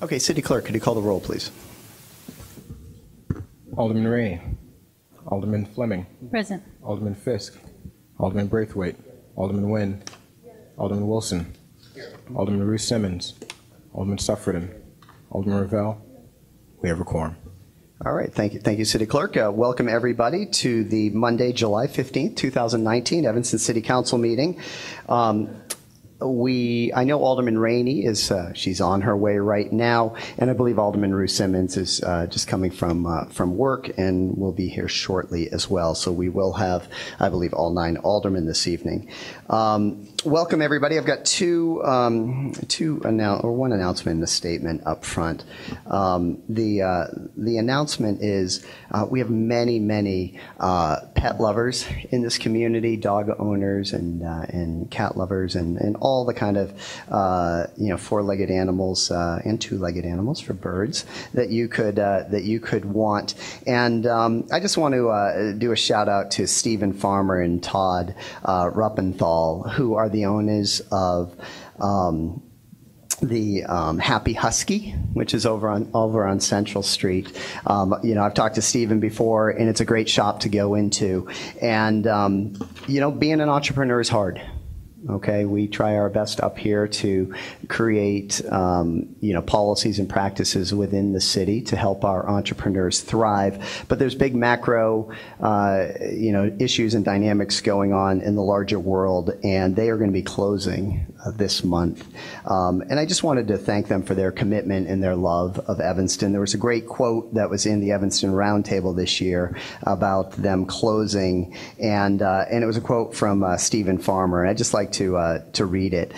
Okay, City Clerk, could you call the roll, please? Alderman Rainey. Alderman Fleming. Present. Alderman Fisk. Alderman Braithwaite. Alderman Nguyen. Alderman Wilson. Alderman Ruth Simmons. Alderman Suffredin. Alderman Ravel. We have a quorum. All right, thank you, City Clerk. Welcome everybody to the Monday, July 15th, 2019 Evanston City Council meeting. I know Alderman Rainey is, she's on her way right now, and I believe Alderman Ruth Simmons is just coming from work and will be here shortly as well. So we will have, I believe, all 9 aldermen this evening. Welcome everybody. I've got one announcement and a statement up front. The announcement is we have many pet lovers in this community, dog owners and cat lovers and all the kind of 4-legged animals and 2-legged animals for birds that you could want. And I just want to do a shout out to Stephen Farmer and Todd Ruppenthal, who are the owners of the Happy Husky, which is over on Central Street. I've talked to Stephen before, and it's a great shop to go into. And being an entrepreneur is hard. Okay, we try our best up here to create, policies and practices within the city to help our entrepreneurs thrive. But there's big macro, issues and dynamics going on in the larger world, and they are going to be closing this month. And I just wanted to thank them for their commitment and their love of Evanston. There was a great quote that was in the Evanston Roundtable this year about them closing, and it was a quote from Stephen Farmer. And I'd just like to read it.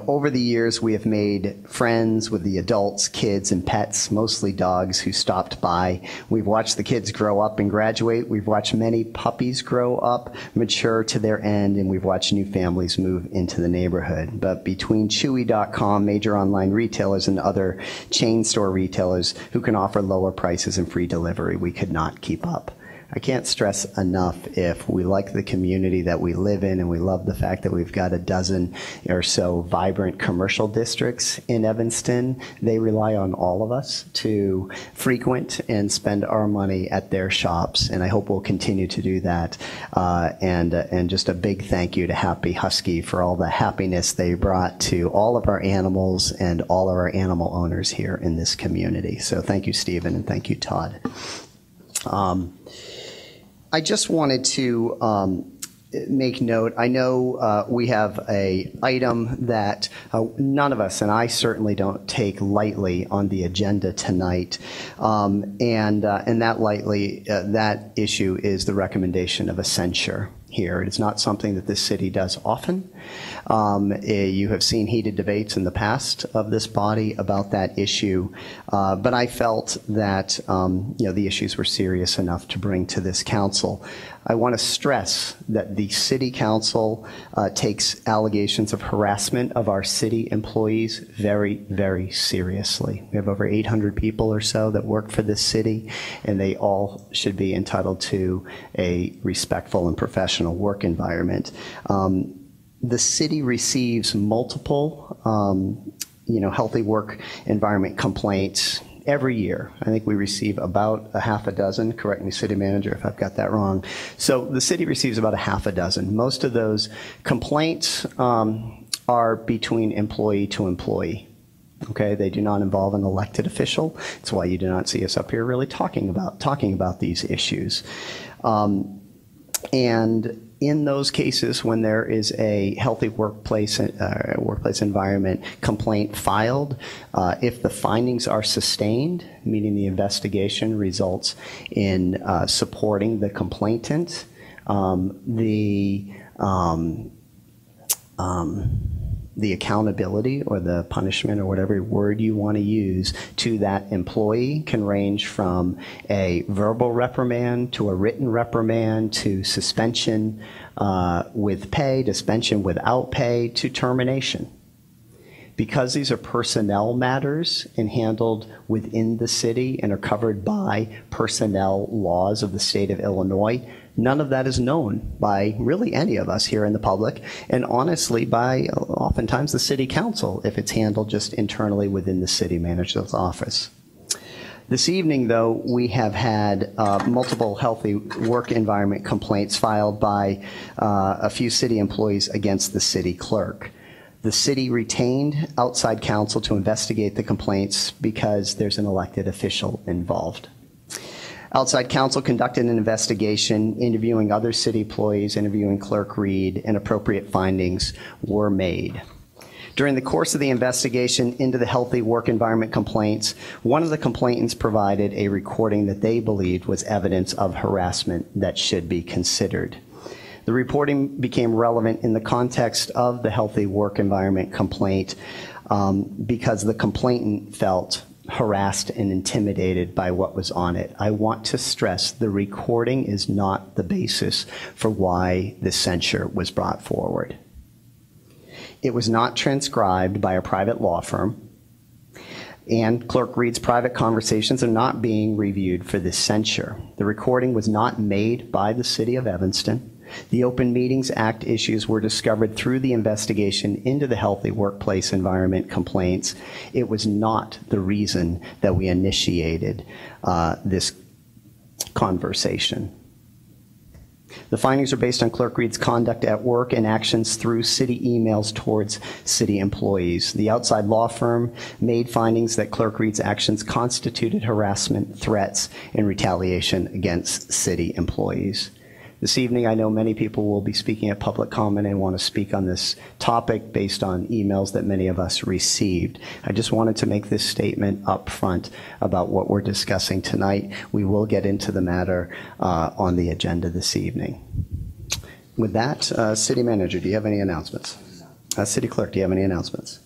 Over the years, we have made friends with the adults, kids, and pets, mostly dogs, who stopped by. We've watched the kids grow up and graduate. We've watched many puppies grow up, mature to their end, and we've watched new families move into the neighborhood. But between Chewy.com, major online retailers, and other chain store retailers who can offer lower prices and free delivery, we could not keep up. I can't stress enough, if we like the community that we live in and we love the fact that we've got a dozen or so vibrant commercial districts in Evanston, they rely on all of us to frequent and spend our money at their shops, and I hope we'll continue to do that. And just a big thank you to Happy Husky for all the happiness they brought to all of our animals and all of our animal owners here in this community. So thank you, Stephen, and thank you, Todd. I just wanted to make note. I know we have a item that none of us, and I certainly don't take lightly, on the agenda tonight, and that issue is the recommendation of a censure here. It is not something that this city does often. You have seen heated debates in the past of this body about that issue, but I felt that the issues were serious enough to bring to this council. I want to stress that the city council takes allegations of harassment of our city employees very, very seriously. We have over 800 people or so that work for this city, and they all should be entitled to a respectful and professional work environment. The city receives multiple, healthy work environment complaints every year. I think we receive about a half a dozen. Correct me, City Manager, if I've got that wrong. So the city receives about a half a dozen. Most of those complaints are between employee to employee. Okay, they do not involve an elected official. It's why you do not see us up here really talking about these issues. And in those cases, when there is a healthy workplace environment complaint filed, if the findings are sustained, meaning the investigation results in supporting the complainant, the accountability or the punishment or whatever word you want to use to that employee can range from a verbal reprimand to a written reprimand to suspension with pay, suspension without pay, to termination. Because these are personnel matters and handled within the city and are covered by personnel laws of the state of Illinois, None of that is known by really any of us here in the public, and honestly by oftentimes the city council if it's handled just internally within the city manager's office. This evening, though, we have had multiple healthy work environment complaints filed by a few city employees against the city clerk. The city retained outside counsel to investigate the complaints because there's an elected official involved. Outside counsel conducted an investigation, interviewing other city employees, interviewing Clerk Reed, and appropriate findings were made. During the course of the investigation into the healthy work environment complaints, one of the complainants provided a recording that they believed was evidence of harassment that should be considered. The reporting became relevant in the context of the healthy work environment complaint because the complainant felt harassed and intimidated by what was on it. I want to stress the recording is not the basis for why the censure was brought forward. It was not transcribed by a private law firm, and Clerk Reed's private conversations are not being reviewed for this censure. The recording was not made by the City of Evanston. The Open Meetings Act issues were discovered through the investigation into the healthy workplace environment complaints. It was not the reason that we initiated this conversation. The findings are based on Clerk Reed's conduct at work and actions through city emails towards city employees. The outside law firm made findings that Clerk Reed's actions constituted harassment, threats, and retaliation against city employees. This evening, I know many people will be speaking at public comment and want to speak on this topic based on emails that many of us received. I just wanted to make this statement up front about what we're discussing tonight. We will get into the matter on the agenda this evening. With that, City Manager, do you have any announcements? City Clerk, do you have any announcements?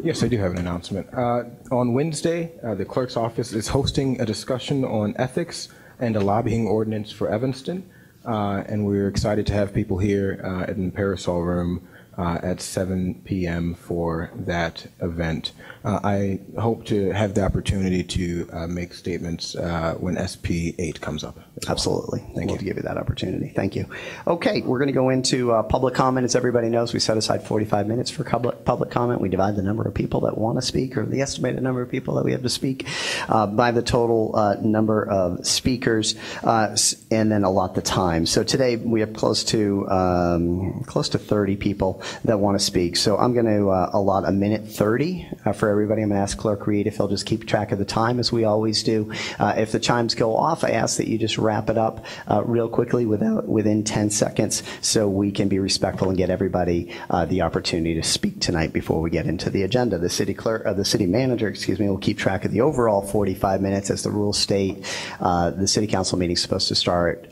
Yes, I do have an announcement. On Wednesday, the clerk's office is hosting a discussion on ethics and a lobbying ordinance for Evanston, and we're excited to have people here in the Parasol Room at 7 p.m. for that event. I hope to have the opportunity to make statements when SP 8 comes up. Absolutely. Thank you to give you that opportunity. Thank you. Okay, we're going to go into public comment. As everybody knows, we set aside 45 minutes for public comment. We divide the number of people that want to speak, or the estimated number of people that we have to speak, by the total number of speakers, and then allot the time. So today we have close to 30 people that want to speak. So I'm going to allot a minute 30 for everybody. I'm going to ask Clerk Reed if he'll just keep track of the time, as we always do. If the chimes go off, I ask that you just wrap it up real quickly within 10 seconds so we can be respectful and get everybody the opportunity to speak tonight before we get into the agenda. The city manager, will keep track of the overall 45 minutes. As the rules state, the city council meeting is supposed to start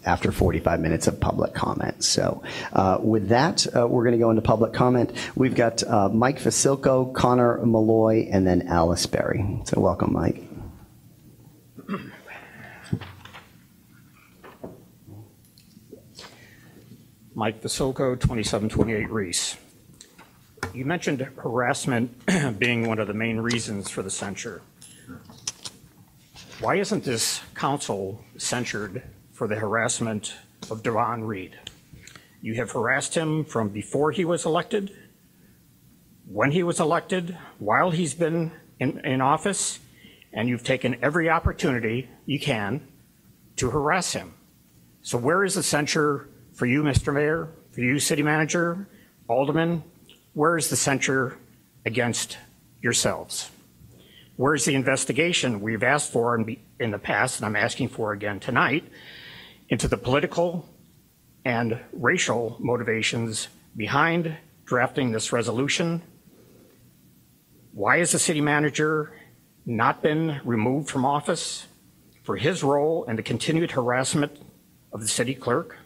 after 45 minutes of public comment. So with that, we're going to go into public comment. We've got Mike Vasilko, Connor Malloy, and then Alice Berry. So welcome, Mike. Mike Vasilko, 2728 Reese. You mentioned harassment being one of the main reasons for the censure. Why isn't this council censured for the harassment of Devon Reed? You have harassed him from before he was elected, when he was elected, while he's been in office, and you've taken every opportunity you can to harass him. So where is the censure for you, Mr. Mayor, for you, City Manager, Alderman? Where is the censure against yourselves? Where's the investigation we've asked for in the past, and I'm asking for again tonight, into the political and racial motivations behind drafting this resolution? Why has the city manager not been removed from office for his role in the continued harassment of the city clerk?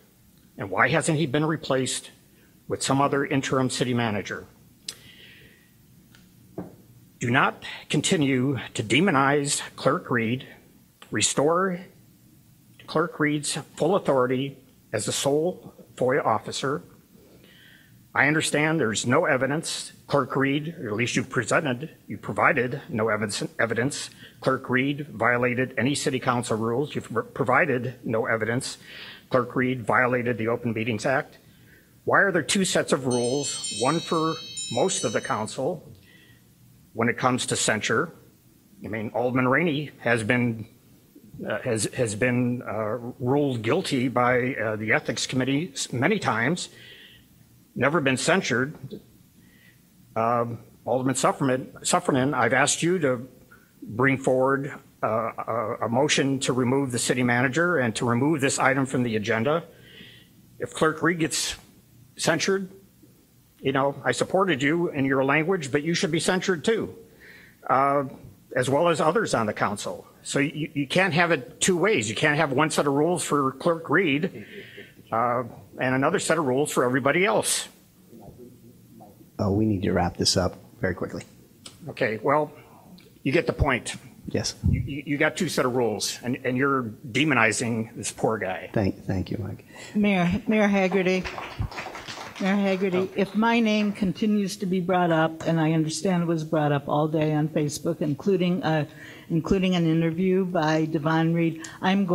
And why hasn't he been replaced with some other interim city manager? Do not continue to demonize Clerk Reed. Restore Clerk Reed's full authority as the sole FOIA officer. I understand there's no evidence. Clerk Reed, or at least you provided no evidence. Clerk Reed violated any city council rules. You've provided no evidence. Clerk Reed violated the Open Meetings Act. Why are there two sets of rules, one for most of the council when it comes to censure? I mean, Alderman Rainey has been ruled guilty by the Ethics Committee many times, never been censured. Alderman Sufferman, I've asked you to bring forward a motion to remove the city manager and to remove this item from the agenda. If Clerk Reed gets censured, you know, I supported you in your language, but you should be censured too, as well as others on the council. So you can't have it two ways. You can't have one set of rules for Clerk Reed and another set of rules for everybody else. Oh, we need to wrap this up very quickly. Okay, well, you get the point. Yes. You got two set of rules, and you're demonizing this poor guy. Thank you, Mike. Mayor Hagerty, if my name continues to be brought up, and I understand it was brought up all day on Facebook, including an interview by Devon Reed, I'm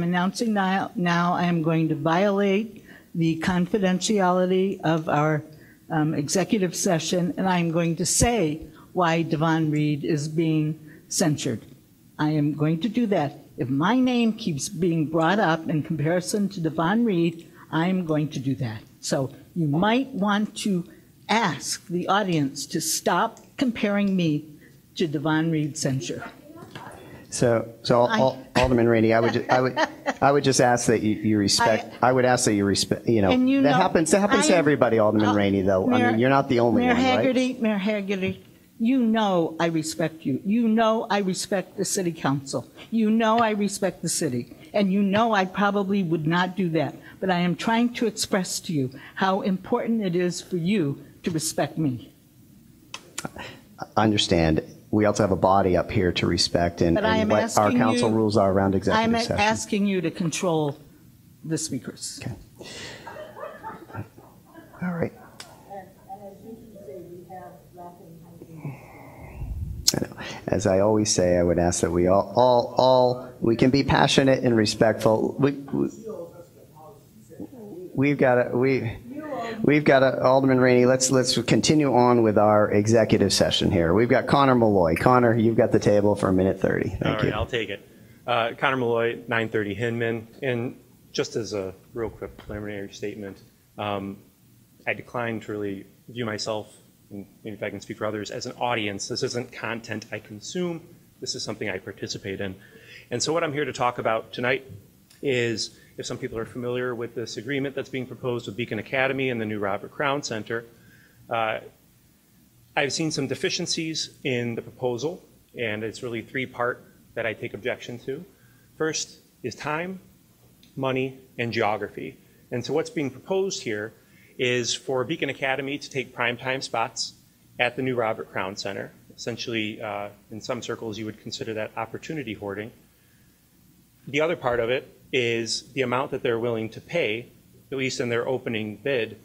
announcing now I am going to violate the confidentiality of our executive session, and I'm going to say why Devon Reed is being censured. I am going to do that. If my name keeps being brought up in comparison to Devon Reed, I'm going to do that. So you might want to ask the audience to stop comparing me to Devon Reed's censure. So Alderman Rainey, I would just ask that you respect. I would ask that you respect. That happens to everybody, Alderman Rainey. Though Mayor, I mean, you're not the only one, right? Mayor Hagerty, you know I respect you. You know I respect the city council. You know I respect the city, and you know I probably would not do that. But I am trying to express to you how important it is for you to respect me. I understand. We also have a body up here to respect and what our council rules are around executive session. I'm asking you to control the speakers. Okay. All right. And as you can say, we have laughing. I know. As I always say, I would ask that we we can be passionate and respectful. We've got Alderman Rainey. Let's continue on with our executive session here. We've got Connor Malloy. Connor, you've got the table for 1:30. Thank you. All right, I'll take it. Connor Malloy, 930 Hinman. And just as a real quick preliminary statement, I decline to really view myself, and maybe if I can speak for others, as an audience. This isn't content I consume. This is something I participate in. And so what I'm here to talk about tonight is, if some people are familiar with this agreement that's being proposed with Beacon Academy and the new Robert Crown Center, I've seen some deficiencies in the proposal, and it's really three-part that I take objection to. First is time, money, and geography. And so what's being proposed here is for Beacon Academy to take primetime spots at the new Robert Crown Center. Essentially, in some circles, you would consider that opportunity hoarding. The other part of it is the amount that they're willing to pay, at least in their opening bid,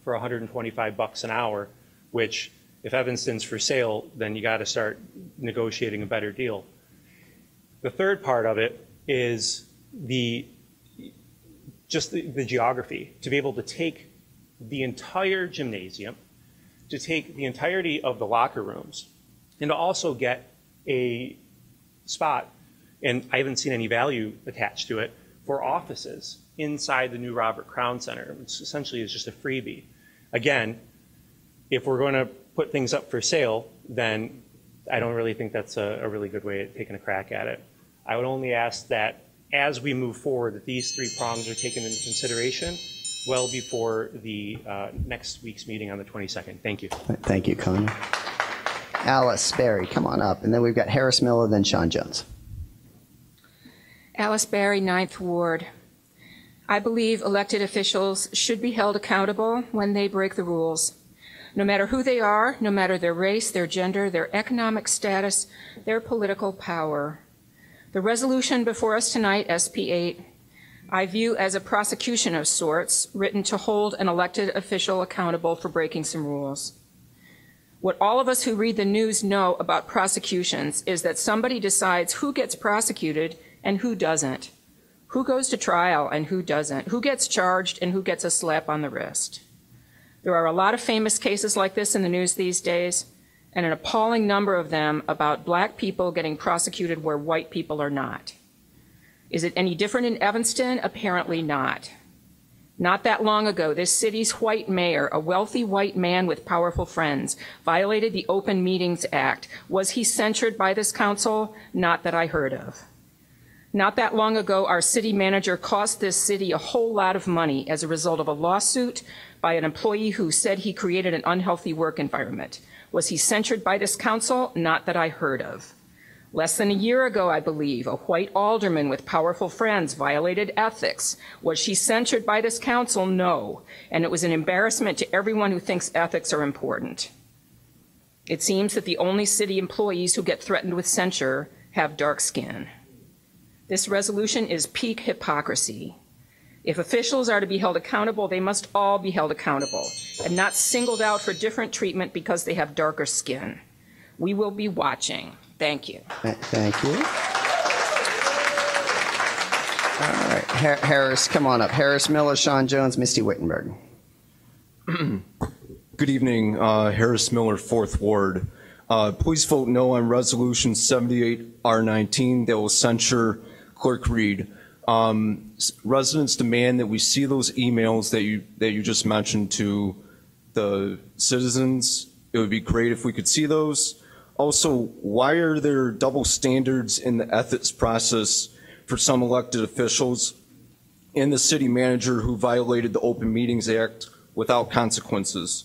for $125 an hour, which if Evanston's for sale, then you got to start negotiating a better deal. The third part of it is the geography, to be able to take the entire gymnasium, to take the entirety of the locker rooms, and to also get a spot, and I haven't seen any value attached to it, for offices inside the new Robert Crown Center, which essentially is just a freebie. Again, if we're going to put things up for sale, then I don't really think that's a really good way of taking a crack at it. I would only ask that as we move forward, that these three prongs are taken into consideration well before the next week's meeting on the 22nd. Thank you. Thank you, Connor. Alice Berry, come on up. And then we've got Harris Miller, then Sean Jones. Alice Berry, 9th Ward. I believe elected officials should be held accountable when they break the rules. No matter who they are, no matter their race, their gender, their economic status, their political power. The resolution before us tonight, SP 8, I view as a prosecution of sorts, written to hold an elected official accountable for breaking some rules. What all of us who read the news know about prosecutions is that somebody decides who gets prosecuted and who doesn't, who goes to trial and who doesn't, who gets charged and who gets a slap on the wrist. There are a lot of famous cases like this in the news these days, and an appalling number of them about black people getting prosecuted where white people are not. Is it any different in Evanston? Apparently not. Not that long ago, this city's white mayor, a wealthy white man with powerful friends, violated the Open Meetings Act. Was he censured by this council? Not that I heard of. Not that long ago, our city manager cost this city a whole lot of money as a result of a lawsuit by an employee who said he created an unhealthy work environment. Was he censured by this council? Not that I heard of. Less than a year ago, I believe, a white alderman with powerful friends violated ethics. Was she censured by this council? No. And it was an embarrassment to everyone who thinks ethics are important. It seems that the only city employees who get threatened with censure have dark skin. This resolution is peak hypocrisy. If officials are to be held accountable, they must all be held accountable and not singled out for different treatment because they have darker skin. We will be watching. Thank you. Thank you. All right, Harris, come on up. Harris Miller, Sean Jones, Misty Wittenberg. Good evening, Harris Miller, 4th Ward. Please vote no on Resolution 78R19 that will censure Clerk Reed. Residents demand that we see those emails that you just mentioned to the citizens. It would be great if we could see those. Also, why are there double standards in the ethics process for some elected officials and the city manager who violated the Open Meetings Act without consequences?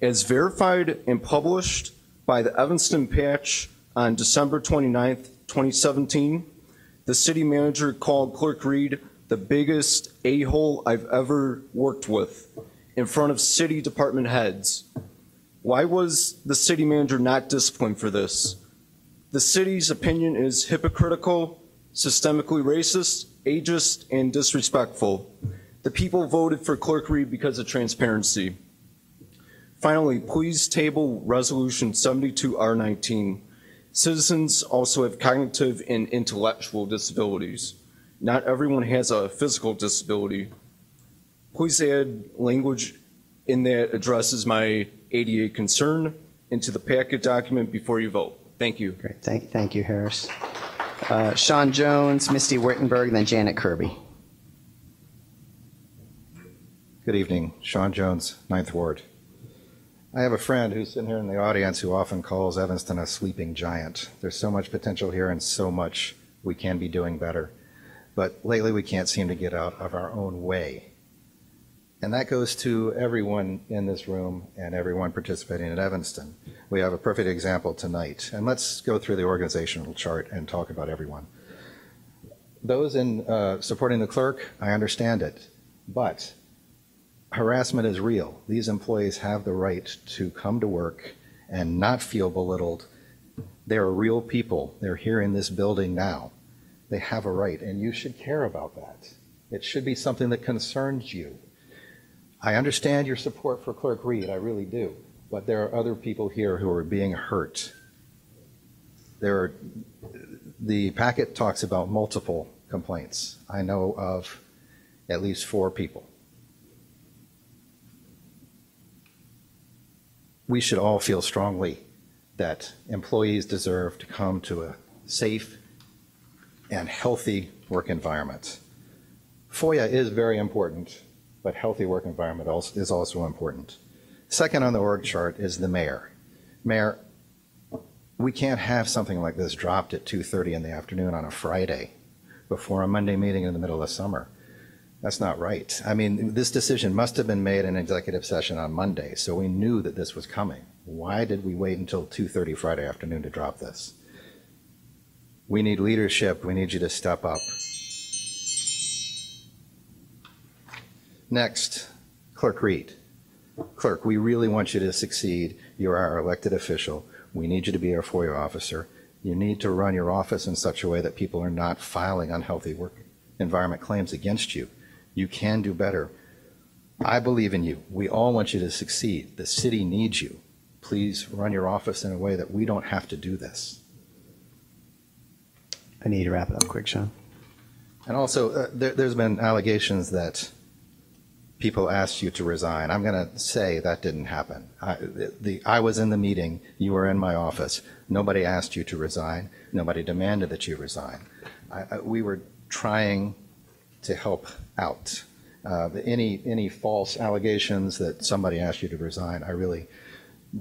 As verified and published by the Evanston Patch on December 29th, 2017, the city manager called Clerk Reed the biggest a-hole I've ever worked with in front of city department heads. Why was the city manager not disciplined for this? The city's opinion is hypocritical, systemically racist, ageist, and disrespectful. The people voted for Clerk Reed because of transparency. Finally, please table Resolution 72R19. Citizens also have cognitive and intellectual disabilities. Not everyone has a physical disability. Please add language in that addresses my ADA concern into the packet document before you vote. Thank you. Great. Thank you, Harris. Sean Jones, Misty Wittenberg, then Janet Kirby. Good evening. Sean Jones, 9th Ward. I have a friend who's sitting here in the audience who often calls Evanston a sleeping giant. There's so much potential here and so much we can be doing better. But lately we can't seem to get out of our own way. And that goes to everyone in this room and everyone participating in Evanston. We have a perfect example tonight. And let's go through the organizational chart and talk about everyone. Those in supporting the clerk, I understand it. But harassment is real. These employees have the right to come to work and not feel belittled. They're real people. They're here in this building now. They have a right, and you should care about that. It should be something that concerns you. I understand your support for Clerk Reed, I really do, but there are other people here who are being hurt. The packet talks about multiple complaints. I know of at least 4 people. We should all feel strongly that employees deserve to come to a safe and healthy work environment. FOIA is very important, but healthy work environment is also important. Second on the org chart is the mayor. Mayor, we can't have something like this dropped at 2:30 in the afternoon on a Friday before a Monday meeting in the middle of summer. That's not right. I mean, this decision must have been made in executive session on Monday, so we knew that this was coming. Why did we wait until 2:30 Friday afternoon to drop this? We need leadership. We need you to step up. Next, Clerk Reed. Clerk, we really want you to succeed. You're our elected official. We need you to be our FOIA officer. You need to run your office in such a way that people are not filing unhealthy work environment claims against you. You can do better. I believe in you. We all want you to succeed. The city needs you. Please run your office in a way that we don't have to do this. I need to wrap it up quick, Sean. And also, there's been allegations that people asked you to resign. I'm going to say that didn't happen. I was in the meeting. You were in my office. Nobody asked you to resign. Nobody demanded that you resign. We were trying to help out. Any false allegations that somebody asked you to resign, I really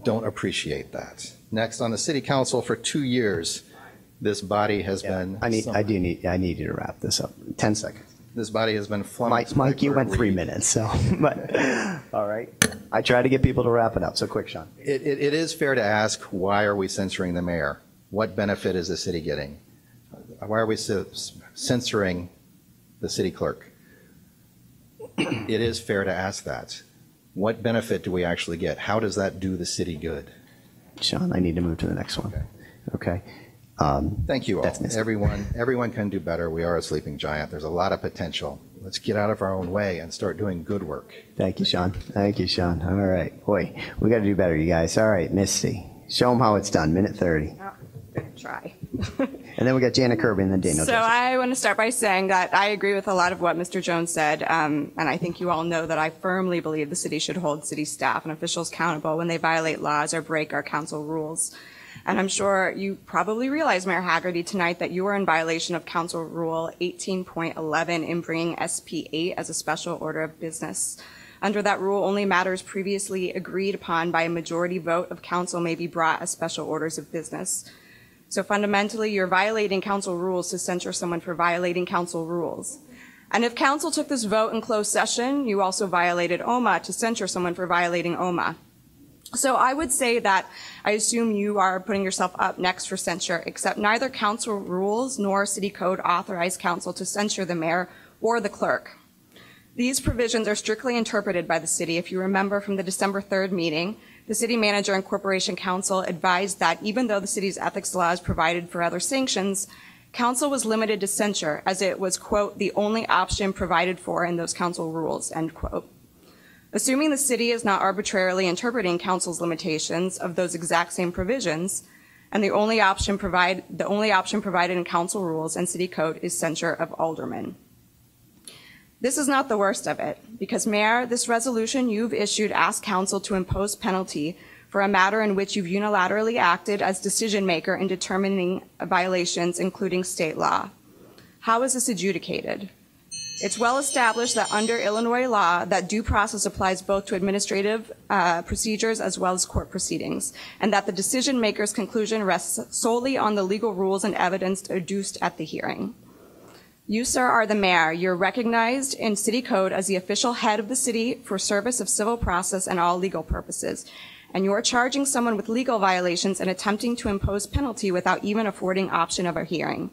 don't appreciate that. Next, on the city council for 2 years, this body has been. I need you to wrap this up. 10 seconds. This body has been flummoxed. Mike, you went 3 minutes, so. But, all right. I try to get people to wrap it up. So quick, Sean. It is fair to ask, why are we censoring the mayor? What benefit is the city getting? Why are we censoring the city clerk? It is fair to ask that. What benefit do we actually get? How does that do the city good? Sean, I need to move to the next one. Okay. Thank you all. Everyone can do better. We are a sleeping giant. There's a lot of potential. Let's get out of our own way and start doing good work. Thank you, Sean. Thank you, Sean. All right. Boy, we got to do better, you guys. All right, Misty. Show them how it's done. Minute 30. Oh, good try. And then we got Janet Kirby and then Daniel So Joseph. I want to start by saying that I agree with a lot of what Mr. Jones said, and I think you all know that I firmly believe the city should hold city staff and officials accountable when they violate laws or break our council rules. And I'm sure you probably realize, Mayor Haggerty, tonight that you are in violation of Council Rule 18.11 in bringing SP 8 as a special order of business. Under that rule, only matters previously agreed upon by a majority vote of council may be brought as special orders of business. So fundamentally, you're violating council rules to censure someone for violating council rules. And if council took this vote in closed session, you also violated OMA to censure someone for violating OMA. So I would say that I assume you are putting yourself up next for censure, except neither council rules nor city code authorize council to censure the mayor or the clerk. These provisions are strictly interpreted by the city. If you remember from the December 3rd meeting, the city manager and corporation council advised that even though the city's ethics laws provided for other sanctions, council was limited to censure as it was, quote, the only option provided for in those council rules, end quote. Assuming the city is not arbitrarily interpreting council's limitations of those exact same provisions, and the only option provided in council rules and city code is censure of aldermen. This is not the worst of it, because Mayor, this resolution you've issued asks council to impose penalty for a matter in which you've unilaterally acted as decision maker in determining violations, including state law. How is this adjudicated? It's well established that under Illinois law that due process applies both to administrative procedures as well as court proceedings, and that the decision maker's conclusion rests solely on the legal rules and evidence adduced at the hearing. You, sir, are the mayor. You're recognized in city code as the official head of the city for service of civil process and all legal purposes. And you're charging someone with legal violations and attempting to impose penalty without even affording option of a hearing.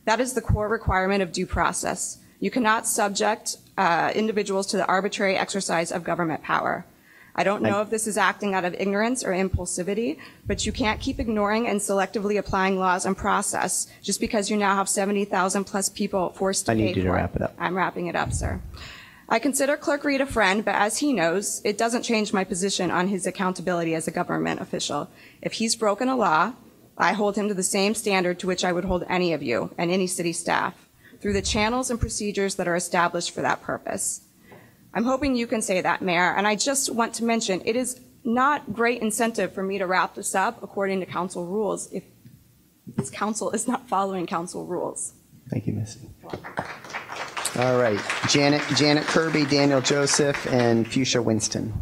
That is the core requirement of due process. You cannot subject individuals to the arbitrary exercise of government power. I don't know if this is acting out of ignorance or impulsivity, but you can't keep ignoring and selectively applying laws and process just because you now have 70,000 plus people forced to pay for it. I need you to wrap it up. I'm wrapping it up, sir. I consider Clerk Reed a friend, but as he knows, it doesn't change my position on his accountability as a government official. If he's broken a law, I hold him to the same standard to which I would hold any of you and any city staff, through the channels and procedures that are established for that purpose. I'm hoping you can say that, Mayor, and I just want to mention it is not great incentive for me to wrap this up according to council rules if this council is not following council rules. Thank you, Missy. All right, Janet Kirby, Daniel Joseph, and Fuchsia Winston.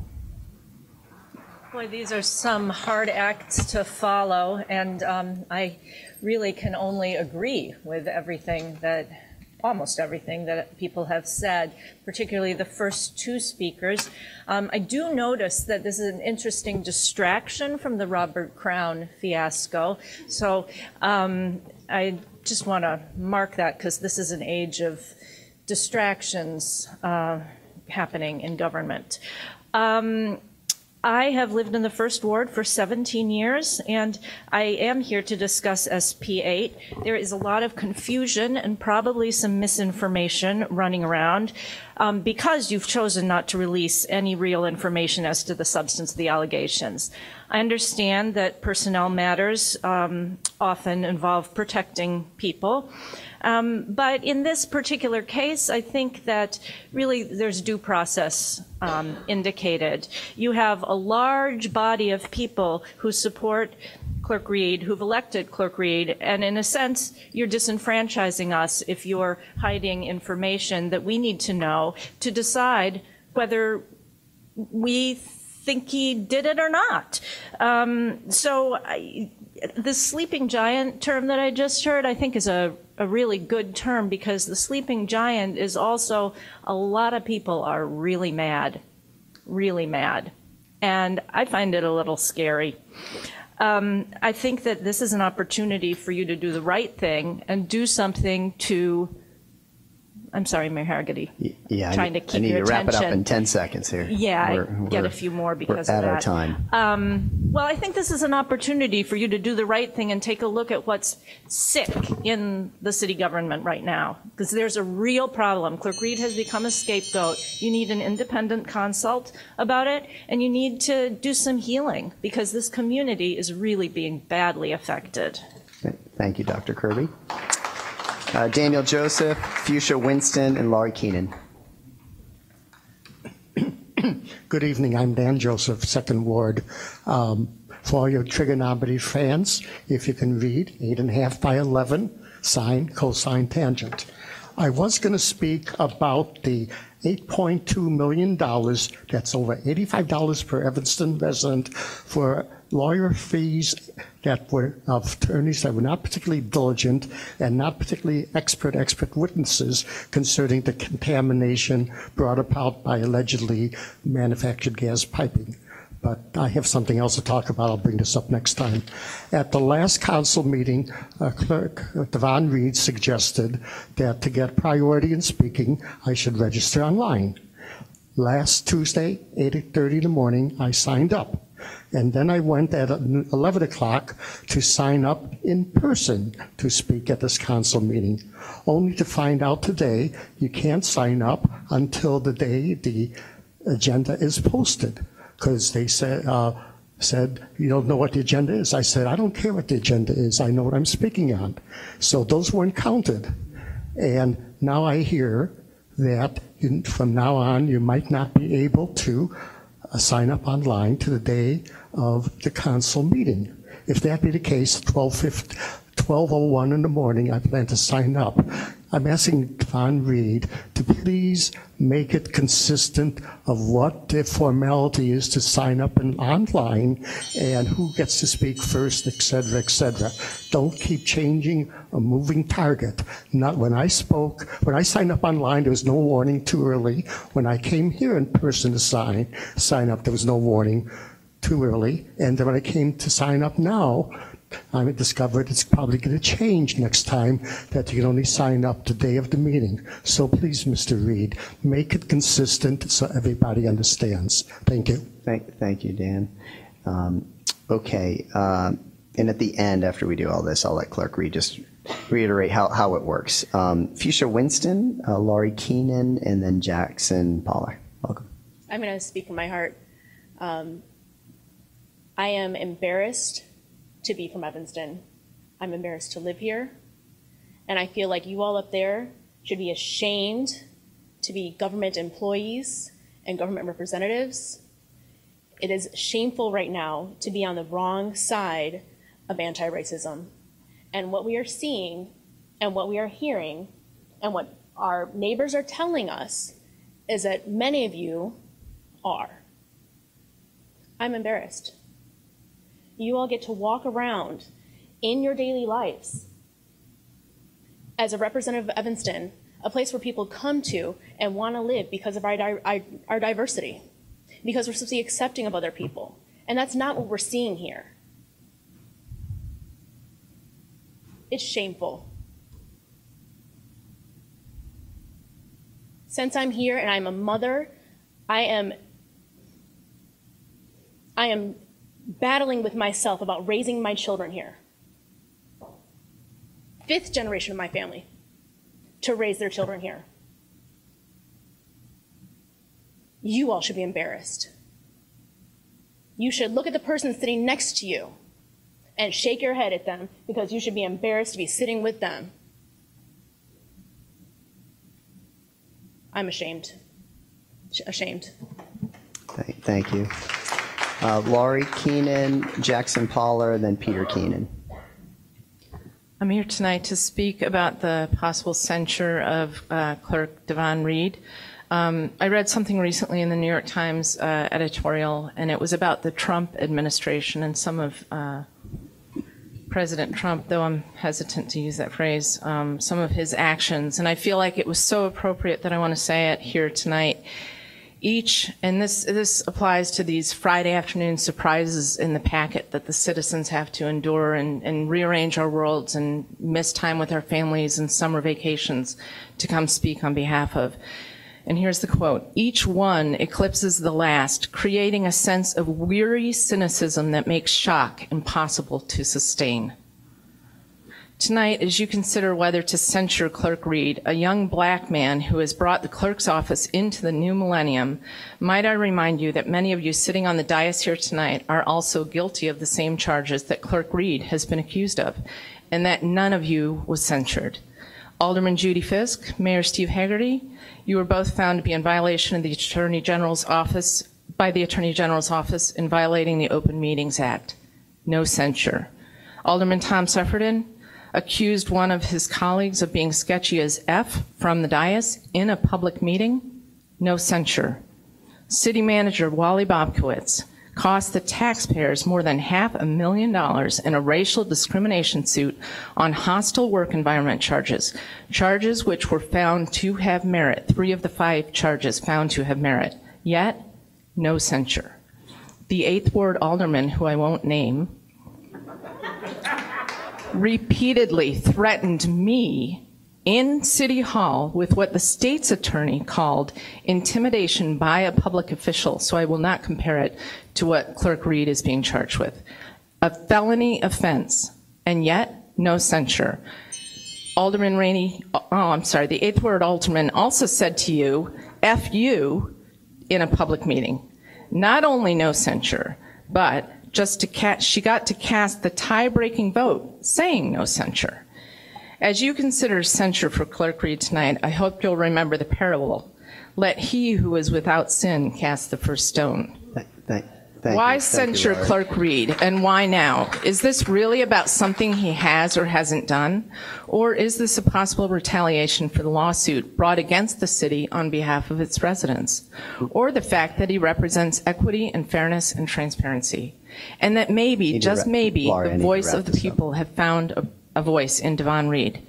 Boy, these are some hard acts to follow, and I really can only agree with almost everything that people have said, particularly the first two speakers. I do notice that this is an interesting distraction from the Robert Crown fiasco. So I just want to mark that because this is an age of distractions happening in government. I have lived in the First Ward for 17 years, and I am here to discuss SB 8. There is a lot of confusion and probably some misinformation running around because you've chosen not to release any real information as to the substance of the allegations. I understand that personnel matters often involve protecting people. But in this particular case, I think that really there's due process indicated. You have a large body of people who support Clerk Reed, who've elected Clerk Reed, and in a sense, you're disenfranchising us if you're hiding information that we need to know to decide whether we think he did it or not. The sleeping giant term that I just heard, I think is a really good term, because the sleeping giant is also, a lot of people are really mad. And I find it a little scary. I think that this is an opportunity for you to do the right thing and do something to, I'm sorry, Mayor Hargitay. Yeah, trying to keep I need your to wrap it up attention. in 10 seconds here. Yeah, I get a few more because we're of at that. our time. Well, I think this is an opportunity for you to do the right thing and take a look at what's sick in the city government right now, because there's a real problem. Clerk Reed has become a scapegoat. You need an independent consult about it, and you need to do some healing, because this community is really being badly affected. Thank you, Dr. Kirby. Daniel Joseph, Fuchsia Winston, and Laurie Keenan. Good evening. I'm Dan Joseph, Second Ward. For all your trigonometry fans, if you can read, 8.5 by 11, sine, cosine, tangent. I was going to speak about the $8.2 million, that's over $85 per Evanston resident, for lawyer fees that were of attorneys that were not particularly diligent and not particularly expert witnesses concerning the contamination brought about by allegedly manufactured gas piping. But I have something else to talk about. I'll bring this up next time. At the last council meeting, Clerk Devon Reed suggested that to get priority in speaking, I should register online. Last Tuesday, 8:30 in the morning, I signed up. And then I went at 11 o'clock to sign up in person to speak at this council meeting, only to find out today you can't sign up until the day the agenda is posted, because they said you don't know what the agenda is. I said, I don't care what the agenda is. I know what I'm speaking on. So those weren't counted. And now I hear that from now on you might not be able to sign up online to the day of the council meeting. If that be the case, 12:01 in the morning, I plan to sign up. I'm asking Devon Reed to please make it consistent of what the formality is to sign up online and who gets to speak first, et cetera, et cetera. Don't keep changing a moving target. Not when I signed up online, there was no warning too early. When I came here in person to sign up, there was no warning too early. And then when I came to sign up now, I discovered it's probably going to change next time, that you can only sign up the day of the meeting. So please, Mr. Reed, make it consistent so everybody understands. Thank you. Thank you, Dan. Okay. And at the end, after we do all this, I'll let Clerk Reed just reiterate how it works. Fuchsia Winston, Laurie Keenan, and then Jackson Pollard. Welcome. I'm going to speak from my heart. I am embarrassed to be from Evanston. I'm embarrassed to live here. And I feel like you all up there should be ashamed to be government employees and government representatives. It is shameful right now to be on the wrong side of anti-racism. And what we are seeing and what we are hearing and what our neighbors are telling us is that many of you are. I'm embarrassed. You all get to walk around in your daily lives as a representative of Evanston, a place where people come to and want to live because of our diversity, because we're supposed to be accepting of other people. And that's not what we're seeing here. It's shameful. Since I'm here and I'm a mother, I am I am battling with myself about raising my children here. 5th generation of my family to raise their children here. You all should be embarrassed. You should look at the person sitting next to you and shake your head at them, because you should be embarrassed to be sitting with them. I'm ashamed. Ashamed. Thank you. Laurie Keenan, Jackson Poller, then Peter Keenan. I'm here tonight to speak about the possible censure of Clerk Devon Reed. I read something recently in the New York Times editorial, and it was about the Trump administration and some of President Trump, though I'm hesitant to use that phrase, some of his actions. And I feel like it was so appropriate that I want to say it here tonight. And this applies to these Friday afternoon surprises in the packet that the citizens have to endure and rearrange our worlds and miss time with our families and summer vacations to come speak on behalf of. And here's the quote: "Each one eclipses the last, creating a sense of weary cynicism that makes shock impossible to sustain." Tonight, as you consider whether to censure Clerk Reed, a young black man who has brought the clerk's office into the new millennium, might I remind you that many of you sitting on the dais here tonight are also guilty of the same charges that Clerk Reed has been accused of, and that none of you was censured. Alderman Judy Fisk, Mayor Steve Haggerty, you were both found to be in violation of the Attorney General's office, by the Attorney General's office, in violating the Open Meetings Act. No censure. Alderman Tom Suffredin accused one of his colleagues of being sketchy as F from the dais in a public meeting. No censure. City Manager Wally Bobkowitz cost the taxpayers more than $500,000 in a racial discrimination suit on hostile work environment charges which were found to have merit, 3 of the 5 charges found to have merit, yet no censure. The 8th Ward Alderman, who I won't name, repeatedly threatened me in City Hall with what the state's attorney called intimidation by a public official, so I will not compare it to what Clerk Reed is being charged with. A felony offense, and yet no censure. Alderman Rainey, the 8th Ward Alderman also said to you, F you, in a public meeting. Not only no censure, but she got to cast the tie-breaking vote saying no censure. As you consider censure for Clerk Reed tonight, I hope you'll remember the parable. Let he who is without sin cast the first stone. Why censure Clerk Reed, and why now? Is this really about something he has or hasn't done? Or is this a possible retaliation for the lawsuit brought against the city on behalf of its residents? Or the fact that he represents equity and fairness and transparency? And that maybe, just maybe, the voice of the people have found a voice in Devon Reed.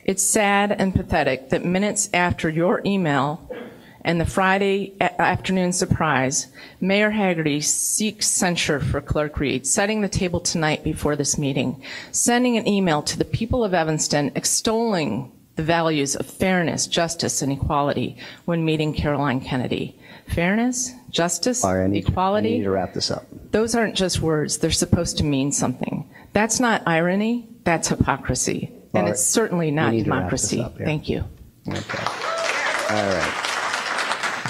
It's sad and pathetic that minutes after your email and the Friday afternoon surprise, Mayor Haggerty seeks censure for Clerk Reed, setting the table tonight before this meeting, sending an email to the people of Evanston extolling the values of fairness, justice, and equality when meeting Caroline Kennedy. Fairness, justice, equality. I need to wrap this up. Those aren't just words. They're supposed to mean something. That's not irony. That's hypocrisy. And it's certainly not democracy. Thank you. Okay. All right.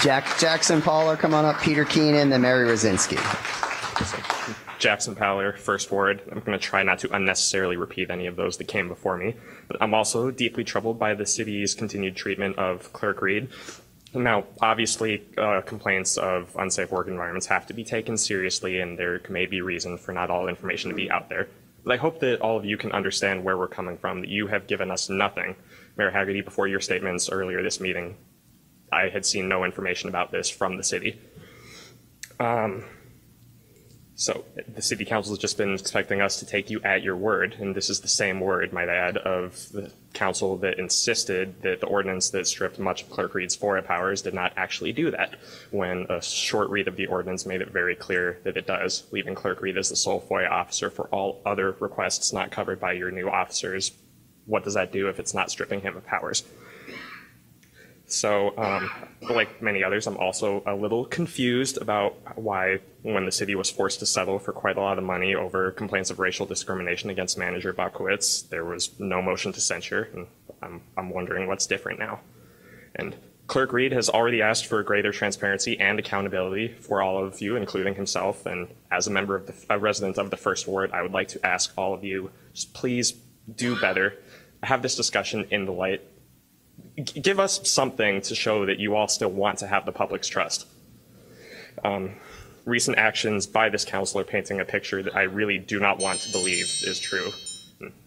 Jackson Poller, come on up. Peter Keenan, then Mary Rosinski. Jackson Poller, First Ward. I'm going to try not to unnecessarily repeat any of those that came before me, but I'm also deeply troubled by the city's continued treatment of Clerk Reed. Now, obviously, complaints of unsafe work environments have to be taken seriously, and there may be reason for not all information to be out there. But I hope that all of you can understand where we're coming from, that you have given us nothing. Mayor Haggerty, before your statements earlier this meeting, I had seen no information about this from the city. So the city council has just been expecting us to take you at your word, and this is the same word, might I add, of the council that insisted that the ordinance that stripped much of Clerk Reed's FOIA powers did not actually do that, when a short read of the ordinance made it very clear that it does, leaving Clerk Reed as the sole FOIA officer for all other requests not covered by your new officers. What does that do if it's not stripping him of powers? So, like many others, I'm also a little confused about why, when the city was forced to settle for quite a lot of money over complaints of racial discrimination against manager Bobkowitz, there was no motion to censure, and I'm wondering what's different now. And Clerk Reed has already asked for greater transparency and accountability for all of you, including himself. And as a member of a resident of the First Ward, I would like to ask all of you, just please do better. Have this discussion in the light. Give us something to show that you all still want to have the public's trust. Recent actions by this council are painting a picture that I really do not want to believe is true.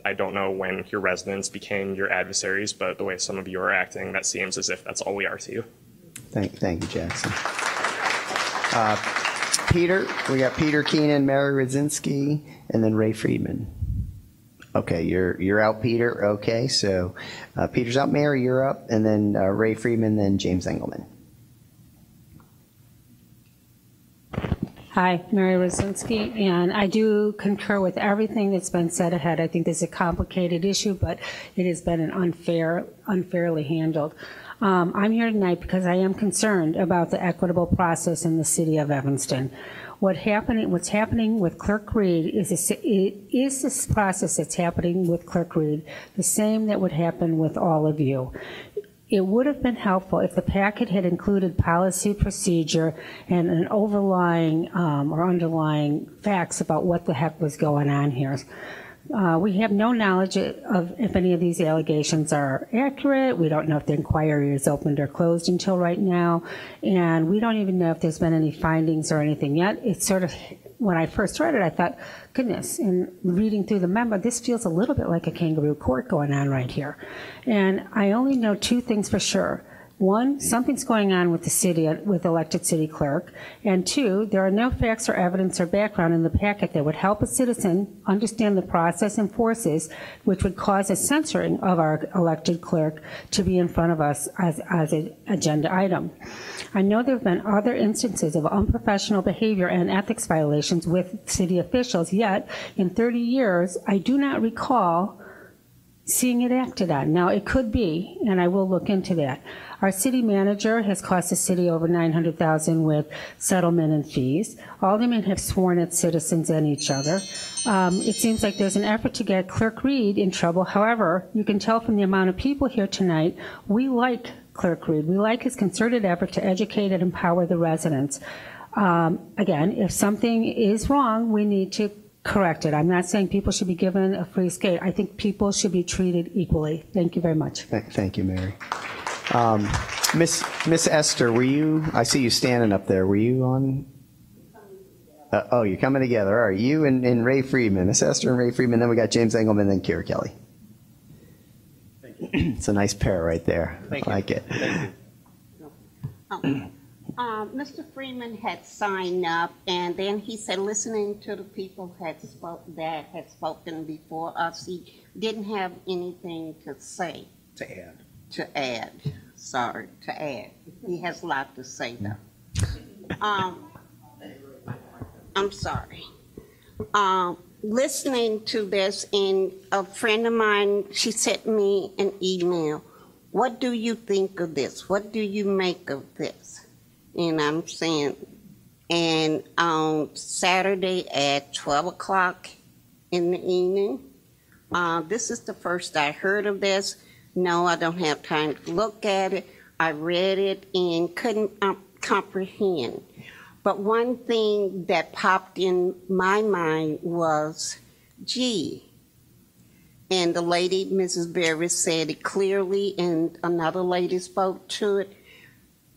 I don't know when your residents became your adversaries, but the way some of you are acting, that seems as if that's all we are to you. Thank you, Jackson. Peter, we got Peter Keenan, Mary Rudzinski, and then Ray Friedman. Okay, you're out, Peter. Okay, so Peter's out, Mary, you're up, and then Ray Friedman, then James Engelman. Hi, Mary Rudzinski, and I do concur with everything that's been said ahead. I think this is a complicated issue, but it has been unfairly handled. I'm here tonight because I am concerned about the equitable process in the city of Evanston. What's happening with Clerk Reed is this process that's happening with Clerk Reed the same that would happen with all of you. It would have been helpful if the packet had included policy, procedure, and an overlying or underlying facts about what the heck was going on here. We have no knowledge of if any of these allegations are accurate. We don't know if the inquiry is opened or closed until right now. And we don't even know if there's been any findings or anything yet. It's sort of, when I first read it, I thought, goodness, in reading through the memo, this feels a little bit like a kangaroo court going on right here. And I only know two things for sure. One, something's going on with the city, with elected city clerk. And two, there are no facts or evidence or background in the packet that would help a citizen understand the process and forces which would cause a censoring of our elected clerk to be in front of us as an agenda item. I know there have been other instances of unprofessional behavior and ethics violations with city officials, yet in 30 years, I do not recall seeing it acted on. Now, it could be, and I will look into that. Our city manager has cost the city over $900,000 with settlement and fees. Aldermen have sworn at citizens and each other. It seems like there's an effort to get Clerk Reed in trouble. However, you can tell from the amount of people here tonight, we like Clerk Reed. We like his concerted effort to educate and empower the residents. Again, if something is wrong, we need to correct it. I'm not saying people should be given a free skate. I think people should be treated equally. Thank you very much. Thank you, Mary. Miss Esther, were you, I see you standing up there, were you on? Oh, you're coming together. All right, you and Ray Friedman. Miss Esther and Ray Friedman, then we got James Engelman, then Kira Kelly. Thank you. It's a nice pair right there. Thank I like it. Thank you. Mr. Freeman had signed up, and then he said, listening to the people that had spoken before us, he didn't have anything to say. To add. Sorry, to add. He has a lot to say, though. I'm sorry. Listening to this, and a friend of mine, she sent me an email. What do you think of this? What do you make of this? And I'm saying, and on Saturday at 12 o'clock in the evening, this is the first I heard of this. No, I don't have time to look at it. I read it and couldn't comprehend. But one thing that popped in my mind was, gee, and the lady, Mrs. Berry, said it clearly, and another lady spoke to it.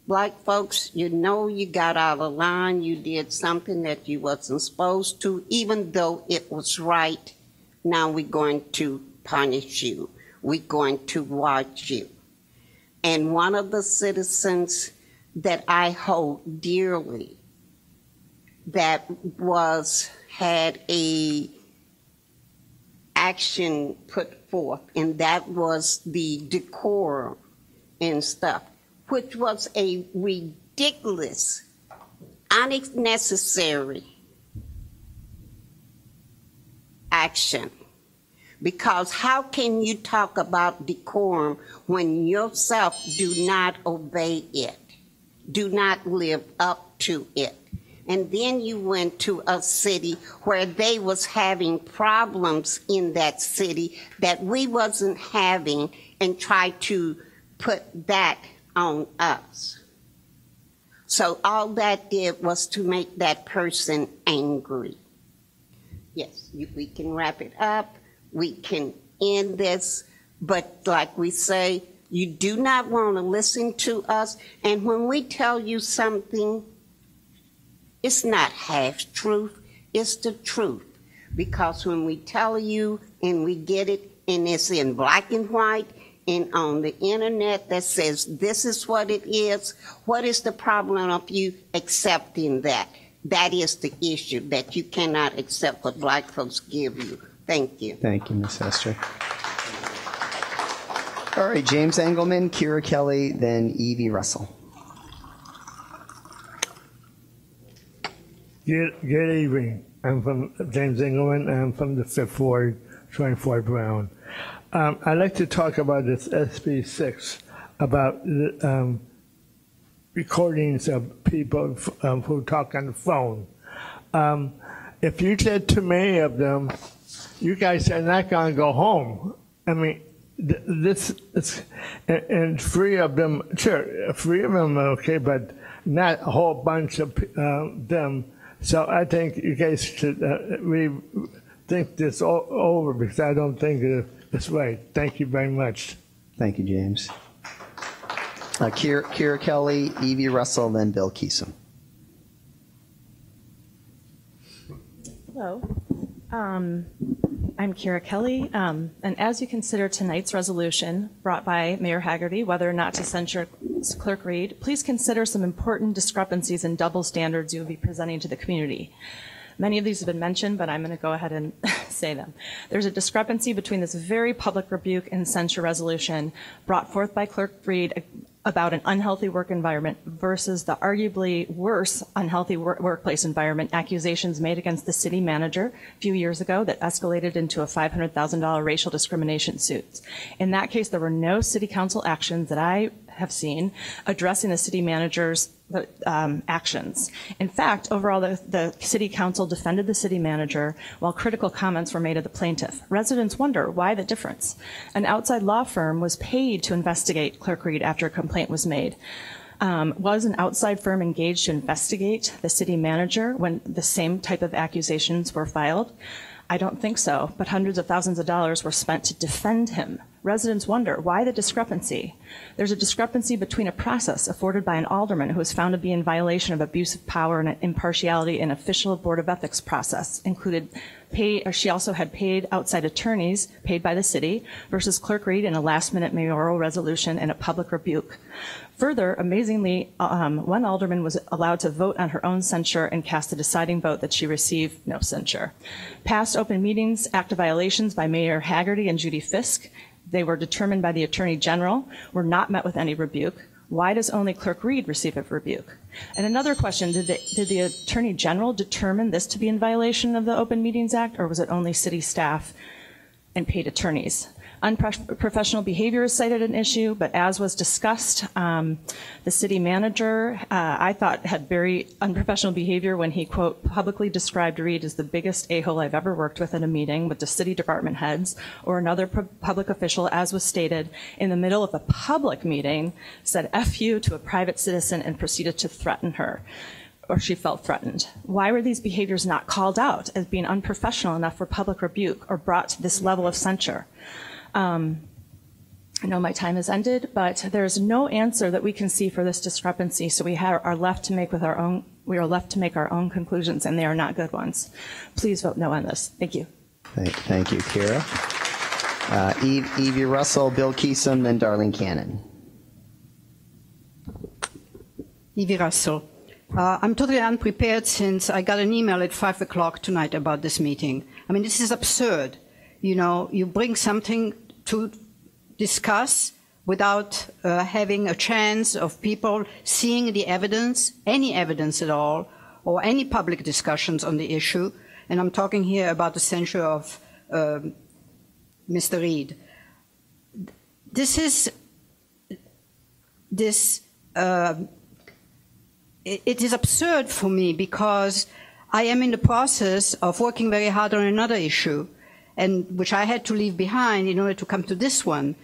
Black folks, you know you got out of line, you did something that you wasn't supposed to, even though it was right. Now we're going to punish you. We're going to watch you. And one of the citizens that I hold dearly that had a action put forth, and that was the decorum and stuff, which was a ridiculous, unnecessary action. Because how can you talk about decorum when yourself do not obey it, do not live up to it? And then you went to a city where they was having problems in that city that we wasn't having and tried to put that on us. So all that did was to make that person angry. Yes, we can wrap it up. We can end this. But like we say, you do not want to listen to us. And when we tell you something, it's not half truth, it's the truth. Because when we tell you and we get it and it's in black and white and on the internet that says this is what it is, what is the problem of you accepting that? That is the issue, that you cannot accept what black folks give you. Thank you. Thank you, Ms. Hester. All right, James Engelman, Kira Kelly, then Evie Russell. Good evening. I'm from James Engelman. I'm from the 5th Ward, 24 Brown. I'd like to talk about this SB 6, about the, recordings of people who talk on the phone. If you said too many of them, you guys are not going to go home. I mean, this is, and 3 of them, sure, 3 of them are okay, but not a whole bunch of them. So I think you guys should rethink this over, because I don't think it's right. Thank you very much. Thank you, James. Kira Kelly, Evie Russell, then Bill Keesum. Hello. I'm Kira Kelly, and as you consider tonight's resolution brought by Mayor Hagerty, whether or not to censure Clerk Reed, please consider some important discrepancies and double standards you will be presenting to the community. Many of these have been mentioned, but I'm going to go ahead and say them. There's a discrepancy between this very public rebuke and censure resolution brought forth by Clerk Reed about an unhealthy work environment versus the arguably worse unhealthy workplace environment accusations made against the city manager a few years ago that escalated into a $500,000 racial discrimination suit. In that case, there were no city council actions that I have seen addressing the city manager's actions. In fact, overall, the city council defended the city manager while critical comments were made of the plaintiff. Residents wonder why the difference. An outside law firm was paid to investigate Clerk Reed after a complaint was made. Was an outside firm engaged to investigate the city manager when the same type of accusations were filed? I don't think so, but hundreds of thousands of dollars were spent to defend him. Residents wonder, why the discrepancy? There's a discrepancy between a process afforded by an alderman who was found to be in violation of abuse of power and impartiality in official Board of Ethics process, she also had paid outside attorneys paid by the city versus Clerk Reed in a last-minute mayoral resolution and a public rebuke. Further, amazingly, one alderman was allowed to vote on her own censure and cast a deciding vote that she received no censure. Past open meetings, act of violations by Mayor Hagerty and Judy Fisk, they were determined by the Attorney General, were not met with any rebuke. Why does only Clerk Reed receive a rebuke? And another question, did the Attorney General determine this to be in violation of the Open Meetings Act, or was it only city staff and paid attorneys? Unprofessional behavior is cited an issue, but as was discussed, the city manager, I thought, had very unprofessional behavior when he, quote, publicly described Reed as the biggest a-hole I've ever worked with in a meeting with the city department heads or another public official, as was stated, in the middle of a public meeting, said F you to a private citizen and proceeded to threaten her, or she felt threatened. Why were these behaviors not called out as being unprofessional enough for public rebuke or brought to this level of censure? I know my time has ended, but there's no answer that we can see for this discrepancy, so we are left to make our own conclusions, and they are not good ones. Please vote no on this. Thank you. Thank you, Kira. Evie Russell, Bill Keesum, then Darlene Cannon. Evie Russell. I'm totally unprepared since I got an email at 5 o'clock tonight about this meeting. I mean, this is absurd. You know, you bring something to discuss without having a chance of people seeing the evidence, any evidence at all, or any public discussions on the issue. And I'm talking here about the censure of Mr. Reed. It is absurd for me because I am in the process of working very hard on another issue, and which I had to leave behind in order to come to this one.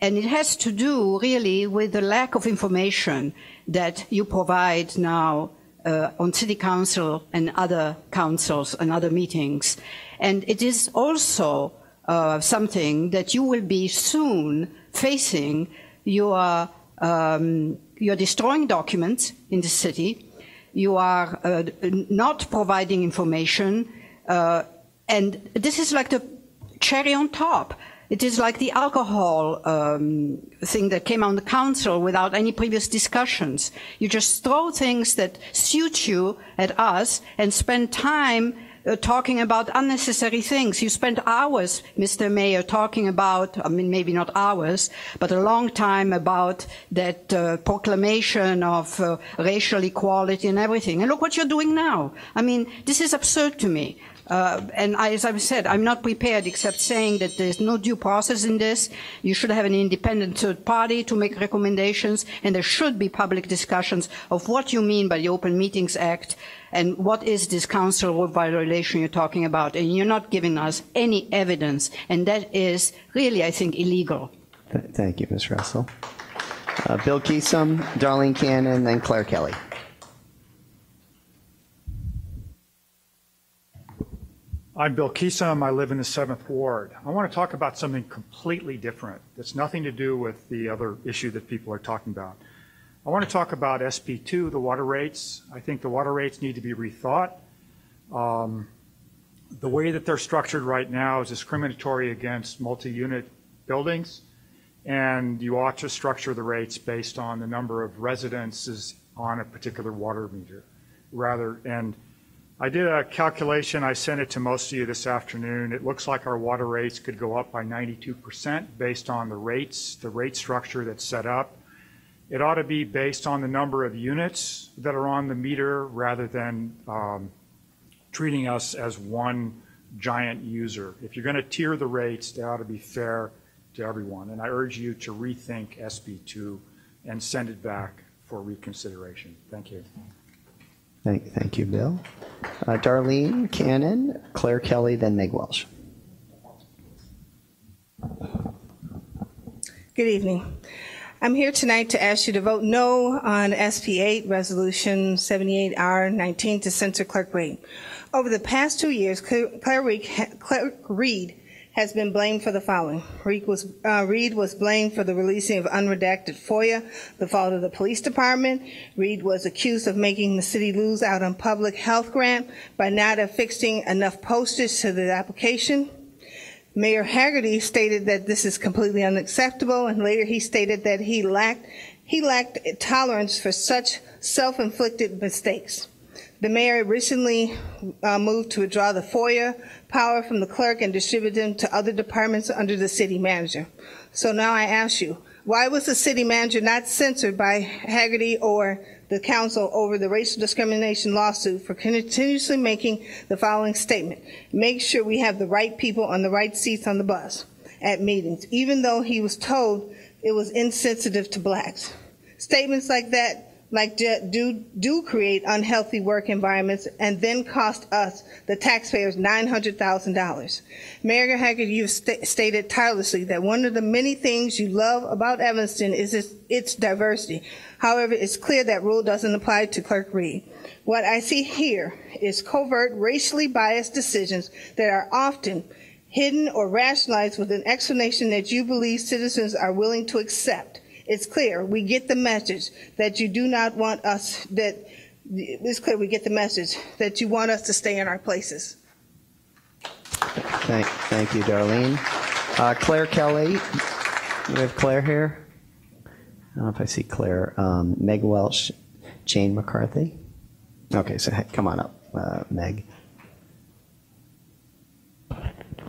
And it has to do really with the lack of information that you provide now on City Council and other councils and other meetings. And it is also something that you will be soon facing. You are destroying documents in the city. You are not providing information. And this is like the cherry on top. It is like the alcohol thing that came on the council without any previous discussions. You just throw things that suit you at us and spend time talking about unnecessary things. You spend hours, Mr. Mayor, talking about, I mean, maybe not hours, but a long time about that proclamation of racial equality and everything. And look what you're doing now. I mean, this is absurd to me. And as I've said, I'm not prepared except saying that there's no due process in this. You should have an independent third party to make recommendations, and there should be public discussions of what you mean by the Open Meetings Act and what is this council rule violation you're talking about. And you're not giving us any evidence, and that is really, I think, illegal. Thank you, Ms. Russell. Bill Keesum, Darlene Cannon, and Claire Kelly. I'm Bill Keesum. I live in the 7th Ward. I want to talk about something completely different that's nothing to do with the other issue that people are talking about. I want to talk about SB2, the water rates. I think the water rates need to be rethought. The way that they're structured right now is discriminatory against multi-unit buildings, and you ought to structure the rates based on the number of residences on a particular water meter and I did a calculation. I sent it to most of you this afternoon. It looks like our water rates could go up by 92% based on the rate structure that's set up. It ought to be based on the number of units that are on the meter rather than treating us as one giant user. If you're going to tier the rates, they ought to be fair to everyone. And I urge you to rethink SB2 and send it back for reconsideration. Thank you. Thank you, Bill. Darlene Cannon, Claire Kelly, then Meg Welsh. Good evening. I'm here tonight to ask you to vote no on SB8, Resolution 78R19, to censor Clerk Reed. Over the past 2 years, Clerk Reed has been blamed for the following. Reed was blamed for the releasing of unredacted FOIA, the fault of the police department. Reed was accused of making the city lose out on public health grant by not affixing enough postage to the application. Mayor Hagerty stated that this is completely unacceptable, and later he stated that he lacked tolerance for such self-inflicted mistakes. The mayor recently moved to withdraw the FOIA power from the clerk and distribute them to other departments under the city manager. So now I ask you, why was the city manager not censored by Hagerty or the council over the racial discrimination lawsuit for continuously making the following statement? Make sure we have the right people on the right seats on the bus at meetings, even though he was told it was insensitive to blacks. Statements like that do create unhealthy work environments and then cost us, the taxpayers, $900,000. Mayor Hagerty, you've stated tirelessly that one of the many things you love about Evanston is its diversity. However, it's clear that rule doesn't apply to Clerk Reed. What I see here is covert, racially biased decisions that are often hidden or rationalized with an explanation that you believe citizens are willing to accept. It's clear we get the message that you do not want us, it's clear we get the message that you want us to stay in our places. Thank you, Darlene. Claire Kelly, we have Claire here. I don't know if I see Claire. Meg Welsh, Jane McCarthy. Okay, so come on up, Meg.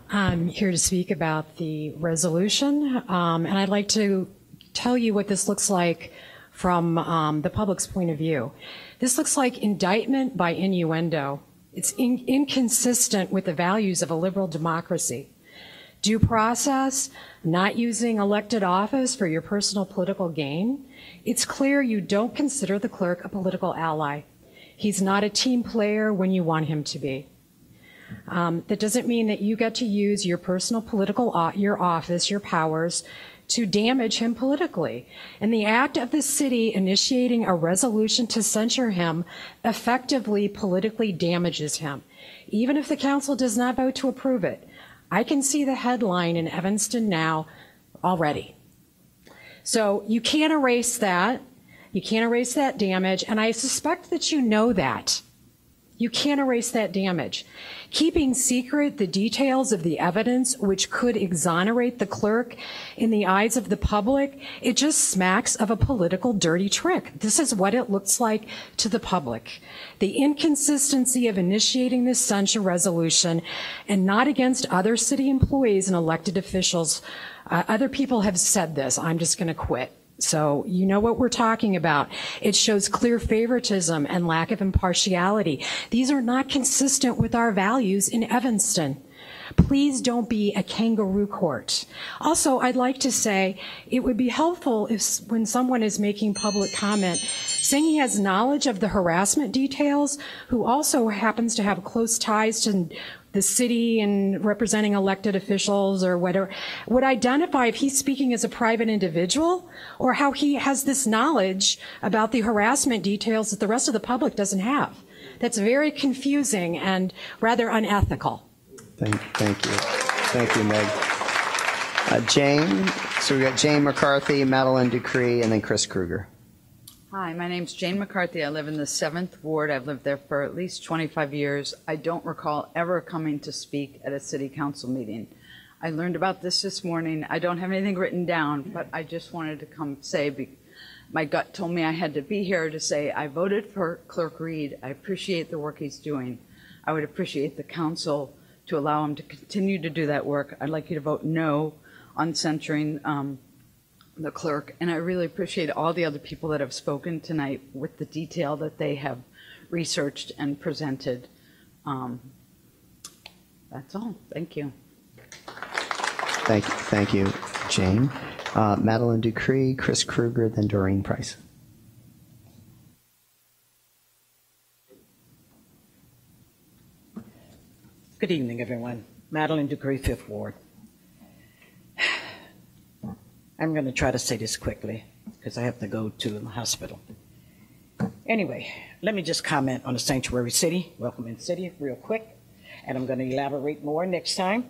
I'm here to speak about the resolution, and I'd like to tell you what this looks like from the public's point of view. This looks like indictment by innuendo. It's inconsistent with the values of a liberal democracy. due process, not using elected office for your personal political gain, it's clear you don't consider the clerk a political ally. He's not a team player when you want him to be. That doesn't mean that you get to use your personal political, your office, your powers to damage him politically. And the act of the city initiating a resolution to censure him effectively politically damages him, even if the council does not vote to approve it. I can see the headline in Evanston Now already. So you can't erase that. You can't erase that damage, and I suspect that you know that. You can't erase that damage. Keeping secret the details of the evidence which could exonerate the clerk in the eyes of the public, it just smacks of a political dirty trick. This is what it looks like to the public. The inconsistency of initiating this censure resolution and not against other city employees and elected officials. Other people have said this. I'm just going to quit. So you know what we're talking about. It shows clear favoritism and lack of impartiality. These are not consistent with our values in Evanston. Please don't be a kangaroo court. Also, I'd like to say it would be helpful if when someone is making public comment, saying he has knowledge of the harassment details, who also happens to have close ties to the city and representing elected officials or whatever, would identify if he's speaking as a private individual or how he has this knowledge about the harassment details that the rest of the public doesn't have. That's very confusing and rather unethical. Thank you. Thank you, Meg. Jane, so we got Jane McCarthy, Madeline Ducree, and then Chris Kruger. Hi, my name's Jane McCarthy. I live in the 7th Ward. I've lived there for at least 25 years. I don't recall ever coming to speak at a city council meeting. I learned about this morning. I don't have anything written down, but I just wanted to come say, my gut told me I had to be here to say I voted for Clerk Reed. I appreciate the work he's doing. I would appreciate the council to allow him to continue to do that work. I'd like you to vote no on censuring the clerk, and I really appreciate all the other people that have spoken tonight with the detail that they have researched and presented. That's all. Thank you. Thank you, Jane. Madeline Ducree, Chris Kruger, then Doreen Price. Good evening, everyone. Madeline Ducree, 5th Ward. I'm going to try to say this quickly because I have to go to the hospital. Anyway, let me just comment on the Sanctuary City, Welcoming City, real quick, and I'm going to elaborate more next time.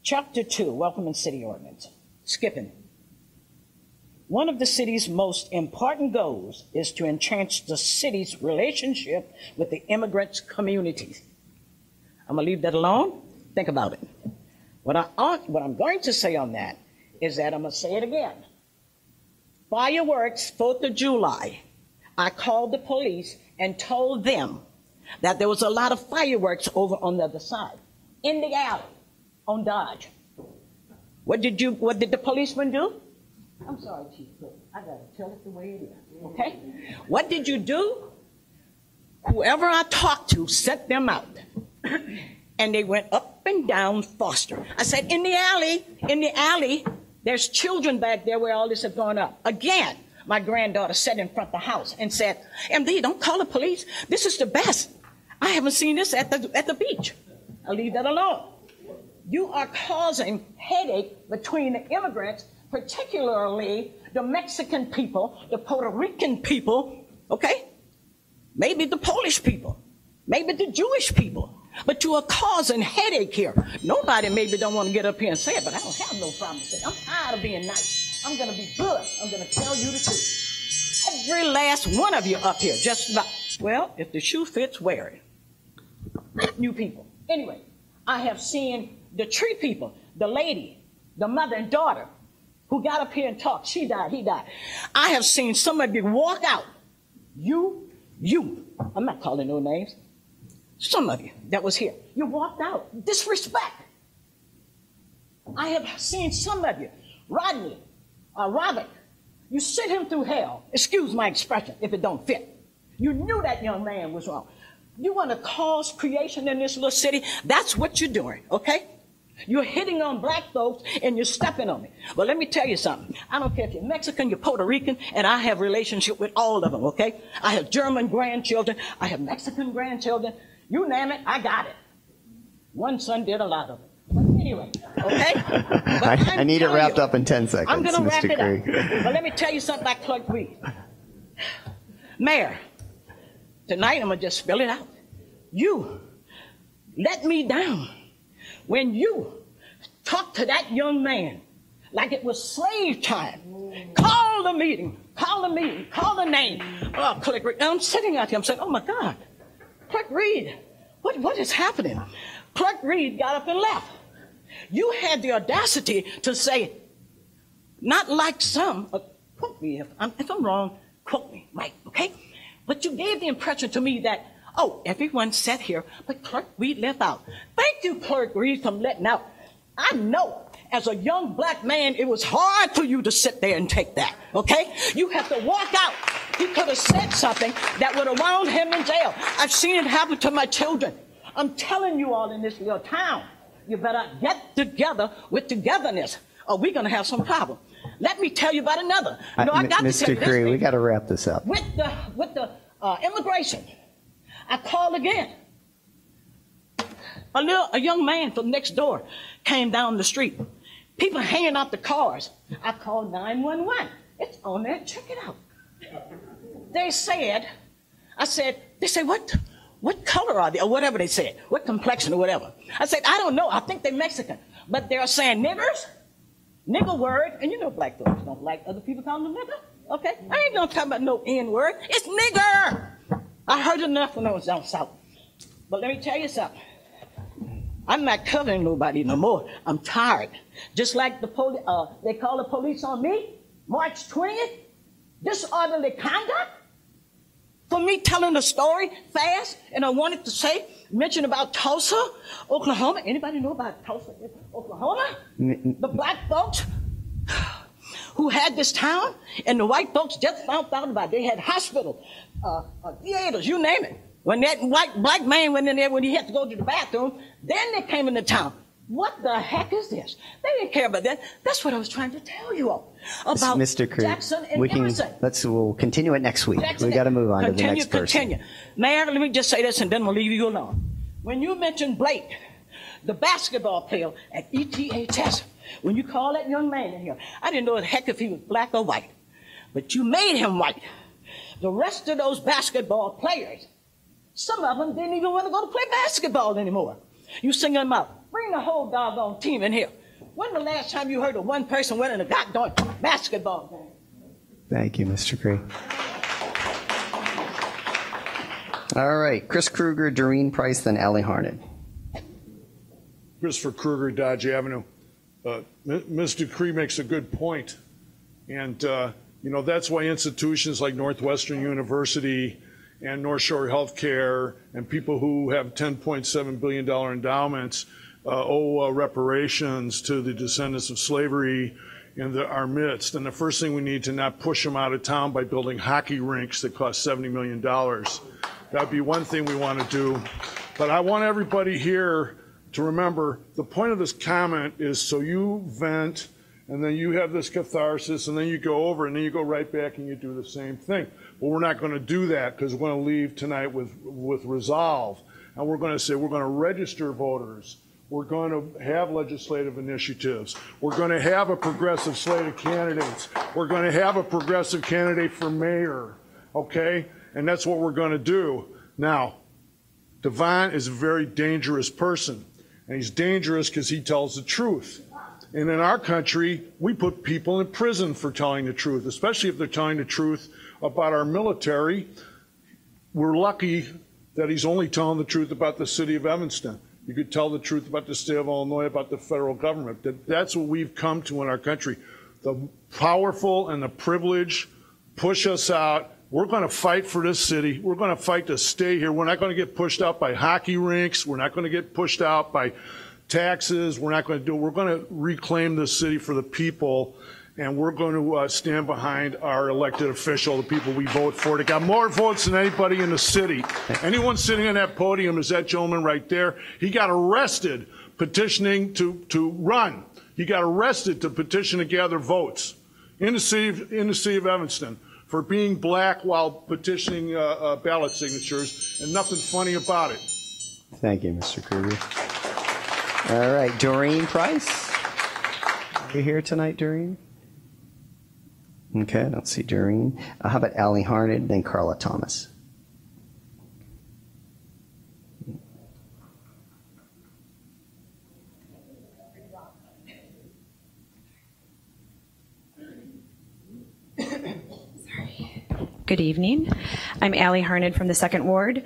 Chapter 2, Welcoming City Ordinance, skipping. One of the city's most important goals is to entrench the city's relationship with the immigrant communities. I'm going to leave that alone. Think about it. What I'm going to say on that is that I'm going to say it again. Fireworks, 4th of July. I called the police and told them that there was a lot of fireworks over on the other side, in the alley, on Dodge. What did the policeman do? I'm sorry, Chief Cook. I got to tell it the way it is, okay? What did you do? Whoever I talked to sent them out. And they went up and down Foster. I said, in the alley, there's children back there where all this has gone up. Again, my granddaughter sat in front of the house and said, MD, don't call the police. This is the best. I haven't seen this at the beach. I'll leave that alone. You are causing headache between the immigrants, particularly the Mexican people, the Puerto Rican people, okay? Maybe the Polish people, maybe the Jewish people. But you are causing headache here. Nobody maybe don't want to get up here and say it, but I don't have no problem saying it. I'm tired of being nice. I'm going to be good. I'm going to tell you the truth. Every last one of you up here, just about. Well, if the shoe fits, wear it. New people. Anyway, I have seen the tree people, the lady, the mother and daughter who got up here and talked. She died, he died. I have seen some of you walk out. You, I'm not calling no names. Some of you that was here, you walked out. Disrespect. I have seen some of you, Rodney, Robert, you sent him through hell. Excuse my expression if it don't fit. You knew that young man was wrong. You want to cause creation in this little city? That's what you're doing, okay? You're hitting on black folks and you're stepping on me. But let me tell you something. I don't care if you're Mexican, you're Puerto Rican, and I have relationship with all of them, okay? I have German grandchildren. I have Mexican grandchildren. You name it, I got it. One son did a lot of it. But anyway, okay? But I need it wrapped up in 10 seconds, I'm going to wrap Mr. it Creed. up. But let me tell you something about Clark Reed. Mayor, tonight I'm going to just spell it out. You let me down when you talked to that young man like it was slave time. Call the meeting, call the name. Oh, Clark Reed. I'm sitting out here, I'm saying, oh my God, Clark Reed, what is happening? Clark Reed got up and left. You had the audacity to say, not like some, quote me if I'm wrong, quote me, Mike, okay? But you gave the impression to me that, oh, everyone sat here, but Clark Reed left out. Thank you, Clark Reed, for letting out. I know, as a young black man, it was hard for you to sit there and take that, okay? You have to walk out. He could have said something that would have wound him in jail. I've seen it happen to my children. I'm telling you all in this little town, you better get together with togetherness, or we're going to have some problem. Let me tell you about another. You know, I got to tell you Mr. this Creed, we thing. got to wrap this up. With the immigration, I called again. A young man from next door came down the street. People hanging out the cars. I called 911. It's on there. Check it out. They said, what color are they? Or whatever they said. What complexion or whatever. I said, I don't know. I think they're Mexican. But they're saying niggers, nigger word. And you know black folks don't like other people calling them nigger. Okay? I ain't gonna talk about no N word. It's nigger. I heard enough when I was down south. But let me tell you something. I'm not covering nobody no more. I'm tired. Just like the they call the police on me, March 20th, disorderly conduct. For me telling the story fast, and I wanted to mention about Tulsa, Oklahoma. Anybody know about Tulsa, Oklahoma? The black folks who had this town, and the white folks just found out about it. They had hospitals, theaters, you name it. When that black man went in there when he had to go to the bathroom, then they came into town. What the heck is this? They didn't care about that. That's what I was trying to tell you all about Mr. Creed, Jackson and Emerson. We'll continue it next week. Jackson, We got to move on to the next person. Continue. Mayor, let me just say this and then we'll leave you alone. When you mentioned Blake, the basketball player at ETHS, when you call that young man in here, I didn't know the heck if he was black or white, but you made him white. The rest of those basketball players, some of them didn't even want to go to play basketball anymore. You sing them out. Bring the whole doggone team in here. When the last time you heard of one person winning a goddamn basketball game? Thank you, Mr. Creed. All right, Chris Kruger, Doreen Price, then Allie Harned. Christopher Kruger, Dodge Avenue. Mr. Creed makes a good point. And, that's why institutions like Northwestern University and North Shore Healthcare and people who have $10.7 billion endowments owe reparations to the descendants of slavery in our midst. And the first thing we need to not push them out of town by building hockey rinks that cost $70 million. That'd be one thing we want to do. But I want everybody here to remember the point of this comment is so you vent and then you have this catharsis and then you go over and then you go right back and you do the same thing. Well, we're not going to do that because we're going to leave tonight with resolve. And we're going to say we're going to register voters. We're going to have legislative initiatives. We're going to have a progressive slate of candidates. We're going to have a progressive candidate for mayor, okay? And that's what we're going to do. Now, Devon is a very dangerous person, and he's dangerous because he tells the truth. And in our country, we put people in prison for telling the truth, especially if they're telling the truth about our military. We're lucky that he's only telling the truth about the city of Evanston. You could tell the truth about the state of Illinois, about the federal government. That's what we've come to in our country. The powerful and the privileged push us out. We're going to fight for this city. We're going to fight to stay here. We're not going to get pushed out by hockey rinks. We're not going to get pushed out by taxes. We're going to reclaim this city for the people. and we're going to stand behind our elected official, the people we vote for. They got more votes than anybody in the city. Anyone sitting on that podium is that gentleman right there. He got arrested petitioning to run. He got arrested to petition to gather votes in the city of Evanston for being black while petitioning ballot signatures, and nothing funny about it. Thank you, Mr. Krueger. All right, Doreen Price. Are you here tonight, Doreen? Okay, I don't see Doreen. How about Allie Harned, then Carla Thomas? Good evening. I'm Allie Harned from the 2nd Ward.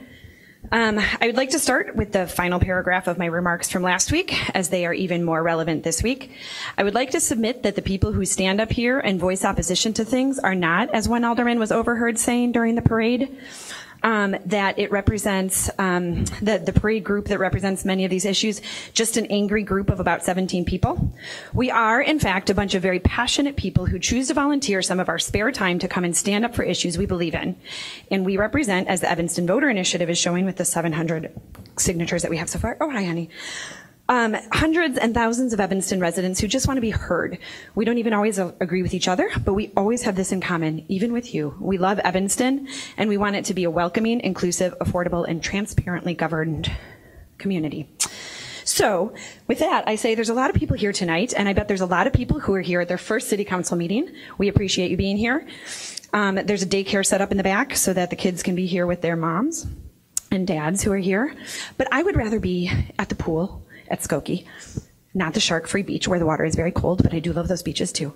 I would like to start with the final paragraph of my remarks from last week, as they are even more relevant this week. I would like to submit that the people who stand up here and voice opposition to things are not, as one alderman was overheard saying during the parade, that it represents, the parade group that represents many of these issues, just an angry group of about 17 people. We are, in fact, a bunch of very passionate people who choose to volunteer some of our spare time to come and stand up for issues we believe in. And we represent, as the Evanston Voter Initiative is showing with the 700 signatures that we have so far. Oh, hi, honey. Hundreds and thousands of Evanston residents who just want to be heard. We don't even always agree with each other, but we always have this in common, even with you. We love Evanston, and we want it to be a welcoming, inclusive, affordable, and transparently governed community. So, with that, I say there's a lot of people here tonight, and I bet there's a lot of people who are here at their first city council meeting. We appreciate you being here. There's a daycare set up in the back so that the kids can be here with their moms and dads who are here. But I would rather be at the pool at Skokie, not the shark-free beach where the water is very cold, but I do love those beaches too.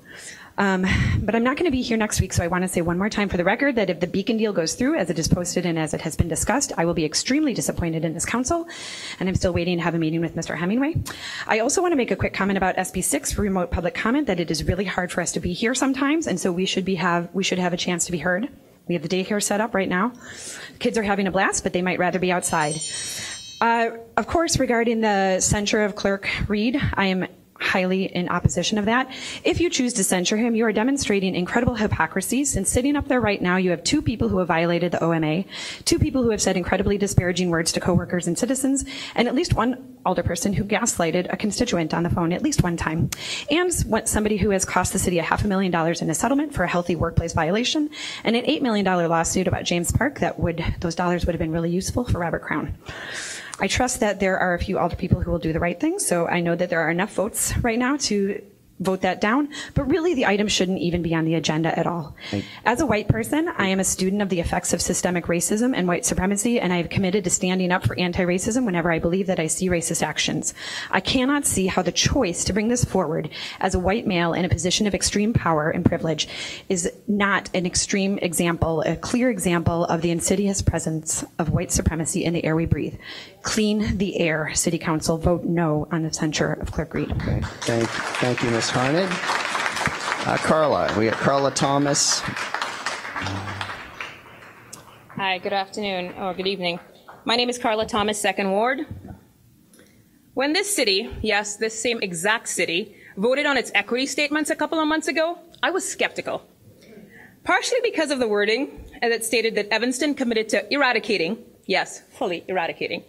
But I'm not going to be here next week, so I want to say one more time for the record that if the Beacon deal goes through as it is posted and as it has been discussed, I will be extremely disappointed in this council, and I'm still waiting to have a meeting with Mr. Hemingway. I also want to make a quick comment about SB 6, remote public comment, that it is really hard for us to be here sometimes, and so we should have a chance to be heard. We have the daycare set up right now. Kids are having a blast, but they might rather be outside. Of course, regarding the censure of Clerk Reed, I am highly in opposition of that. If you choose to censure him, you are demonstrating incredible hypocrisy, since sitting up there right now, you have 2 people who have violated the OMA, 2 people who have said incredibly disparaging words to coworkers and citizens, and at least 1 alderperson who gaslighted a constituent on the phone at least 1 time, and somebody who has cost the city $500,000 in a settlement for a healthy workplace violation, and an $8 million lawsuit about James Park those dollars would have been really useful for Robert Crown. I trust that there are a few alder people who will do the right thing, so I know that there are enough votes right now to vote that down, but really the item shouldn't even be on the agenda at all. As a white person, I am a student of the effects of systemic racism and white supremacy, and I have committed to standing up for anti-racism whenever I believe that I see racist actions. I cannot see how the choice to bring this forward as a white male in a position of extreme power and privilege is not an extreme example, a clear example of the insidious presence of white supremacy in the air we breathe. Clean the air, City Council. Vote no on the censure of Clerk Reed. Okay. Thank you, Ms. Harned. Carla, we got Carla Thomas. Hi, good afternoon, or good evening. My name is Carla Thomas, 2nd Ward. When this city, yes, this same exact city, voted on its equity statements a couple of months ago, I was skeptical. Partially because of the wording that stated that Evanston committed to eradicating, yes, fully eradicating,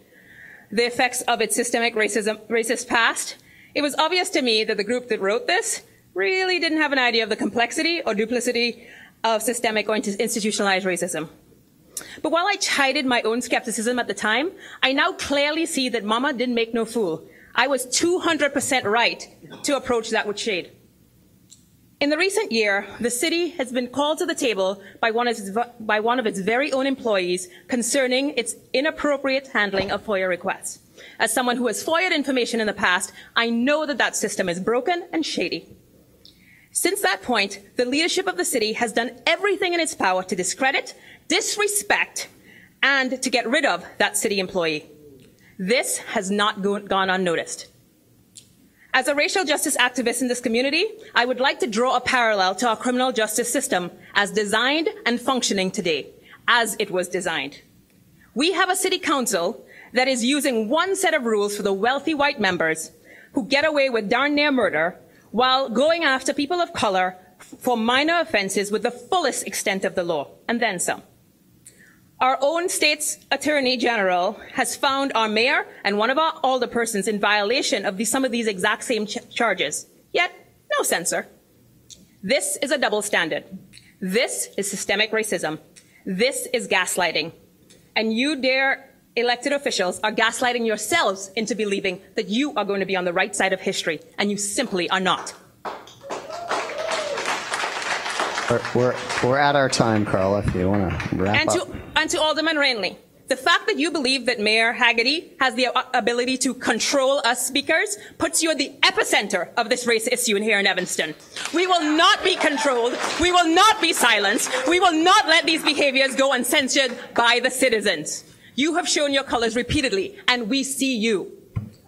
the effects of its systemic racist past. It was obvious to me that the group that wrote this really didn't have an idea of the complexity or duplicity of systemic or institutionalized racism. But while I chided my own skepticism at the time, I now clearly see that Mama didn't make no fool. I was 200% right to approach that with shade. In the recent year, the city has been called to the table by one of its very own employees concerning its inappropriate handling of FOIA requests. As someone who has FOIA'd information in the past, I know that that system is broken and shady. Since that point, the leadership of the city has done everything in its power to discredit, disrespect, and to get rid of that city employee. This has not gone unnoticed. As a racial justice activist in this community, I would like to draw a parallel to our criminal justice system as designed and functioning today, as it was designed. We have a city council that is using one set of rules for the wealthy white members who get away with darn near murder while going after people of color for minor offenses with the fullest extent of the law, and then some. Our own state's attorney general has found our mayor and one of our alderpersons in violation of some of these exact same charges. Yet, no censor. This is a double standard. This is systemic racism. This is gaslighting. And you, dear elected officials, are gaslighting yourselves into believing that you are going to be on the right side of history, and you simply are not. We're at our time, Carla, if you want to wrap up. And to Alderman Rainley, the fact that you believe that Mayor Haggerty has the ability to control us speakers puts you at the epicenter of this race issue here in Evanston. We will not be controlled. We will not be silenced. We will not let these behaviors go uncensored by the citizens. You have shown your colors repeatedly, and we see you.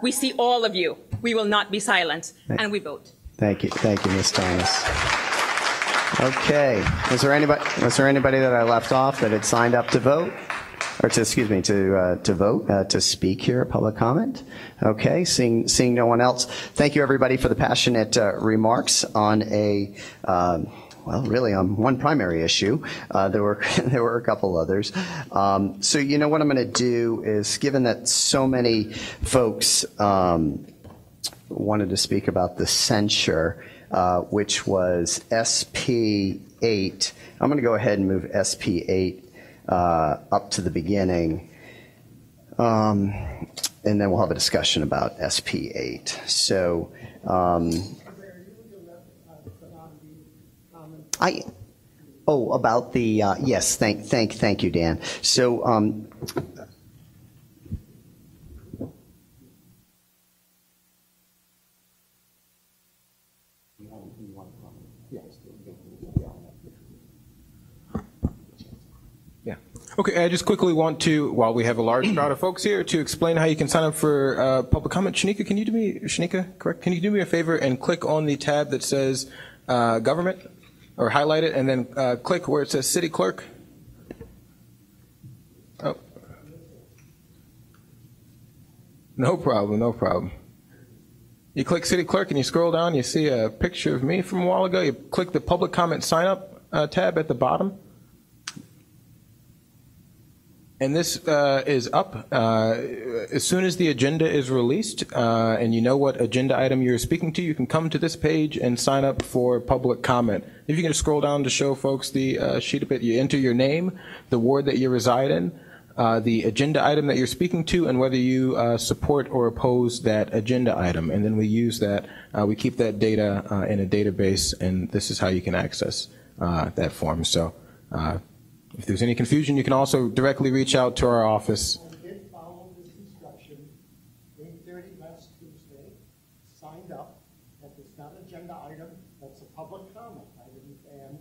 We see all of you. We will not be silent, and we vote. Thank you, Ms. Thomas. Okay, was there anybody that I left off that had signed up to vote, or to vote to speak here at public comment? Okay, seeing no one else. Thank you everybody for the passionate remarks on a. Well, really, on one primary issue. There were a couple others. So, you know what I'm going to do is, given that so many folks wanted to speak about the censure, which was SP 8. I'm going to go ahead and move SP 8 up to the beginning, and then we'll have a discussion about SP 8. So. About the yes. Thank you, Dan. So. Yeah. Okay, I just quickly want to, while we have a large crowd of folks here, to explain how you can sign up for public comment. Shanika, can you do me a favor and click on the tab that says government, or highlight it, and then click where it says city clerk. Oh. No problem. You click city clerk and you scroll down, you see a picture of me from a while ago. You click the public comment sign up tab at the bottom. And this is up as soon as the agenda is released, and you know what agenda item you're speaking to, you can come to this page and sign up for public comment. If you can just scroll down to show folks the sheet a bit, you enter your name, the ward that you reside in, the agenda item that you're speaking to, and whether you support or oppose that agenda item. And then we use that, we keep that data in a database, and this is how you can access that form. So. If there's any confusion, you can also directly reach out to our office. I did follow this instruction. 8:30 last Tuesday, signed up. That is not an agenda item. That's a public comment item. And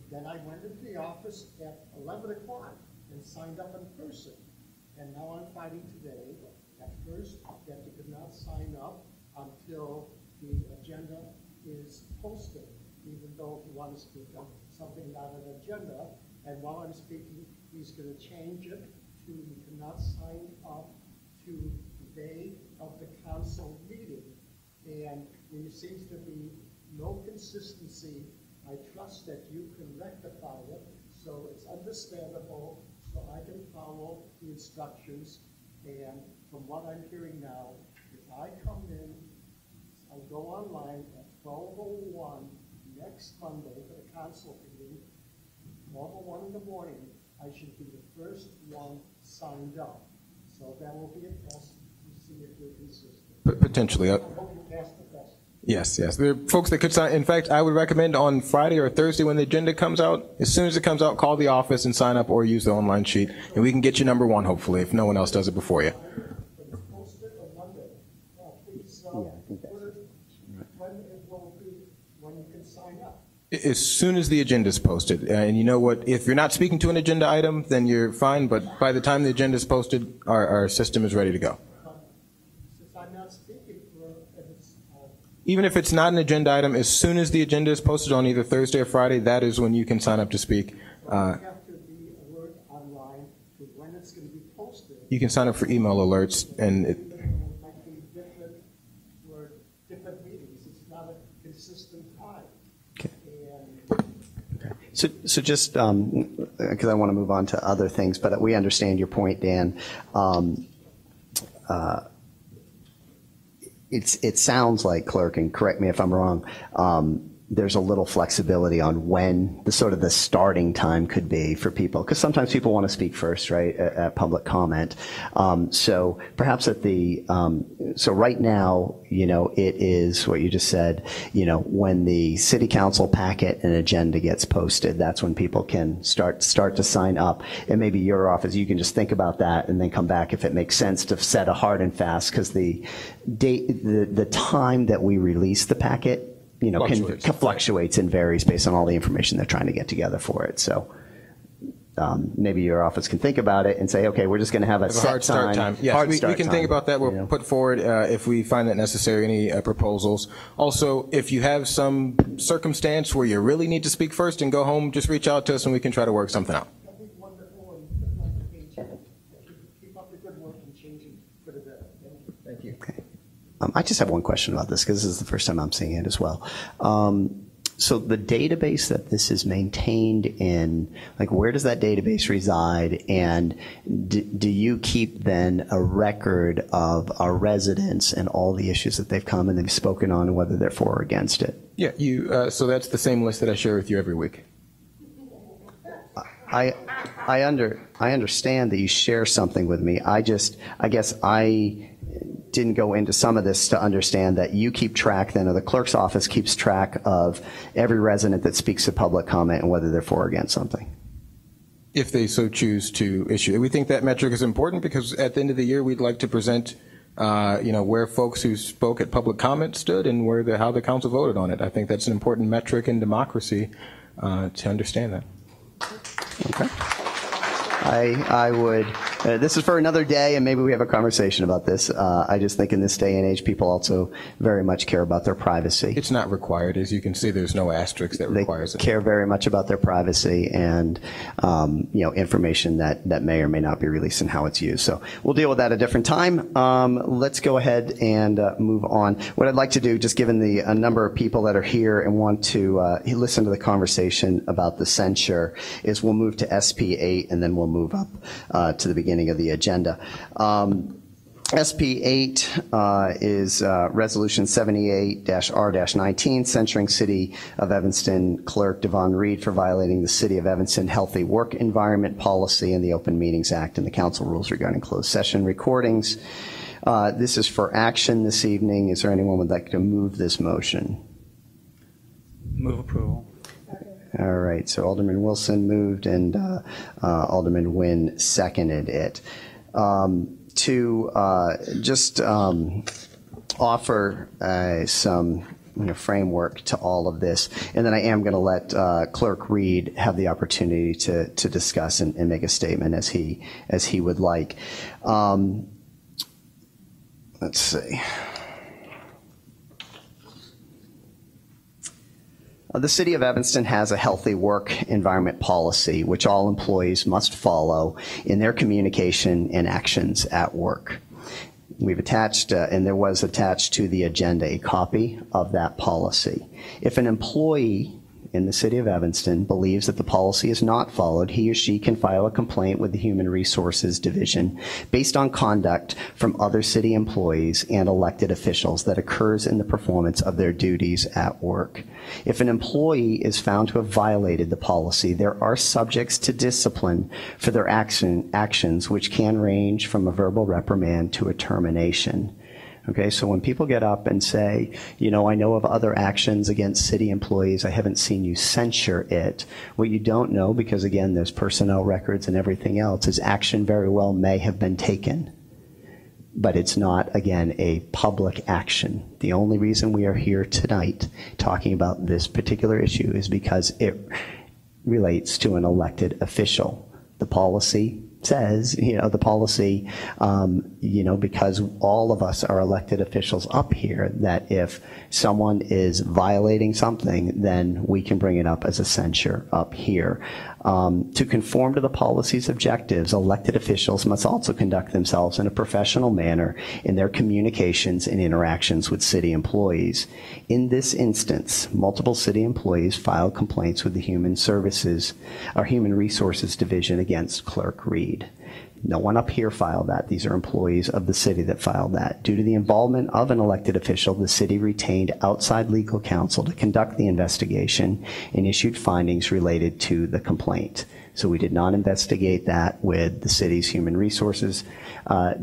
then I went into the office at 11 o'clock and signed up in person. And now I'm fighting today, at first, that you could not sign up until the agenda is posted, even though if you want to speak on something not an agenda. And while I'm speaking, he's going to change it to you cannot sign up to the day of the council meeting. And there seems to be no consistency. I trust that you can rectify it so it's understandable, so I can follow the instructions. And from what I'm hearing now, if I come in, I go online at 12:01 next Monday for the council meeting, 12:01 in the morning, I should be the first one signed up. So that will be a test to see if you're consistent. Potentially. I hope you pass the test. Yes. There are folks that could sign. In fact, I would recommend on Friday or Thursday when the agenda comes out, as soon as it comes out, call the office and sign up or use the online sheet. And we can get you number one, hopefully, if no one else does it before you. As soon as the agenda is posted. And you know what, if you're not speaking to an agenda item, then you're fine, but by the time the agenda is posted, our system is ready to go. Since I'm not speaking for Even if it's not an agenda item, as soon as the agenda is posted on either Thursday or Friday, that is when you can sign up to speak. You have to be alert online to when it's going to be posted. You can sign up for email alerts, and it might be different for different meetings. It's not a consistent time. So just because I want to move on to other things, but we understand your point, Dan. It sounds like, clerk, and correct me if I'm wrong, there's a little flexibility on when the sort of the starting time could be for people, because sometimes people want to speak first, right, at public comment. So perhaps at the so right now, it is what you just said. When the city council packet and agenda gets posted, that's when people can start to sign up. And maybe your office, you can just think about that and then come back if it makes sense to set a hard and fast, because the date, the time that we release the packet, fluctuates and varies based on all the information they're trying to get together for it. So maybe your office can think about it and say, okay, we're just going to have a set hard start time. Yes, we can think about that. We'll put forward, if we find that necessary, any proposals. Also, if you have some circumstance where you really need to speak first and go home, just reach out to us and we can try to work something out. Thank you. Okay. I just have one question about this, because this is the first time I'm seeing it as well. So the database that this is maintained in, like, where does that database reside? And do you keep then a record of our residents and all the issues that they've come and they've spoken on, and whether they're for or against it? Yeah, so that's the same list that I share with you every week. I understand that you share something with me. I guess I didn't go into some of this to understand that you keep track then, or the clerk's office keeps track of every resident that speaks to public comment and whether they're for or against something. If they so choose to issue it. We think that metric is important because at the end of the year, we'd like to present, where folks who spoke at public comment stood and how the council voted on it. I think that's an important metric in democracy to understand that. Okay. I would, this is for another day, and maybe we have a conversation about this. I just think in this day and age, people also very much care about their privacy. It's not required. As you can see, there's no asterisk that requires it. They care very much about their privacy and, information that may or may not be released and how it's used. So we'll deal with that at a different time. Let's go ahead and move on. What I'd like to do, just given the number of people that are here and want to listen to the conversation about the censure, is we'll move to SP 8 and then we'll move up to the beginning of the agenda. SP 8 is Resolution 78-R-19, censuring City of Evanston Clerk Devon Reed for violating the City of Evanston Healthy Work Environment Policy and the Open Meetings Act and the council rules regarding closed session recordings. This is for action this evening. Is there anyone who would like to move this motion? Move approval. All right, so Alderman Wilson moved and Alderman Nguyen seconded it. To just offer some framework to all of this, and then I am going to let Clerk Reed have the opportunity to discuss and make a statement as he would like. Let's see. The City of Evanston has a healthy work environment policy, which all employees must follow in their communication and actions at work. We've attached, and there was attached to the agenda, a copy of that policy. If an employee in the City of Evanston believes that the policy is not followed, he or she can file a complaint with the Human Resources Division based on conduct from other city employees and elected officials that occurs in the performance of their duties at work. If an employee is found to have violated the policy, there are subjects to discipline for their actions, which can range from a verbal reprimand to a termination. Okay, so when people get up and say, I know of other actions against city employees, I haven't seen you censure it. What you don't know, because again, there's personnel records and everything else, is action very well may have been taken. But it's not, again, a public action. The only reason we are here tonight talking about this particular issue is because it relates to an elected official. The policy says, the policy, because all of us are elected officials up here, that if someone is violating something, then we can bring it up as a censure up here. To conform to the policy's objectives, elected officials must also conduct themselves in a professional manner in their communications and interactions with city employees. In this instance, multiple city employees filed complaints with the Human Resources Division against Clerk Reed. No one up here filed that. These are employees of the city that filed that. Due to the involvement of an elected official, the city retained outside legal counsel to conduct the investigation and issued findings related to the complaint. So we did not investigate that with the city's Human Resources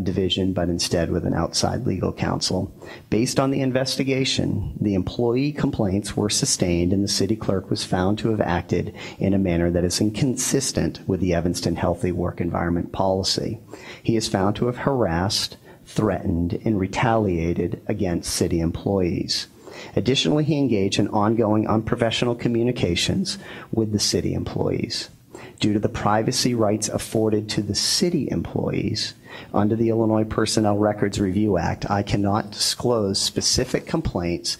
Division, but instead with an outside legal counsel. Based on the investigation, the employee complaints were sustained and the city clerk was found to have acted in a manner that is inconsistent with the Evanston Healthy Work Environment policy. He is found to have harassed, threatened, and retaliated against city employees. Additionally, he engaged in ongoing unprofessional communications with the city employees. Due to the privacy rights afforded to the city employees under the Illinois Personnel Records Review Act, I cannot disclose specific complaints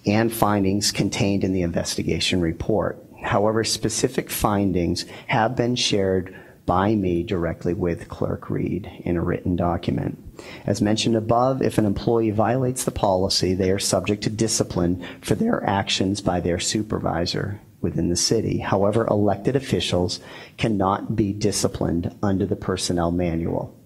and findings contained in the investigation report. However, specific findings have been shared by me directly with Clerk Reed in a written document. As mentioned above, if an employee violates the policy, they are subject to discipline for their actions by their supervisor within the city. However, elected officials cannot be disciplined under the personnel manual.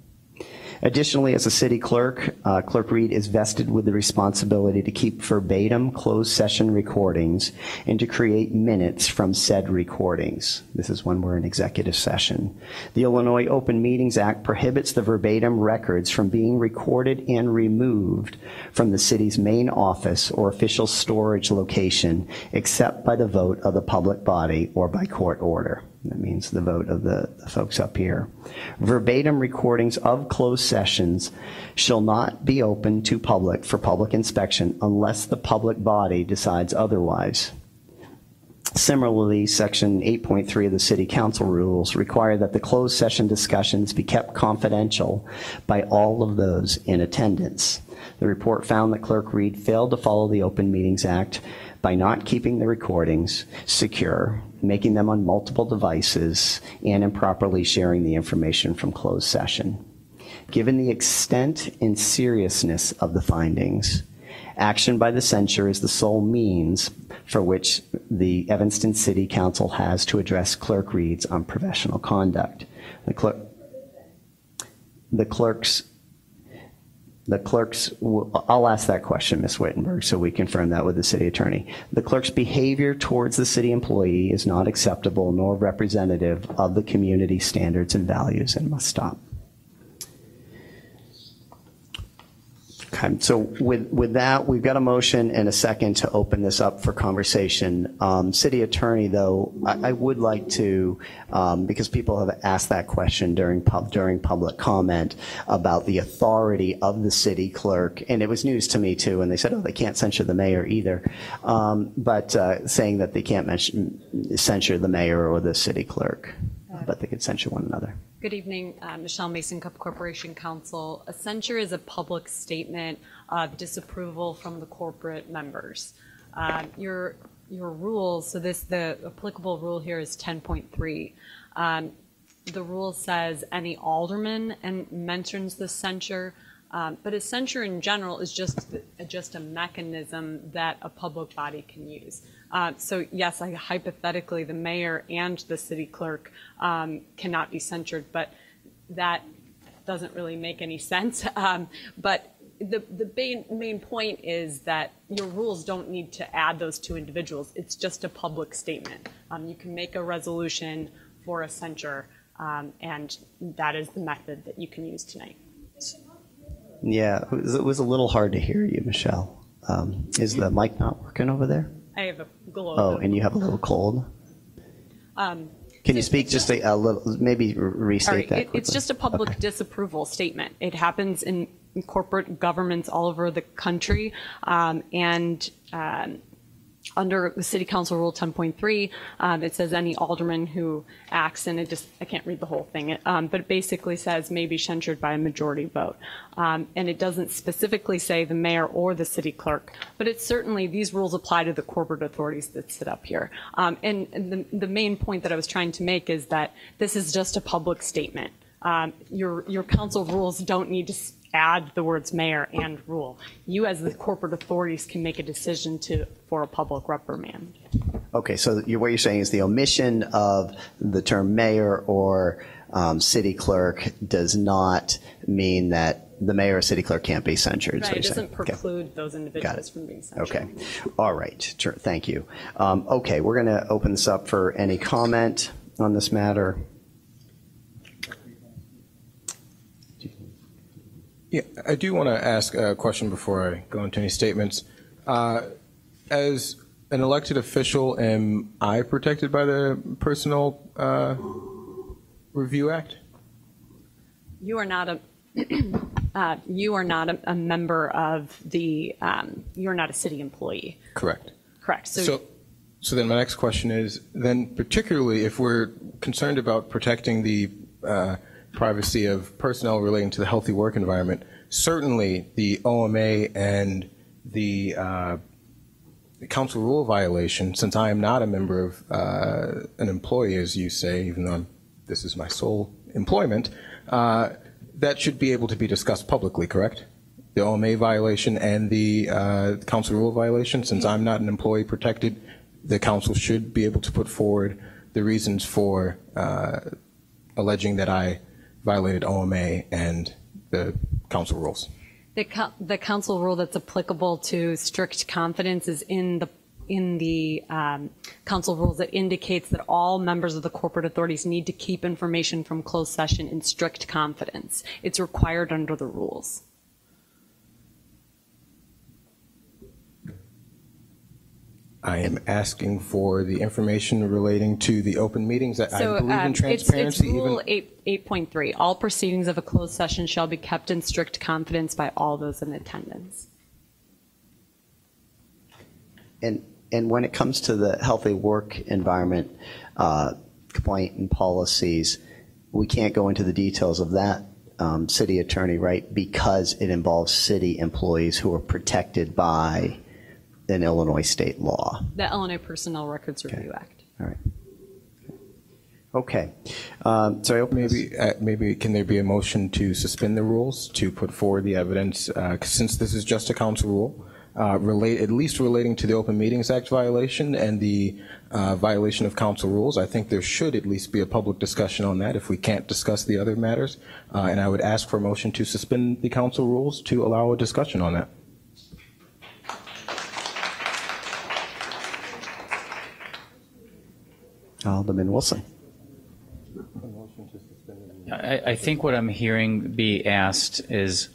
Additionally, as a city clerk, Clerk Reed is vested with the responsibility to keep verbatim closed session recordings and to create minutes from said recordings. This is when we're in executive session. The Illinois Open Meetings Act prohibits the verbatim records from being recorded and removed from the city's main office or official storage location except by the vote of the public body or by court order. That means the vote of the folks up here. Verbatim recordings of closed sessions shall not be open to public for public inspection unless the public body decides otherwise. Similarly, Section 8.3 of the City Council rules require that the closed session discussions be kept confidential by all of those in attendance. The report found that Clerk Reed failed to follow the Open Meetings Act by not keeping the recordings secure, making them on multiple devices, and improperly sharing the information from closed session. Given the extent and seriousness of the findings, action by the censure is the sole means for which the Evanston City Council has to address Clerk Reed's unprofessional conduct. I'll ask that question, Ms. Wittenberg, so we confirm that with the city attorney. The clerk's behavior towards the city employee is not acceptable nor representative of the community standards and values and must stop. Okay, so with that, we've got a motion and a second to open this up for conversation. City attorney, though, I would like to, because people have asked that question during public comment about the authority of the city clerk, and it was news to me too, and they said, oh, they can't censure the mayor either, but saying that they can't censure the mayor or the city clerk, but they could censure one another. Good evening, Michelle Mason, Cup Corporation Counsel. A censure is a public statement of disapproval from the corporate members. Your rules, so the applicable rule here is 10.3. The rule says any alderman and mentions the censure, but a censure in general is just a mechanism that a public body can use. So yes, hypothetically, the mayor and the city clerk cannot be censured, but that doesn't really make any sense. But the main point is that your rules don't need to add those two individuals. It's just a public statement. You can make a resolution for a censure, and that is the method that you can use tonight. Yeah, it was a little hard to hear you, Michelle. Is the mic not working over there? I have a glow. Oh, and you have a little cold? Can you speak just a little, maybe restate that quickly? It's just a public disapproval statement. It happens in corporate governments all over the country, and under the City Council Rule 10.3, it says any alderman who acts, and I can't read the whole thing, but it basically says may be censured by a majority vote. And it doesn't specifically say the mayor or the city clerk, but it's certainly, these rules apply to the corporate authorities that sit up here. And the main point that I was trying to make is that this is just a public statement. Your council rules don't need to add the words mayor and rule. You as the corporate authorities can make a decision for a public reprimand. Okay, so what you're saying is the omission of the term mayor or city clerk does not mean that the mayor or city clerk can't be censured. Right, it doesn't preclude those individuals from being censured. Okay, all right, sure, thank you. Okay, we're going to open this up for any comment on this matter. Yeah, I do want to ask a question before I go into any statements. As an elected official, am I protected by the Personnel Review Act? You are not a member of the. You are not a city employee. Correct. Correct. So then my next question is, then particularly if we're concerned about protecting the privacy of personnel relating to the healthy work environment, certainly the OMA and the council rule violation, since I am not a member of an employee, as you say, even though this is my sole employment, that should be able to be discussed publicly, correct? The OMA violation and the council rule violation, since I'm not an employee protected, the council should be able to put forward the reasons for alleging that I violated OMA and the council rules. The council rule that's applicable to strict confidence is in the council rules that indicates that all members of the corporate authorities need to keep information from closed session in strict confidence. It's required under the rules. I am asking for the information relating to the open meetings. I believe in transparency. It's Rule 8.3. All proceedings of a closed session shall be kept in strict confidence by all those in attendance. And when it comes to the healthy work environment complaint and policies, we can't go into the details of that, city attorney, right? Because it involves city employees who are protected by an Illinois state law. The Illinois Personnel Records Review Act. All right. Okay. So maybe can there be a motion to suspend the rules to put forward the evidence? Since this is just a council rule, at least relating to the Open Meetings Act violation and the violation of council rules, I think there should at least be a public discussion on that if we can't discuss the other matters. And I would ask for a motion to suspend the council rules to allow a discussion on that. Alderman Wilson. I think what I'm hearing be asked is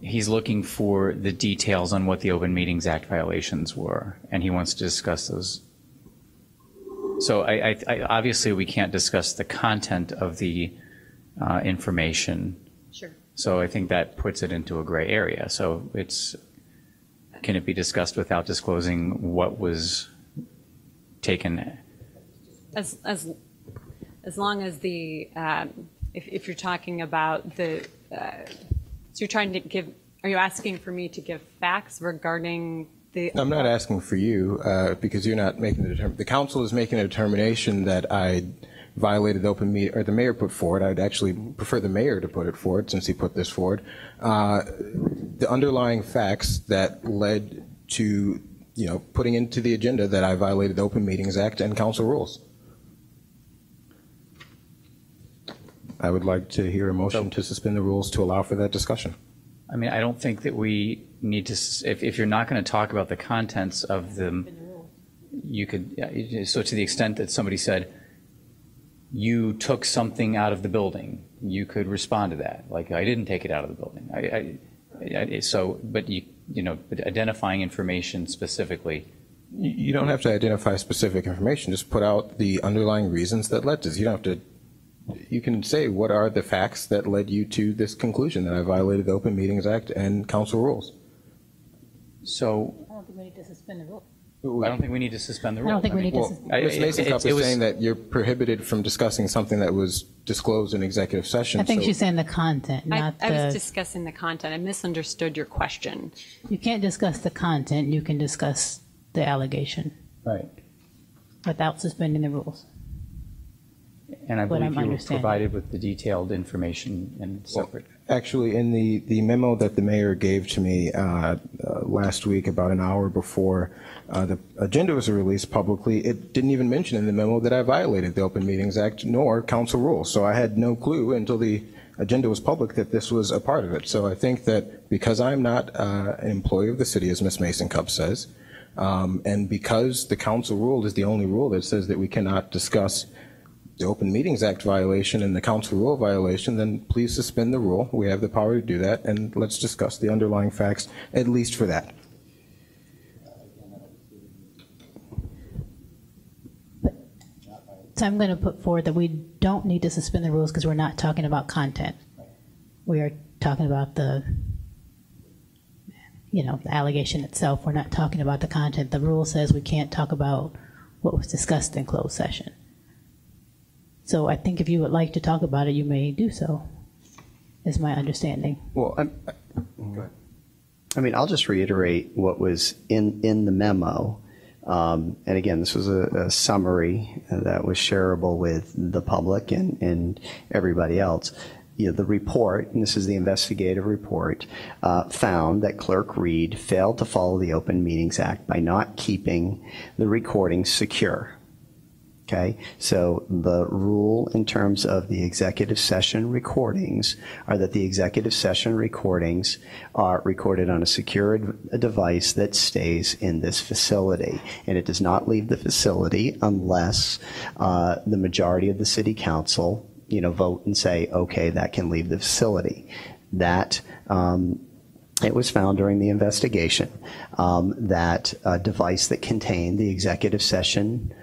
he's looking for the details on what the Open Meetings Act violations were, and he wants to discuss those. So I obviously we can't discuss the content of the information. Sure. So I think that puts it into a gray area. So can it be discussed without disclosing what was taken? As long as the if you're talking about the so you're trying to give, are you asking for me to give facts regarding the? I'm not asking for you because you're not making the determination. The council is making a determination that I violated the open meeting, or the mayor put forward. I'd actually prefer the mayor to put it forward since he put this forward. The underlying facts that led to putting into the agenda that I violated the Open Meetings Act and council rules. I would like to hear a motion to suspend the rules to allow for that discussion. I mean, I don't think that we need to, if you're not going to talk about the contents of them, you could, so to the extent that somebody said, you took something out of the building, you could respond to that. Like, I didn't take it out of the building. But identifying information specifically. You don't have to identify specific information, just put out the underlying reasons that led to this. You don't have to. You can say, what are the facts that led you to this conclusion that I violated the Open Meetings Act and council rules? So, I don't think we need to suspend the rule. I don't think we need to suspend the rule. I don't think we need to. Ms. Mason-Cup is saying that you're prohibited from discussing something that was disclosed in executive session. I think she's saying the content, not I was the. discussing the content. I misunderstood your question. You can't discuss the content. You can discuss the allegation. Right. Without suspending the rules. And I What believe I'm you were understanding. provided with the detailed information and separate. Actually, in the memo that the mayor gave to me last week, about an hour before the agenda was released publicly, it didn't even mention in the memo that I violated the Open Meetings Act nor council rules. So I had no clue until the agenda was public that this was a part of it. So I think that because I'm not an employee of the city, as Ms. Mason-Cup says, and because the council rule is the only rule that says that we cannot discuss the Open Meetings Act violation and the council rule violation, then please suspend the rule. We have the power to do that, and let's discuss the underlying facts, at least for that. So I'm going to put forward that we don't need to suspend the rules because we're not talking about content. We are talking about the allegation itself. We're not talking about the content. The rule says we can't talk about what was discussed in closed session. So I think if you would like to talk about it, you may do so, is my understanding. Well, I mean, I'll just reiterate what was in the memo. And again, this was a summary that was shareable with the public and everybody else. The report, and this is the investigative report, found that Clerk Reed failed to follow the Open Meetings Act by not keeping the recordings secure. Okay, so the rule in terms of the executive session recordings are that the executive session recordings are recorded on a secure device that stays in this facility, and it does not leave the facility unless the majority of the city council, vote and say, okay, that can leave the facility. That it was found during the investigation that a device that contained the executive session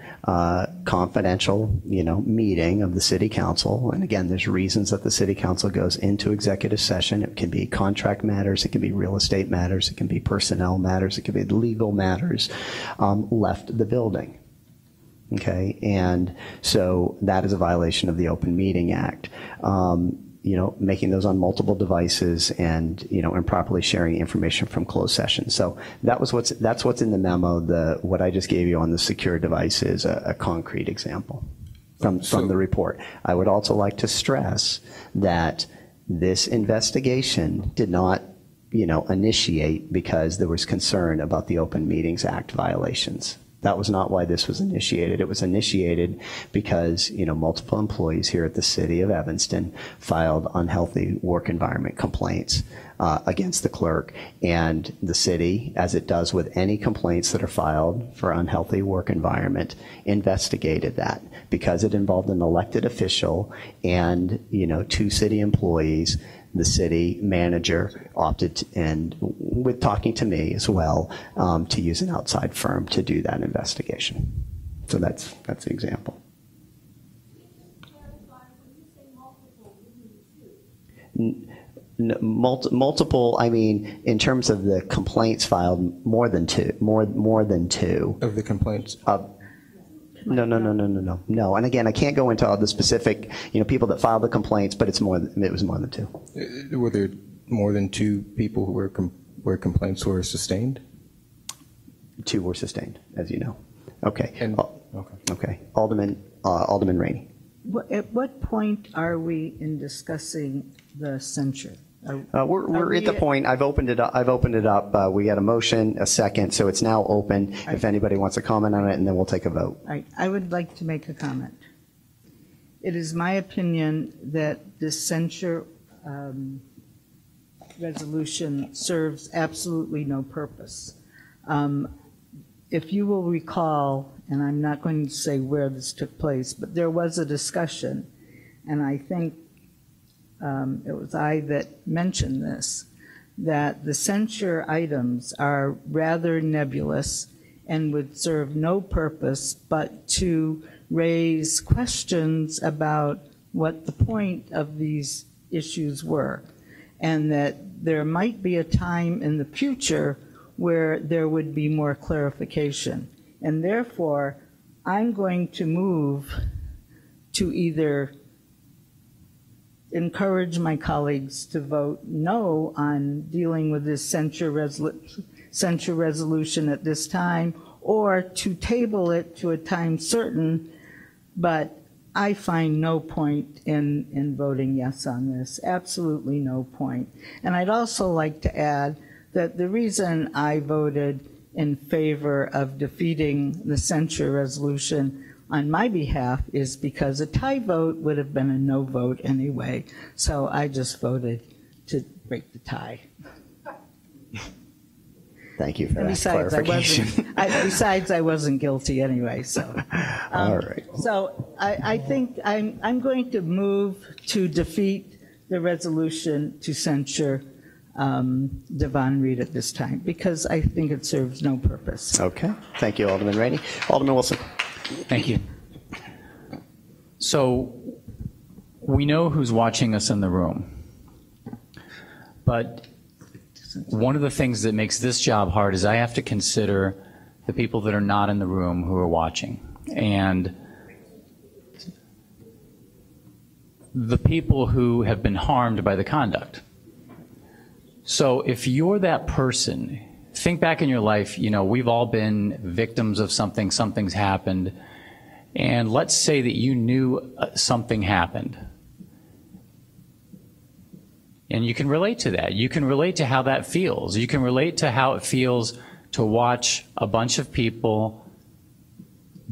confidential, meeting of the city council. And again, there's reasons that the city council goes into executive session. It can be contract matters, it can be real estate matters, it can be personnel matters, it can be legal matters, left the building. Okay, and so that is a violation of the Open Meeting Act. Making those on multiple devices and, improperly sharing information from closed session. So that's what's in the memo. What I just gave you on the secure device is a concrete example from the report. I would also like to stress that this investigation did not, initiate because there was concern about the Open Meetings Act violations. That was not why this was initiated. It was initiated because, multiple employees here at the city of Evanston filed unhealthy work environment complaints against the clerk, and the city, as it does with any complaints that are filed for unhealthy work environment, investigated that because it involved an elected official and, 2 city employees. The city manager opted, and with talking to me as well, to use an outside firm to do that investigation. So that's the example. Multiple. I mean, in terms of the complaints filed, more than two. More than 2 of the complaints. No. And again, I can't go into all the specific, people that filed the complaints, but it was more than 2. Were there more than 2 people where complaints were sustained? 2 were sustained, as you know. Okay. Okay. Alderman Rainey. At what point are we in discussing the censure? We're at the point. I've opened it up. We got a motion, a second, so it's now open. If anybody wants to comment on it, and then we'll take a vote. I would like to make a comment. It is my opinion that this censure resolution serves absolutely no purpose. If you will recall, and I'm not going to say where this took place, but there was a discussion, and I think it was I that mentioned this, that the censure items are rather nebulous and would serve no purpose but to raise questions about what the point of these issues were, and that there might be a time in the future where there would be more clarification. And therefore, I'm going to move to either encourage my colleagues to vote no on dealing with this censure resolution at this time, or to table it to a time certain, but I find no point in voting yes on this, absolutely no point. And I'd also like to add that the reason I voted in favor of defeating the censure resolution on my behalf is because a tie vote would have been a no vote anyway. So I just voted to break the tie. Thank you for And that clarification. Besides, I wasn't guilty anyway. So, All right. So I think I'm going to move to defeat the resolution to censure Devon Reed at this time, because I think it serves no purpose. Okay. Thank you, Alderman Rainey. Alderman Wilson. Thank you. So we know who's watching us in the room, but one of the things that makes this job hard is I have to consider the people that are not in the room who are watching, and the people who have been harmed by the conduct. So if you're that person, think back in your life, you know, we've all been victims of something, something's happened, and let's say that you knew something happened. And you can relate to that. You can relate to how that feels. You can relate to how it feels to watch a bunch of people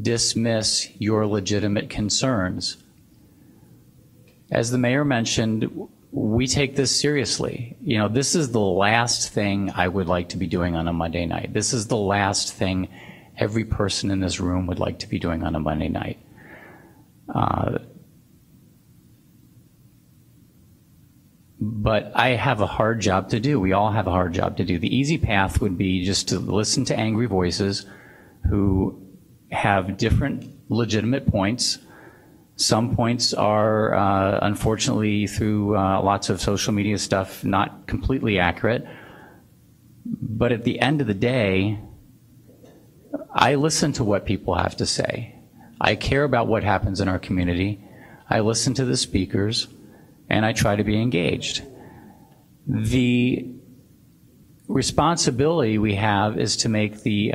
dismiss your legitimate concerns. As the mayor mentioned, we take this seriously. You know, this is the last thing I would like to be doing on a Monday night. This is the last thing every person in this room would like to be doing on a Monday night. But I have a hard job to do. We all have a hard job to do. The easy path would be just to listen to angry voices who have different legitimate points. Some points are, unfortunately, through lots of social media stuff, not completely accurate. But at the end of the day, I listen to what people have to say. I care about what happens in our community. I listen to the speakers, and I try to be engaged. The responsibility we have is to make the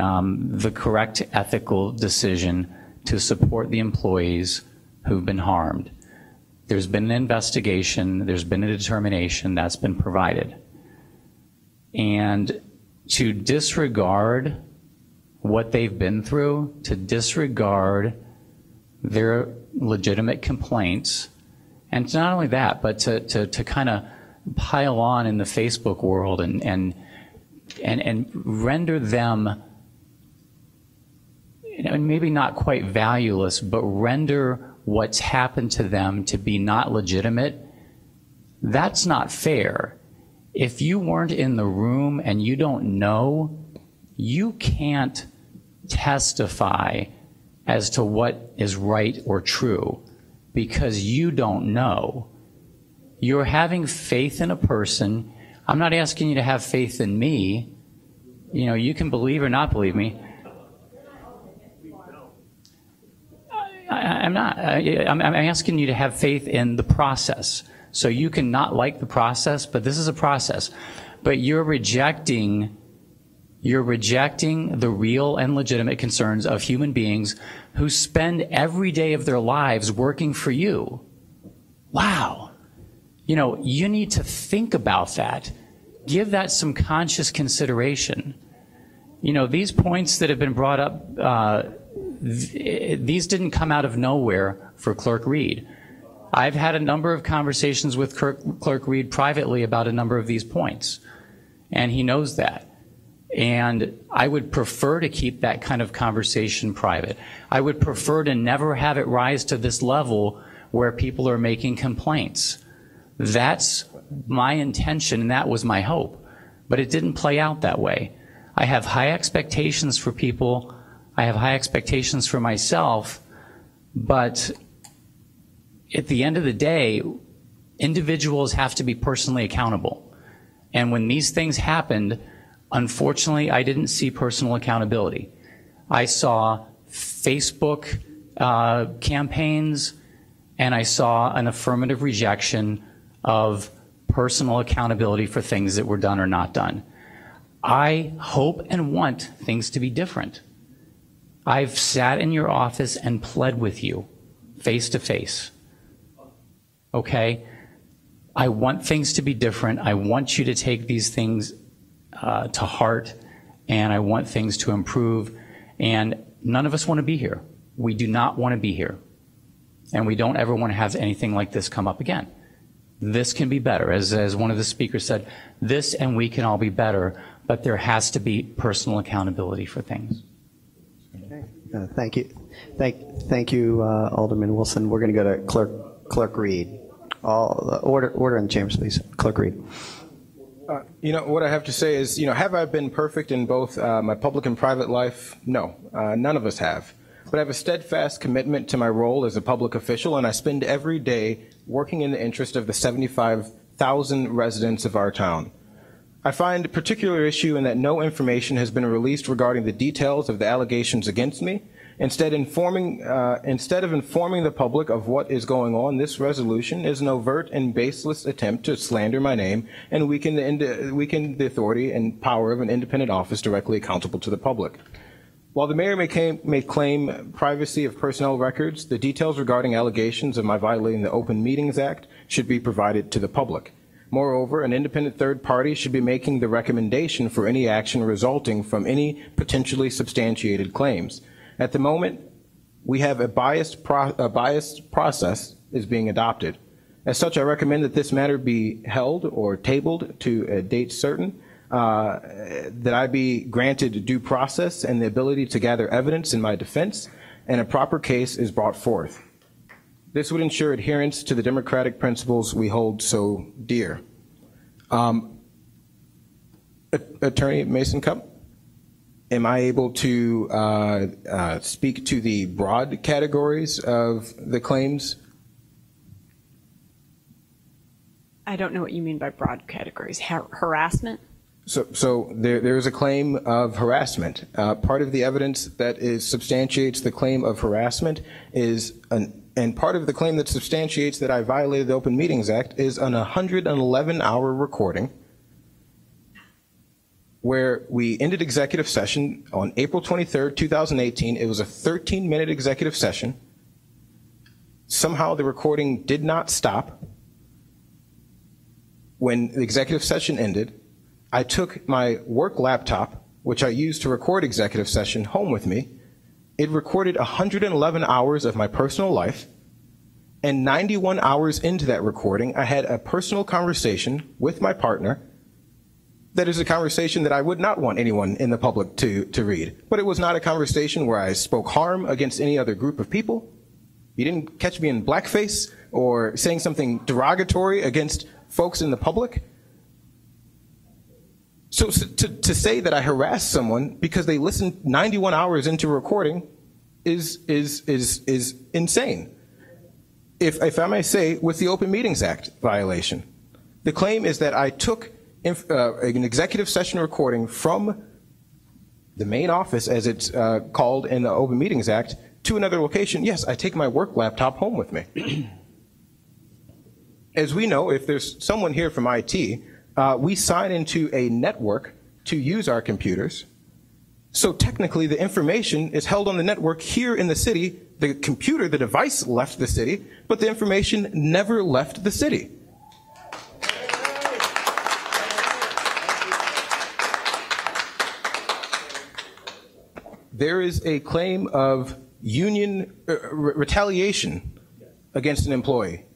correct ethical decision to support the employees who've been harmed. There's been an investigation, there's been a determination that's been provided. And to disregard what they've been through, to disregard their legitimate complaints, and not only that, but to kind of pile on in the Facebook world and render them, you know, maybe not quite valueless, but render what's happened to them to be not legitimate, that's not fair. If you weren't in the room and you don't know, you can't testify as to what is right or true because you don't know. You're having faith in a person. I'm not asking you to have faith in me. You know, you can believe or not believe me. I'm not. I'm asking you to have faith in the process. So you can not like the process, but this is a process. But you're rejecting the real and legitimate concerns of human beings who spend every day of their lives working for you. Wow. You know, you need to think about that. Give that some conscious consideration. You know, these points that have been brought up, these didn't come out of nowhere for Clerk Reed. I've had a number of conversations with Clerk Reed privately about a number of these points, and he knows that. And I would prefer to keep that kind of conversation private. I would prefer to never have it rise to this level where people are making complaints. That's my intention, and that was my hope. But it didn't play out that way. I have high expectations for people. I have high expectations for myself, but at the end of the day, individuals have to be personally accountable. And when these things happened, Unfortunately, I didn't see personal accountability. I saw Facebook campaigns, and I saw an affirmative rejection of personal accountability for things that were done or not done. I hope and want things to be different. I've sat in your office and pled with you face to face. Okay? I want things to be different. I want you to take these things to heart, and I want things to improve. And none of us want to be here. We do not want to be here. And we don't ever want to have anything like this come up again. This can be better. As one of the speakers said, this and we can all be better, but there has to be personal accountability for things. Thank you. Thank you, Alderman Wilson. We're going to go to Clerk Reed. Order in the chambers, please. Clerk Reed. What I have to say is, have I been perfect in both my public and private life? No, none of us have. But I have a steadfast commitment to my role as a public official, and I spend every day working in the interest of the 75,000 residents of our town. I find a particular issue in that no information has been released regarding the details of the allegations against me. Instead of informing the public of what is going on, this resolution is an overt and baseless attempt to slander my name and weaken the authority and power of an independent office directly accountable to the public. While the mayor may claim privacy of personnel records, the details regarding allegations of my violating the Open Meetings Act should be provided to the public. Moreover, an independent third party should be making the recommendation for any action resulting from any potentially substantiated claims. At the moment, we have a biased process is being adopted. As such, I recommend that this matter be held or tabled to a date certain, that I be granted due process and the ability to gather evidence in my defense, and a proper case is brought forth. This would ensure adherence to the democratic principles we hold so dear. Attorney Mason Cupp, am I able to speak to the broad categories of the claims? I don't know what you mean by broad categories. Harassment? So there is a claim of harassment. Part of the evidence that substantiates the claim of harassment is and part of the claim that substantiates that I violated the Open Meetings Act is an 111-hour recording where we ended executive session on April 23rd, 2018. It was a 13-minute executive session. Somehow the recording did not stop. When the executive session ended, I took my work laptop, which I used to record executive session, home with me. It recorded 111 hours of my personal life, and 91 hours into that recording, I had a personal conversation with my partner that is a conversation that I would not want anyone in the public to read. But it was not a conversation where I spoke harm against any other group of people. You didn't catch me in blackface or saying something derogatory against folks in the public. So to say that I harassed someone because they listened 91 hours into a recording is insane. If I may say, with the Open Meetings Act violation, the claim is that I took an executive session recording from the main office, as it's called in the Open Meetings Act, to another location. Yes, I take my work laptop home with me. As we know, if there's someone here from IT, we sign into a network to use our computers. So technically, the information is held on the network here in the city. The computer, the device left the city, but the information never left the city. There is a claim of union retaliation against an employee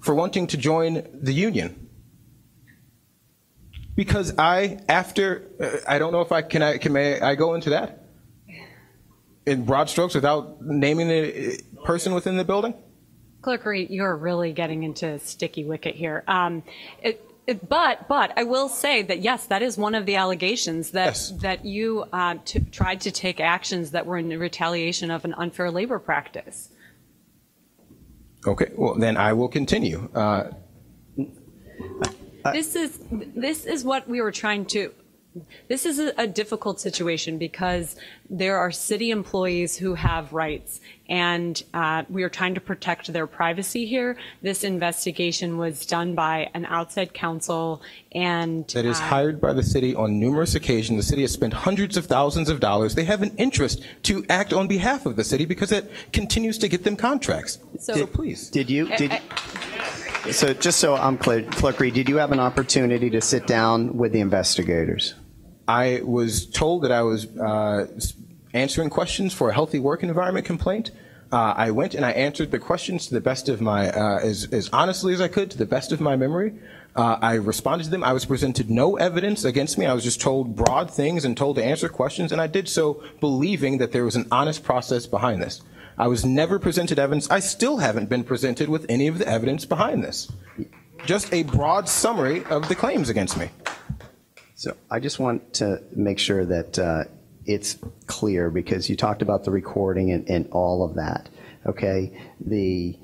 for wanting to join the union. Because I don't know if may I go into that in broad strokes without naming the person within the building? Clerk Reed, you're really getting into a sticky wicket here. But I will say that, yes, that is one of the allegations that you tried to take actions that were in retaliation of an unfair labor practice. Okay, well, then I will continue. This is what we were trying to This is a difficult situation because there are city employees who have rights, and we are trying to protect their privacy here. This investigation was done by an outside counsel and that is hired by the city on numerous occasions. The city has spent hundreds of thousands of dollars. They have an interest to act on behalf of the city because it continues to get them contracts. So please. So just so I'm clear, Clerk Reed, did you have an opportunity to sit down with the investigators? I was told that I was answering questions for a healthy work environment complaint. I went and I answered the questions to the best of my, as honestly as I could, to the best of my memory. I responded to them. I was presented no evidence against me. I was just told broad things and told to answer questions, and I did so believing that there was an honest process behind this. I was never presented evidence. I still haven't been presented with any of the evidence behind this. Just a broad summary of the claims against me. So I just want to make sure that it's clear, because you talked about the recording and all of that, okay? The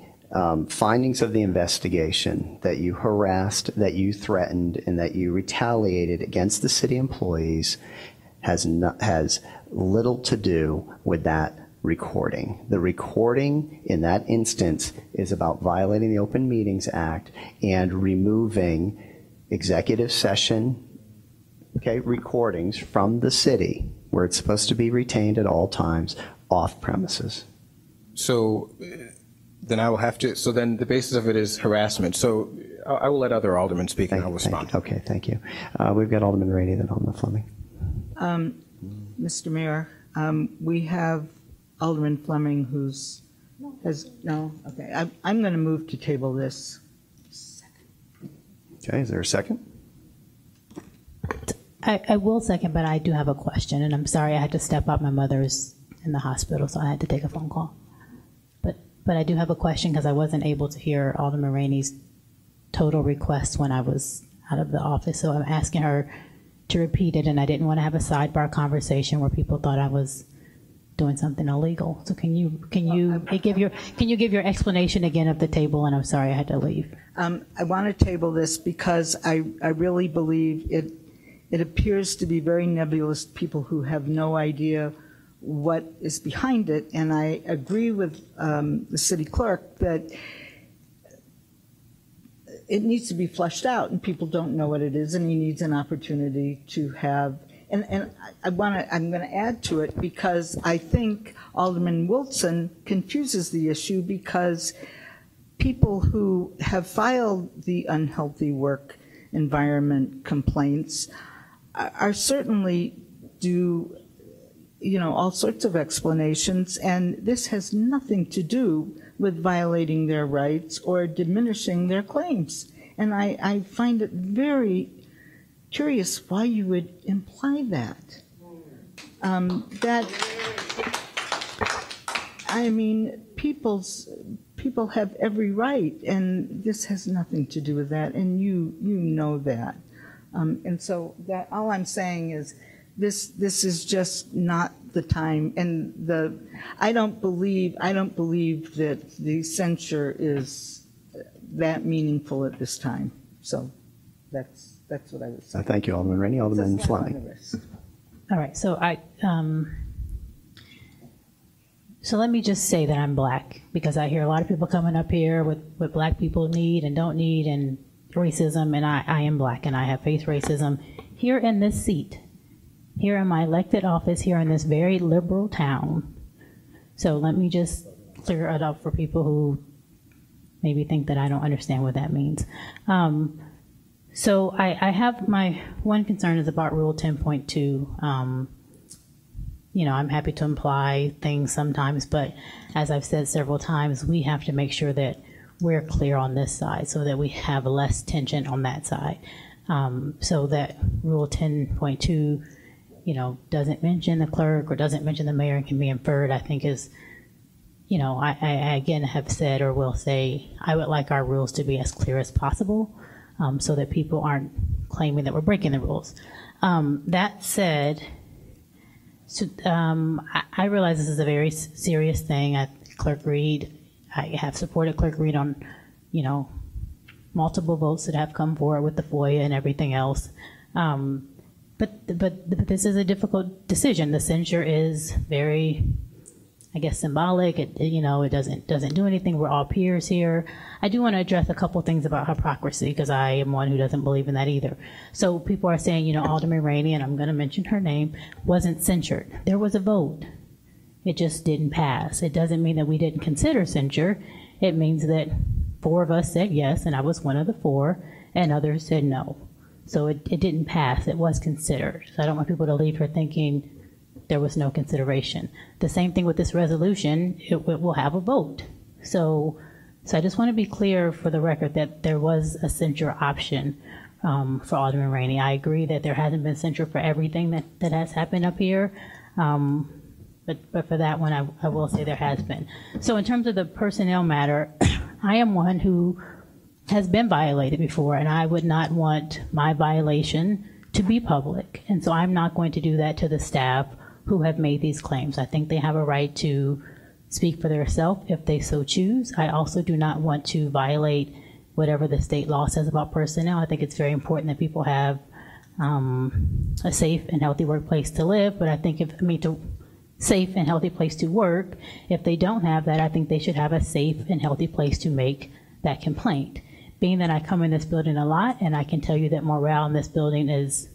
findings of the investigation that you harassed, that you threatened, and that you retaliated against the city employees has little to do with that recording. The recording in that instance is about violating the Open Meetings Act and removing executive session recordings from the city, where it's supposed to be retained at all times, off premises. So then I will have to, so then the basis of it is harassment. So I will let other aldermen speak and I'll respond. Okay, thank you. We've got Alderman Rainey, then Alderman Fleming. Mr. Mayor, we have Alderman Fleming okay. I'm going to move to table this. Okay, is there a second? I will second, but I do have a question, and I'm sorry I had to step out. My mother's in the hospital, so I had to take a phone call. But I do have a question because I wasn't able to hear Alderman Rainey's total request when I was out of the office, so I'm asking her to repeat it, and I didn't want to have a sidebar conversation where people thought I was doing something illegal. So can you give your explanation again of the table? And I'm sorry I had to leave. I want to table this because I really believe it appears to be very nebulous, people who have no idea what is behind it. And I agree with the city clerk that it needs to be fleshed out, and people don't know what it is, and he needs an opportunity to have. And I'm going to add to it because I think Alderman Wilson confuses the issue, because people who have filed the unhealthy work environment complaints are certainly due, all sorts of explanations, and this has nothing to do with violating their rights or diminishing their claims. And I find it very curious why you would imply that. People have every right, and this has nothing to do with that, and you know that. And so that all I'm saying is this is just not the time, and I don't believe that the censure is that meaningful at this time. So that's what I would say. Thank you, Alderman Rainey. Alderman Fleming. All right, so so let me just say that I'm black, because I hear a lot of people coming up here with what black people need and don't need, and racism, and I am black, and I have faced racism here in this seat, here in my elected office, here in this very liberal town. So let me just clear it up for people who maybe think that I don't understand what that means. So I have my one concern is about Rule 10.2. I'm happy to imply things sometimes, but as I've said several times, we have to make sure that we're clear on this side so that we have less tension on that side. So that Rule 10.2, doesn't mention the clerk or doesn't mention the mayor and can be inferred, I think is, I again have said or will say, I would like our rules to be as clear as possible, so that people aren't claiming that we're breaking the rules. That said, I realize this is a very serious thing. Clerk Reed, I have supported Clerk Reed on, multiple votes that have come forward with the FOIA and everything else. But this is a difficult decision. The censure is very, I guess, symbolic. It doesn't do anything. We're all peers here. I do want to address a couple things about hypocrisy, because I am one who doesn't believe in that either. So people are saying, Alderman Rainey, and I'm going to mention her name, wasn't censured. There was a vote. It just didn't pass. It doesn't mean that we didn't consider censure. It means that 4 of us said yes, and I was one of the 4, and others said no. So it didn't pass. It was considered. So I don't want people to leave here thinking there was no consideration. The same thing with this resolution. It will have a vote. So I just want to be clear for the record that there was a censure option for Alderman Rainey. I agree that there hasn't been censure for everything that has happened up here. But for that one, I will say there has been. So in terms of the personnel matter, I am one who has been violated before, and I would not want my violation to be public. And so I'm not going to do that to the staff who have made these claims. I think they have a right to speak for themselves if they so choose. I also do not want to violate whatever the state law says about personnel. I think it's very important that people have a safe and healthy workplace to live, but I think safe and healthy place to work. If they don't have that, I think they should have a safe and healthy place to make that complaint. Being that I come in this building a lot, and I can tell you that morale in this building is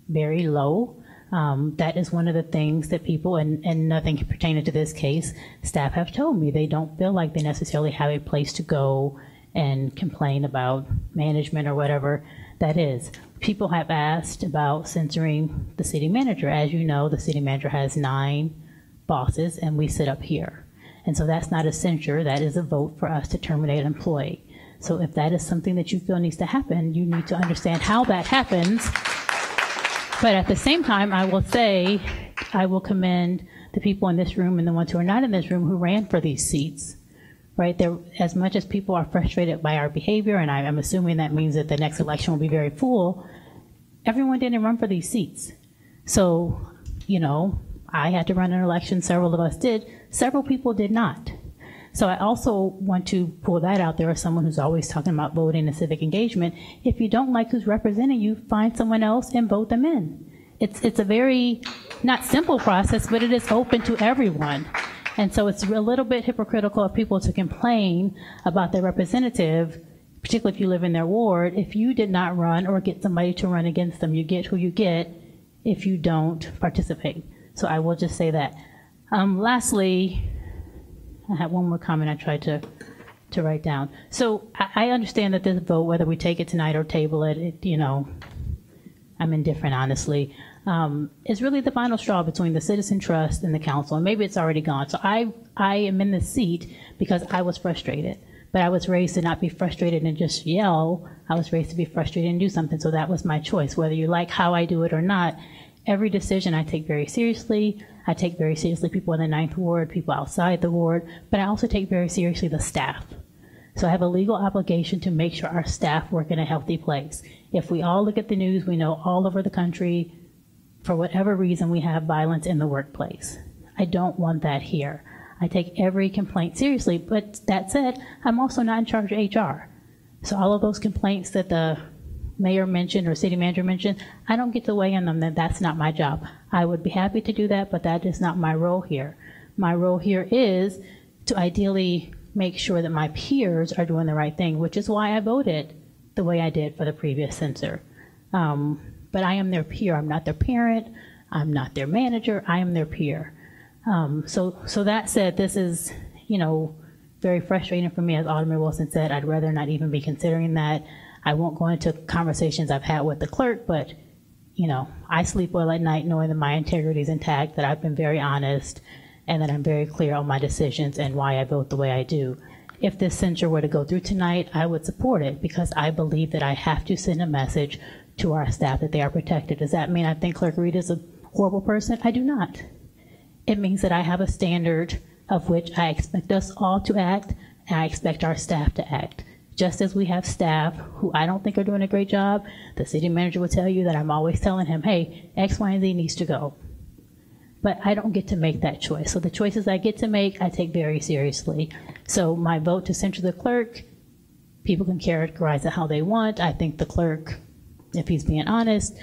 very low, that is one of the things that people, and nothing pertaining to this case, staff have told me. They don't feel like they necessarily have a place to go and complain about management or whatever that is. People have asked about censoring the city manager. As you know, the city manager has 9 bosses, and we sit up here. And so that's not a censure. That is a vote for us to terminate an employee. So if that is something that you feel needs to happen, you need to understand how that happens. But at the same time, I will say, I will commend the people in this room and the ones who are not in this room who ran for these seats. Right there, as much as people are frustrated by our behavior, and I'm assuming that means that the next election will be very full, everyone didn't run for these seats. So, I had to run an election, several of us did, several people did not. So I also want to pull that out there as someone who's always talking about voting and civic engagement. If you don't like who's representing you, find someone else and vote them in. It's a very, not simple process, but it is open to everyone. And so it's a little bit hypocritical of people to complain about their representative, particularly if you live in their ward, if you did not run or get somebody to run against them. You get who you get if you don't participate. So I will just say that. Lastly, I have one more comment I tried to write down. So I understand that this vote, whether we take it tonight or table it, I'm indifferent, honestly. Is really the final straw between the Citizen Trust and the council, and maybe it's already gone. So I am in this seat because I was frustrated, but I was raised to not be frustrated and just yell. I was raised to be frustrated and do something, so that was my choice. Whether you like how I do it or not, every decision I take very seriously. I take very seriously people in the 9th Ward, people outside the ward, but I also take very seriously the staff. So I have a legal obligation to make sure our staff work in a healthy place. If we all look at the news, we know all over the country, for whatever reason, we have violence in the workplace. I don't want that here. I take every complaint seriously, but that said, I'm also not in charge of HR. So all of those complaints that the mayor mentioned or city manager mentioned, I don't get to weigh in on them. That's not my job. I would be happy to do that, but that is not my role here. My role here is to ideally make sure that my peers are doing the right thing, which is why I voted the way I did for the previous censor. But I am their peer. I'm not their parent. I'm not their manager. I am their peer. So that said, this is, very frustrating for me. As Alderman Wilson said, I'd rather not even be considering that. I won't go into conversations I've had with the clerk, but, I sleep well at night knowing that my integrity is intact, that I've been very honest, and that I'm very clear on my decisions and why I vote the way I do. If this censure were to go through tonight, I would support it because I believe that I have to send a message to our staff that they are protected. Does that mean I think Clerk Reed is a horrible person? I do not. It means that I have a standard of which I expect us all to act, and I expect our staff to act. Just as we have staff who I don't think are doing a great job, the city manager will tell you that I'm always telling him, hey, X, Y, and Z needs to go. But I don't get to make that choice. So the choices I get to make, I take very seriously. So my vote to censure the clerk, people can characterize it how they want. I think the clerk, if he's being honest,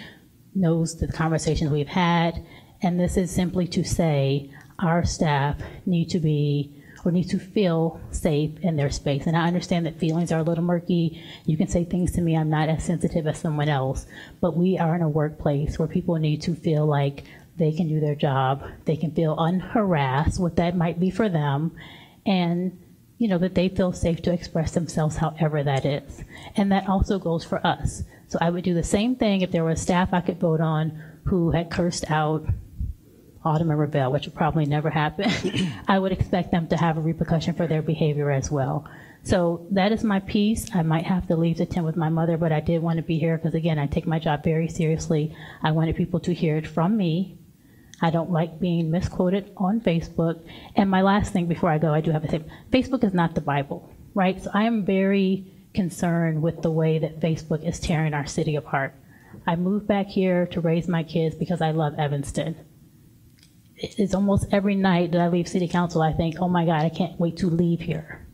knows the conversations we've had, and this is simply to say our staff need to feel safe in their space. And I understand that feelings are a little murky. You can say things to me, I'm not as sensitive as someone else, but we are in a workplace where people need to feel like they can do their job, they can feel unharassed, what that might be for them, and that they feel safe to express themselves however that is. And that also goes for us. So I would do the same thing if there was staff I could vote on who had cursed out Alderman Ravel, which would probably never happen. I would expect them to have a repercussion for their behavior as well. So that is my piece. I might have to leave to attend with my mother, but I did want to be here because, again, I take my job very seriously. I wanted people to hear it from me. I don't like being misquoted on Facebook. And my last thing before I go, I do have to say, Facebook is not the Bible, right? So I am very concerned with the way that Facebook is tearing our city apart. I moved back here to raise my kids because I love Evanston. It's almost every night that I leave city council, I think, oh my God, I can't wait to leave here,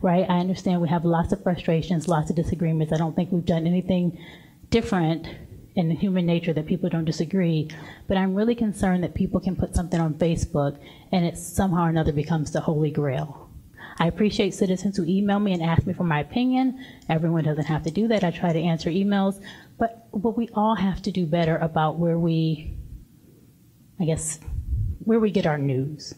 right? I understand we have lots of frustrations, lots of disagreements. I don't think we've done anything different in human nature that people don't disagree, but I'm really concerned that people can put something on Facebook and it somehow or another becomes the holy grail. I appreciate citizens who email me and ask me for my opinion. Everyone doesn't have to do that. I try to answer emails, but we all have to do better about where we get our news.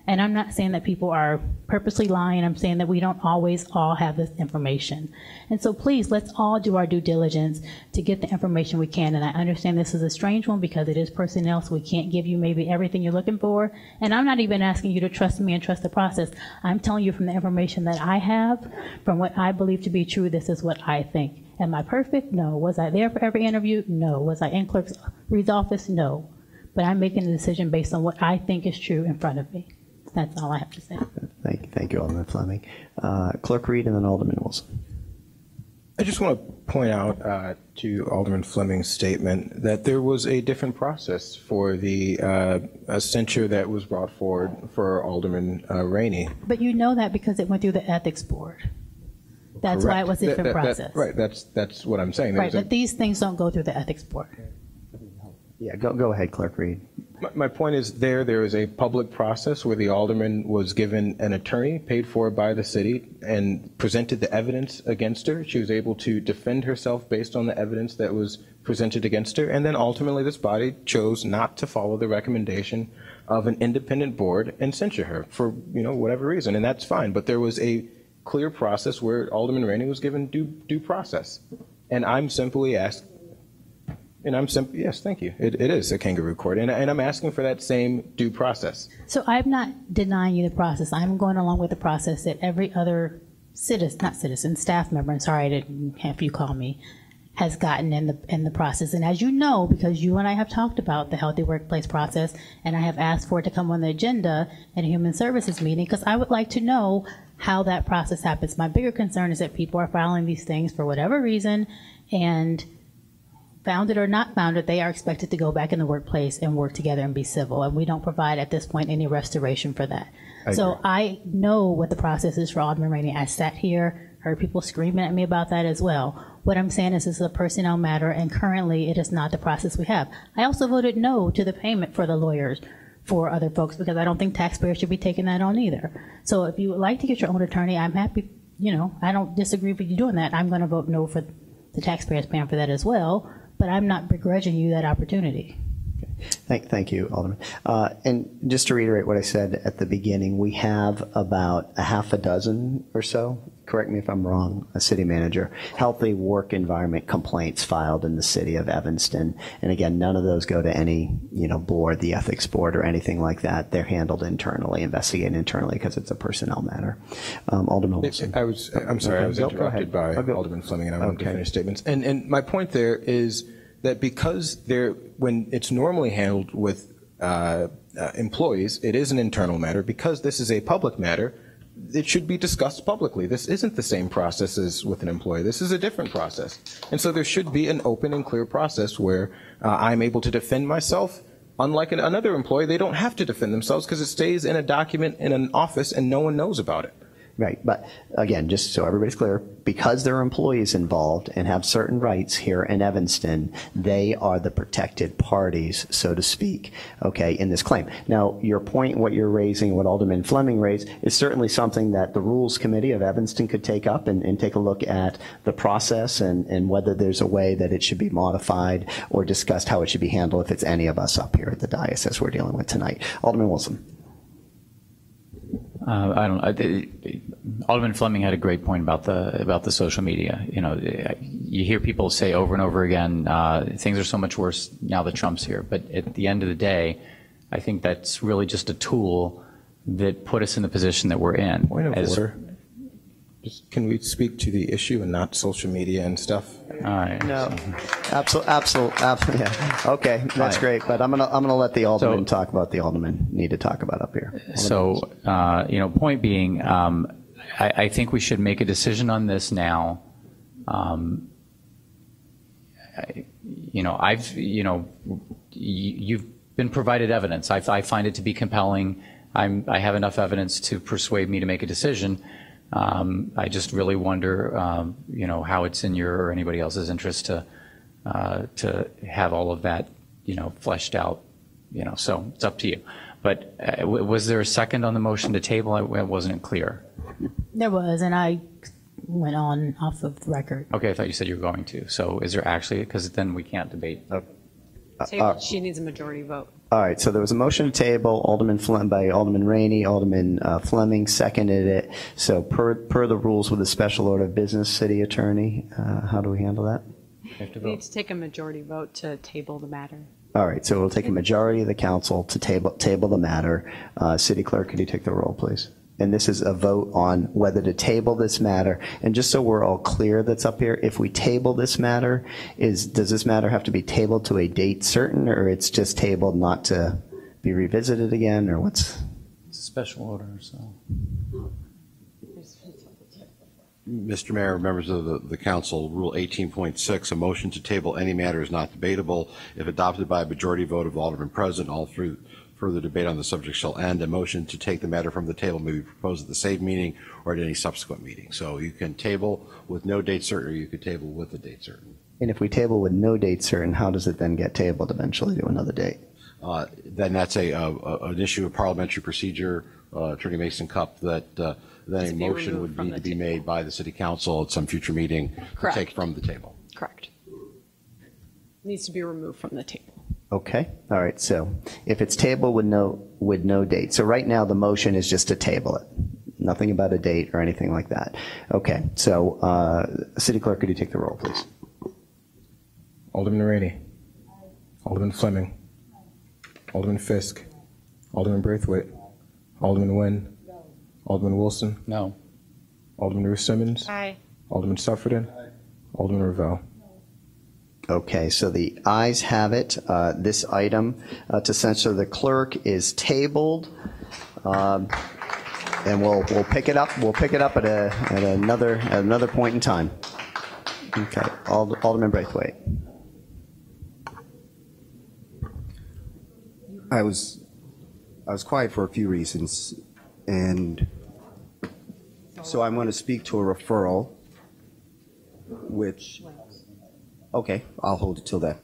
And I'm not saying that people are purposely lying. I'm saying that we don't always all have this information. And so please, let's all do our due diligence to get the information we can. And I understand this is a strange one because it is personnel, so we can't give you maybe everything you're looking for. And I'm not even asking you to trust me and trust the process. I'm telling you from the information that I have, from what I believe to be true, this is what I think. Am I perfect? No. Was I there for every interview? No. Was I in Clerk Reed's office? No. But I'm making a decision based on what I think is true in front of me. That's all I have to say. Thank you, Alderman Fleming. Clerk Reed and then Alderman Wilson. I just want to point out to Alderman Fleming's statement that there was a different process for the censure that was brought forward for Alderman Rainey. But you know that because it went through the ethics board. That's Correct. why it was a different process. Right, that's what I'm saying. Right, but these things don't go through the ethics board. Yeah, go ahead, Clerk Reed. My point is there is a public process where the alderman was given an attorney paid for by the city and presented the evidence against her. She was able to defend herself based on the evidence that was presented against her. And then ultimately this body chose not to follow the recommendation of an independent board and censure her for, whatever reason. And that's fine. But there was a clear process where Alderman Rainey was given due process. And I'm simply asking, yes, thank you. It is a kangaroo court, and I'm asking for that same due process. So I'm not denying you the process. I'm going along with the process that every other staff member, and sorry I didn't have you call me, has gotten in the process. And as you know, because you and I have talked about the healthy workplace process, and I have asked for it to come on the agenda at a human services meeting, because I would like to know how that process happens. My bigger concern is that people are filing these things for whatever reason, and founded or not founded, they are expected to go back in the workplace and work together and be civil. And we don't provide at this point any restoration for that. I know what the process is for Alderman Rainey. I sat here, heard people screaming at me about that as well. What I'm saying is this is a personnel matter, and currently it is not the process we have. I also voted no to the payment for the lawyers for other folks because I don't think taxpayers should be taking that on either. So if you would like to get your own attorney, I'm happy, I don't disagree with you doing that. I'm going to vote no for the taxpayers paying for that as well. But I'm not begrudging you that opportunity. Thank you, Alderman. And just to reiterate what I said at the beginning, we have about a half a dozen or so, correct me if I'm wrong, a city manager, healthy work environment complaints filed in the city of Evanston. And again, none of those go to any, board, the ethics board or anything like that. They're handled internally, investigated internally because it's a personnel matter. Alderman Wilson. I'm sorry, I was interrupted by Alderman Fleming and I wanted to finish statements. And my point there is that because when it's normally handled with employees, it is an internal matter. Because this is a public matter, it should be discussed publicly. This isn't the same process as with an employee. This is a different process. And so there should be an open and clear process where I'm able to defend myself. Unlike another employee, they don't have to defend themselves because it stays in a document in an office and no one knows about it. Right, but again, just so everybody's clear, because there are employees involved and have certain rights here in Evanston, they are the protected parties, so to speak, okay, in this claim. Now, your point, what you're raising, what Alderman Fleming raised, is certainly something that the Rules Committee of Evanston could take up and take a look at the process and whether there's a way that it should be modified or discussed how it should be handled if it's any of us up here at the dais as we're dealing with tonight. Alderman Wilson. Alderman Fleming had a great point about the social media. You know, you hear people say over and over again, things are so much worse now that Trump's here. But at the end of the day, I think that's really just a tool that put us in the position that we're in. Point of order. Can we speak to the issue and not social media and stuff? All right. No, absolutely. Yeah. Okay, that's great. But I'm gonna let the alderman talk about the alderman need to talk about up here. So, point being, I think we should make a decision on this now. You've been provided evidence. I find it to be compelling. I have enough evidence to persuade me to make a decision. I just really wonder, how it's in your or anybody else's interest to have all of that, fleshed out, so it's up to you. But was there a second on the motion to table? It wasn't clear. There was, and I went on off of the record. Okay, I thought you said you were going to. So is there actually, because then we can't debate. She needs a majority vote. All right, so there was a motion to table, by Alderman Rainey, Alderman Fleming seconded it. So per the rules with the special order of business, city attorney, how do we handle that? We need to take a majority vote to table the matter. All right, so we'll take a majority of the council to table the matter. City clerk, could you take the roll, please? And this is a vote on whether to table this matter. And just so we're all clear that's up here, if we table this matter, does this matter have to be tabled to a date certain, or it's just tabled not to be revisited again, or what's? It's a special order, so. Mr. Mayor, members of the council, Rule 18.6, a motion to table any matter is not debatable. If adopted by a majority vote of the aldermen present, all through further debate on the subject shall end. A motion to take the matter from the table may be proposed at the same meeting or at any subsequent meeting. So you can table with no date certain, or you could table with a date certain. And if we table with no date certain, how does it then get tabled eventually to another date? Then that's an issue of parliamentary procedure, Attorney Mason Cup, that then a motion would need to be made by the city council at some future meeting to take from the table. Correct. Needs to be removed from the table. Okay, all right, so if it's tabled with no date. So right now the motion is just to table it. Nothing about a date or anything like that. Okay, so city clerk, could you take the roll, please? Alderman Rainey. Alderman Fleming. Alderman Fisk. Alderman Braithwaite. Alderman Nguyen. Alderman Wilson. No. Alderman Ruth Simmons. Aye. Alderman Suffredin. Alderman Ravel. Okay, so the ayes have it. This item to censure the clerk is tabled, and we'll pick it up. We'll pick it up at another point in time. Okay, Alderman Braithwaite. I was quiet for a few reasons, and so I'm going to speak to a referral, which. Okay, I'll hold it till then.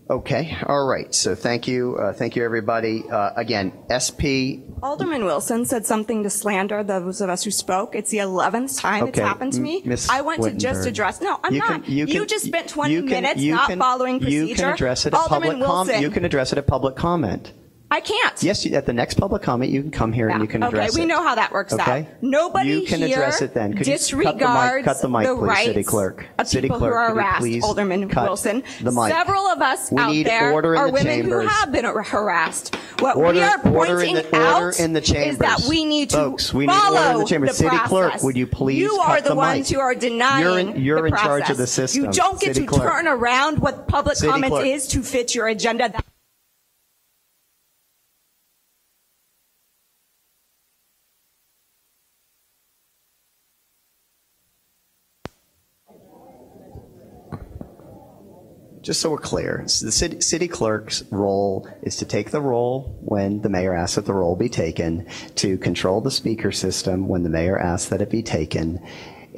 Okay, all right. So thank you everybody. Again, SP. Alderman Wilson said something to slander those of us who spoke. It's the 11th time it's happened to me. I want to just address. No, I'm not. You just spent 20 minutes not following procedure. You can address it at public comment. You can address it at public comment. I can't. Yes, at the next public comment, you can come here and you can address it. Okay, we know how that works out. Nobody you can here address it then. Could disregards cut the mic, please, rights City Clerk. Of people who are harassed, Alderman Wilson. The mic. Several of us out there are women who have been harassed. What we are pointing out is that we need to follow the process. City Clerk, would you please You are the ones who are denying You're in the charge of the process. system. You don't get to turn around what public comment is to fit your agenda. just so we're clear, so the city clerk's role is to take the roll when the mayor asks that the roll be taken, to control the speaker system when the mayor asks that it be taken,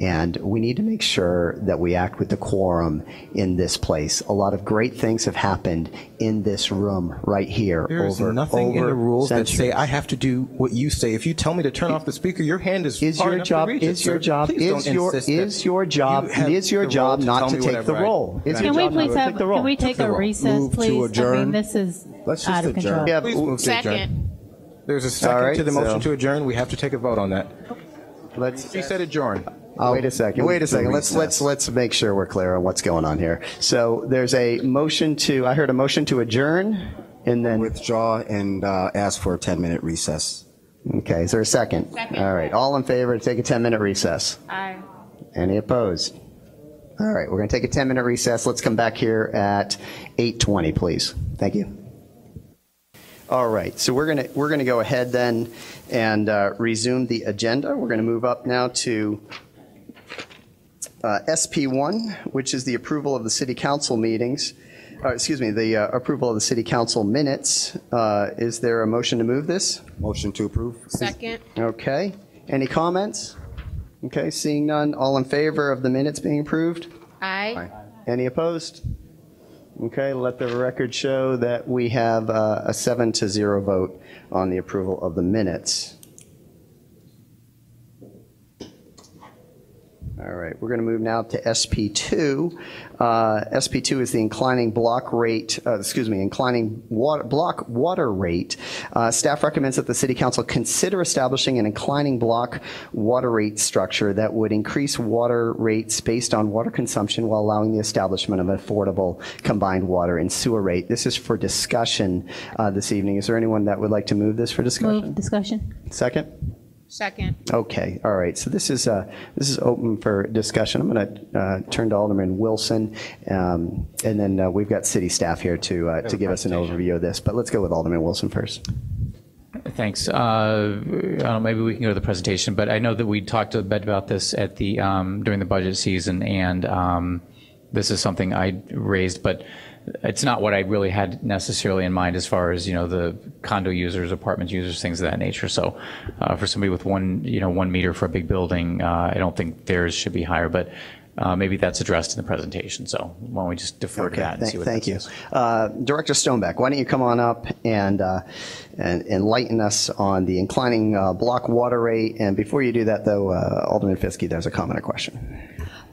and we need to make sure that we act with decorum in this place. A lot of great things have happened in this room right here. There's nothing in the rules that say I have to do what you say. If you tell me to turn off the speaker, your hand is far enough to reach it, sir. Is your job not to take the roll? Can we please can we take a recess, please? I mean, this is out of control. Yeah, please move to adjourn. There's a second to the motion to adjourn. We have to take a vote on that. He said adjourn. Wait a second. Let's make sure we're clear on what's going on here. So there's a motion to, I heard a motion to adjourn and then withdraw and ask for a 10-minute recess. Okay, is there a second? Second. All right, all in favor to take a 10-minute recess? Aye. Any opposed? All right, we're going to take a 10-minute recess. Let's come back here at 8:20, please. Thank you. All right, so we're gonna go ahead then and resume the agenda. We're going to move up now to SP1, which is the approval of the city council meetings. The approval of the city council minutes. Is there a motion to move this? Motion to approve. Second. Okay. Any comments? Okay, seeing none. All in favor of the minutes being approved? Aye. Any opposed? Okay, let the record show that we have a 7-0 vote on the approval of the minutes. All right, we're going to move now to SP2. SP2 is the inclining block water rate. Staff recommends that the City Council consider establishing an inclining block water rate structure that would increase water rates based on water consumption while allowing the establishment of an affordable combined water and sewer rate. This is for discussion this evening. Is there anyone that would like to move this for discussion? Move discussion. Second? Second. Okay, all right. So this is open for discussion. I'm going to turn to Alderman Wilson, and then we've got city staff here to give us an overview of this. But let's go with Alderman Wilson first. Thanks. I don't know, maybe we can go to the presentation, but I know that we talked a bit about this at the during the budget season, and this is something I raised, but it's not what I really had necessarily in mind as far as, the condo users, apartment users, things of that nature. So for somebody with 1 meter for a big building, I don't think theirs should be higher, but maybe that's addressed in the presentation. So why don't we just defer to that and see what that says. Thank you. Director Stonebeck, why don't you come on up and enlighten us on the inclining block water rate. And before you do that, though, Alderman Fiske, there's a comment or question.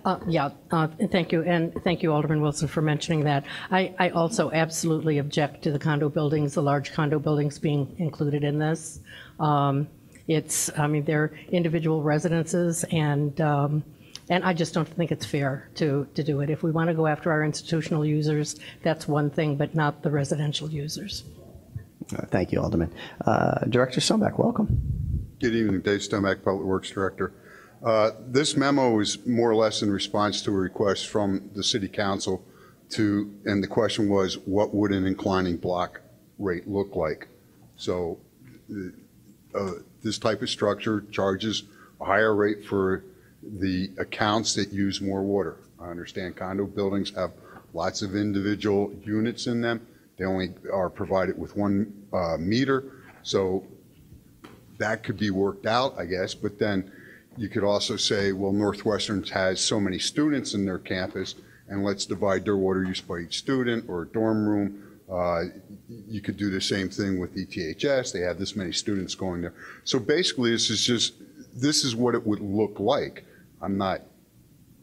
Thank you, and thank you, Alderman Wilson, for mentioning that. I also absolutely object to the large condo buildings being included in this. They're individual residences, and I just don't think it's fair to do it. If we want to go after our institutional users, that's one thing, but not the residential users. Thank you, Alderman. Director Stonebeck, welcome. Good evening, Dave Stonebeck, Public Works Director. This memo is more or less in response to a request from the City Council and the question was, what would an inclining block rate look like? So this type of structure charges a higher rate for the accounts that use more water. I understand condo buildings have lots of individual units in them. They only are provided with 1 meter. So that could be worked out, I guess, but then you could also say, well, Northwestern has so many students in their campus, and let's divide their water use by each student or dorm room. You could do the same thing with ETHS. They have this many students going there. So basically, this is what it would look like. I'm not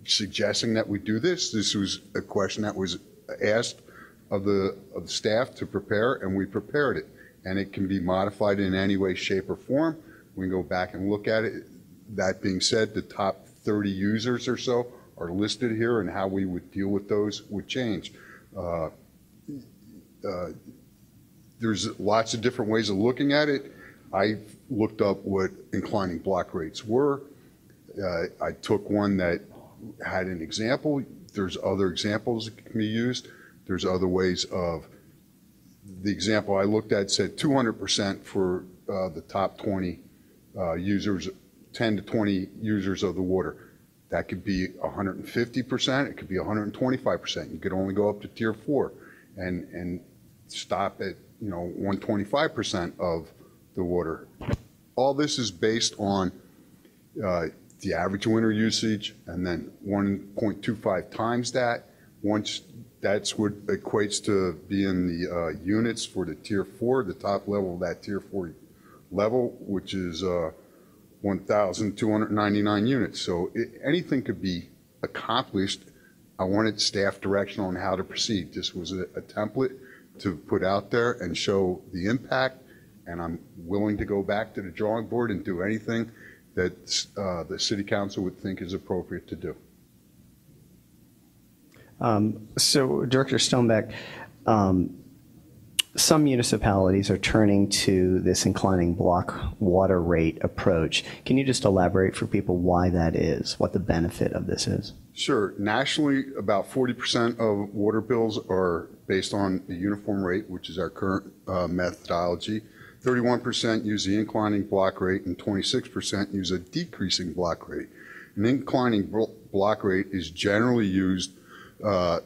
suggesting that we do this. This was a question that was asked of the staff to prepare, and we prepared it. And it can be modified in any way, shape, or form. We can go back and look at it. That being said, the top 30 users or so are listed here, and how we would deal with those would change. There's lots of different ways of looking at it. I looked up what inclining block rates were. I took one that had an example. There's other examples that can be used. There's other ways of, the example I looked at said 200% for the top 20 users, 10 to 20 users of the water. That could be 150%, it could be 125%. You could only go up to tier 4 and stop at 125% of the water. All this is based on the average winter usage, and then 1.25 times that. Once that's what equates to being the units for the tier 4, the top level of that tier 4 level, which is 1,299 units. So anything could be accomplished. I wanted staff direction on how to proceed. This was a template to put out there and show the impact, and I'm willing to go back to the drawing board and do anything that the city council would think is appropriate to do. So, Director Stonebeck, some municipalities are turning to this inclining block water rate approach. Can you just elaborate for people why that is, what the benefit of this is? Sure. Nationally, about 40% of water bills are based on the uniform rate, which is our current methodology. 31% use the inclining block rate, and 26% use a decreasing block rate. An inclining block rate is generally used to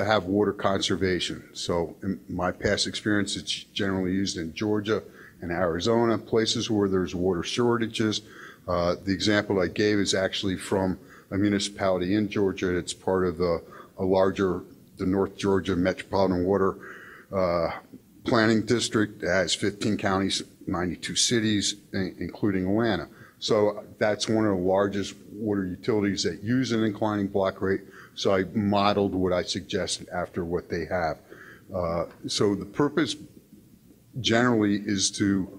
have water conservation. So in my past experience, it's generally used in Georgia and Arizona, places where there's water shortages. The example I gave is actually from a municipality in Georgia. It's part of the North Georgia Metropolitan Water Planning District. It has 15 counties, 92 cities, including Atlanta. So that's one of the largest water utilities that use an inclining block rate. So I modeled what I suggested after what they have. So the purpose generally is to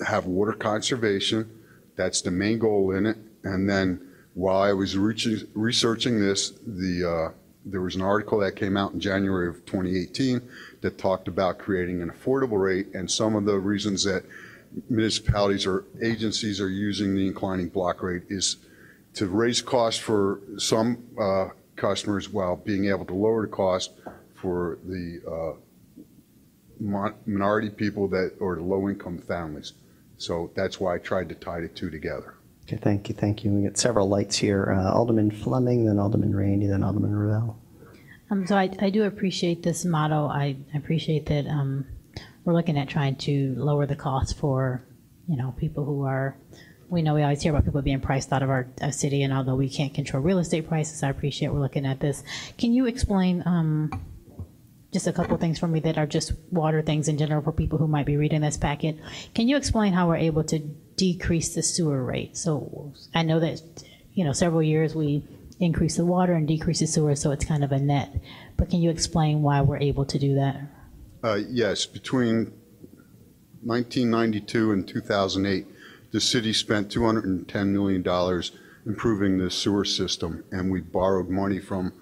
have water conservation. That's the main goal in it. And then while I was researching this, there was an article that came out in January of 2018 that talked about creating an affordable rate, and some of the reasons that municipalities or agencies are using the inclining block rate is to raise costs for some customers while being able to lower the cost for the minority people or the low-income families. So that's why I tried to tie the two together. Okay, thank you. We got several lights here. Alderman Fleming, then Alderman Rainey, then Alderman Ravel. So I do appreciate this motto. I appreciate that we're looking at trying to lower the cost for, people who are, we always hear about people being priced out of our city, and although we can't control real estate prices, I appreciate we're looking at this. Can you explain just a couple of things for me that are just water things in general for people who might be reading this packet? Can you explain how we're able to decrease the sewer rate? So I know that, several years we increase the water and decrease the sewer, so it's kind of a net. But can you explain why we're able to do that? Yes, between 1992 and 2008, the city spent $210 million improving the sewer system, and we borrowed money from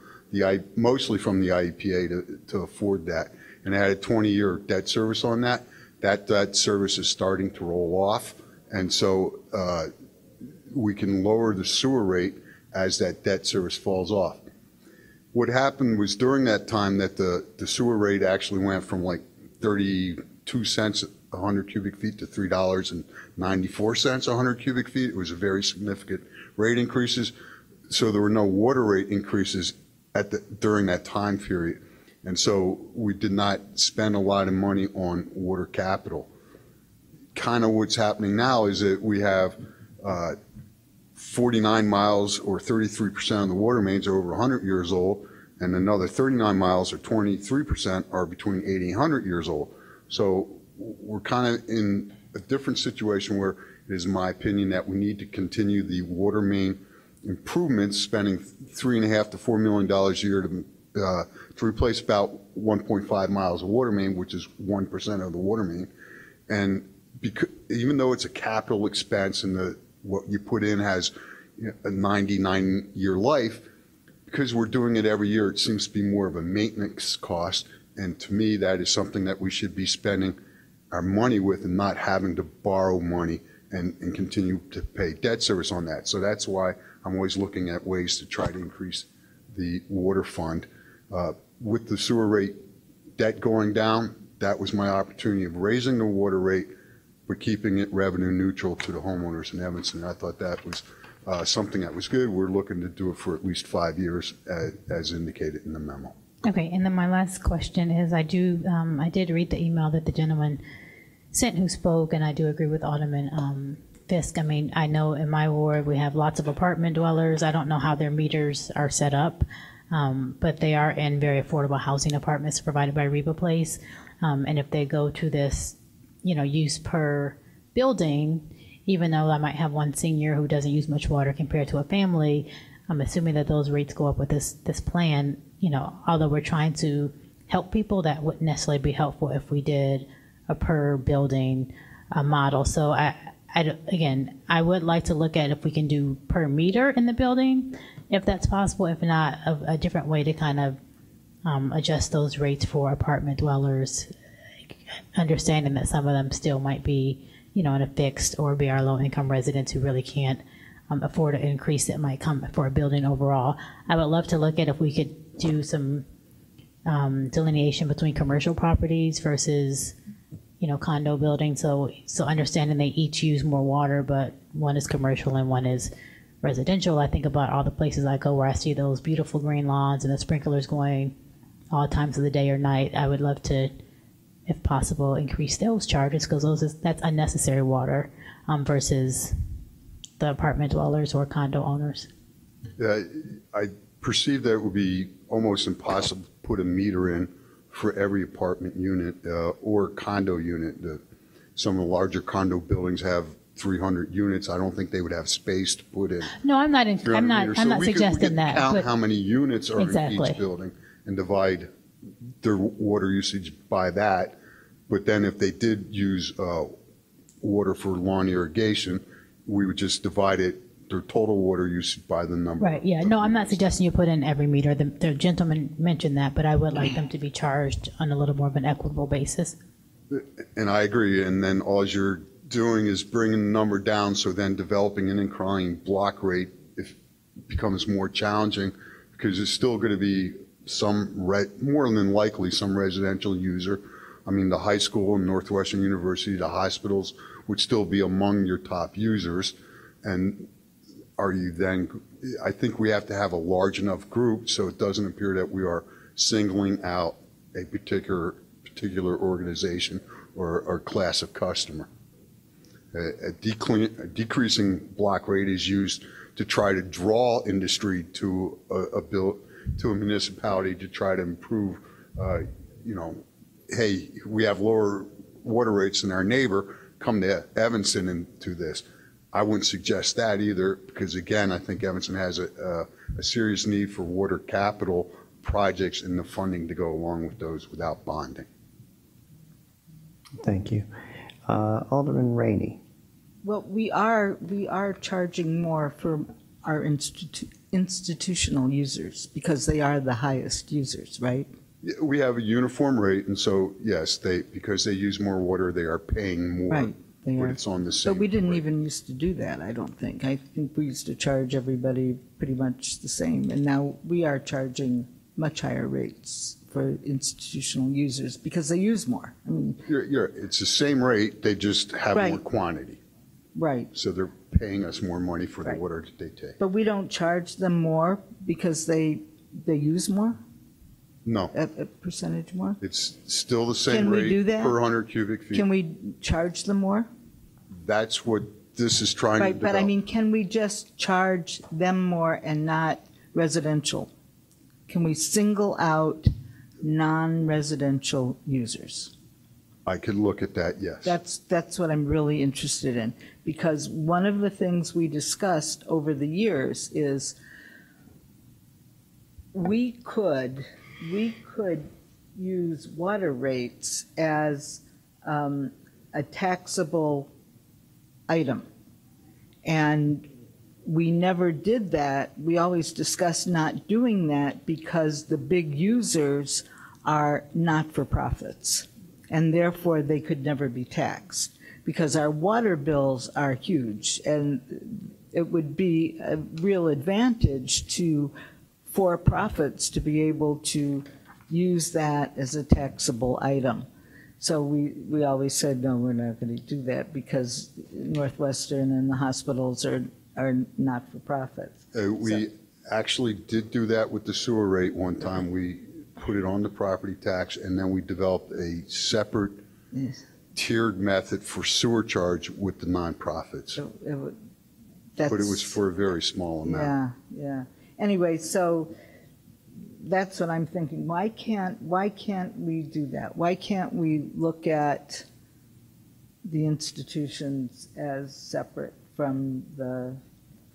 mostly from the IEPA to afford that, and had a 20-year debt service on that. That debt service is starting to roll off, and so we can lower the sewer rate as that debt service falls off. What happened was during that time that the sewer rate actually went from like 32 cents a 100 cubic feet to $3.94 a 100 cubic feet. It was a very significant rate increases. So there were no water rate increases during that time period. And so we did not spend a lot of money on water capital. Kind of what's happening now is that we have 49 miles or 33% of the water mains are over 100 years old, and another 39 miles or 23% are between 80 and 100 years old. So we're kind of in a different situation where it is my opinion that we need to continue the water main improvements, spending $3.5 to $4 million a year to replace about 1.5 miles of water main, which is 1% of the water main. And even though it's a capital expense and what you put in has a 99-year life, because we're doing it every year, it seems to be more of a maintenance cost. And to me, that is something that we should be spending our money with and not having to borrow money and continue to pay debt service on that. So that's why I'm always looking at ways to try to increase the water fund. With the sewer rate debt going down, that was my opportunity of raising the water rate but keeping it revenue neutral to the homeowners in Evanston. I thought that was something that was good. We're looking to do it for at least 5 years, as indicated in the memo. Okay, and then my last question is, I did read the email that the gentleman sent who spoke, and I do agree with Alderman Fisk. I mean, I know in my ward we have lots of apartment dwellers. I don't know how their meters are set up, but they are in very affordable housing apartments provided by Reba Place. And if they go to this, use per building, even though I might have one senior who doesn't use much water compared to a family, I'm assuming that those rates go up with this plan. Although we're trying to help people, that wouldn't necessarily be helpful if we did a per building model. So again, I would like to look at if we can do per meter in the building, if that's possible. If not, a different way to kind of adjust those rates for apartment dwellers, understanding that some of them still might be, in a fixed or be our low-income residents who really can't afford an increase that might come for a building overall. I would love to look at if we could do some delineation between commercial properties versus, condo buildings. So understanding they each use more water, but one is commercial and one is residential. I think about all the places I go where I see those beautiful green lawns and the sprinklers going all times of the day or night. I would love to, if possible, increase those charges, because that's unnecessary water versus the apartment dwellers or condo owners. I perceive that it would be almost impossible to put a meter in for every apartment unit or condo unit. Some of the larger condo buildings have 300 units. I don't think they would have space to put in. No, I'm not suggesting that. Count how many units are exactly in each building and divide their water usage by that. But then if they did use water for lawn irrigation, we would just divide their total water usage by the number. Right, yeah. No, I'm not suggesting you put in every meter. The gentleman mentioned that, but I would like them to be charged on a little more of an equitable basis. And I agree. And then all you're doing is bringing the number down, so then developing an inclining block rate becomes more challenging, because there's still going to be more than likely some residential user. I mean, the high school and Northwestern University, the hospitals would still be among your top users. And I think we have to have a large enough group so it doesn't appear that we are singling out a particular organization or class of customer. A decreasing block rate is used to try to draw industry to a municipality to try to improve, hey, we have lower water rates than our neighbor, come to Evanston and do this. I wouldn't suggest that either, because again, I think Evanston has a serious need for water capital projects and the funding to go along with those without bonding. Thank you. Alderman Rainey. Well, we are charging more for our institutional users because they are the highest users, right? We have a uniform rate, and so yes, because they use more water, they are paying more. Right, they but are. It's on the same. But we didn't rate. even used to do that. I don't think. I think we used to charge everybody pretty much the same, and now we are charging much higher rates for institutional users because they use more. I mean, it's the same rate. They just have more quantity. Right. So they're paying us more money for the water that they take. But we don't charge them more because they use more? No. A percentage more? It's still the same Can we rate do that? per 100 cubic feet. Can we charge them more? That's what this is trying to develop. But I mean, can we just charge them more and not residential? Can we single out non-residential users? I could look at that, yes. That's what I'm really interested in, because one of the things we discussed over the years is we could use water rates as a taxable item, and we never did that. We always discussed not doing that because the big users are not-for-profits, and therefore they could never be taxed because our water bills are huge, and it would be a real advantage to for-profits to be able to use that as a taxable item. So we always said, no, we're not going to do that because Northwestern and the hospitals are are not-for-profits. We actually did do that with the sewer rate one time. We put it on the property tax, and then we developed a separate tiered method for sewer charge with the nonprofits. But it was for a very small amount. Yeah. Anyway, so that's what I'm thinking. Why can't we do that? Why can't we look at the institutions as separate from the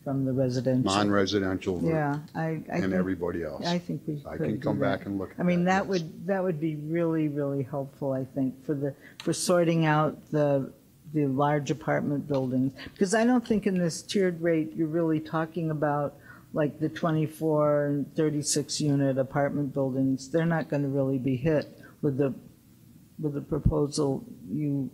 residential? Non-residential. Yeah, and think, everybody else. I think we I could can come do that. back and look at I mean, that would be really, really helpful, I think, for sorting out the large apartment buildings. Because I don't think in this tiered rate, you're really talking about like the 24 and 36 unit apartment buildings. They're not going to really be hit with the proposal you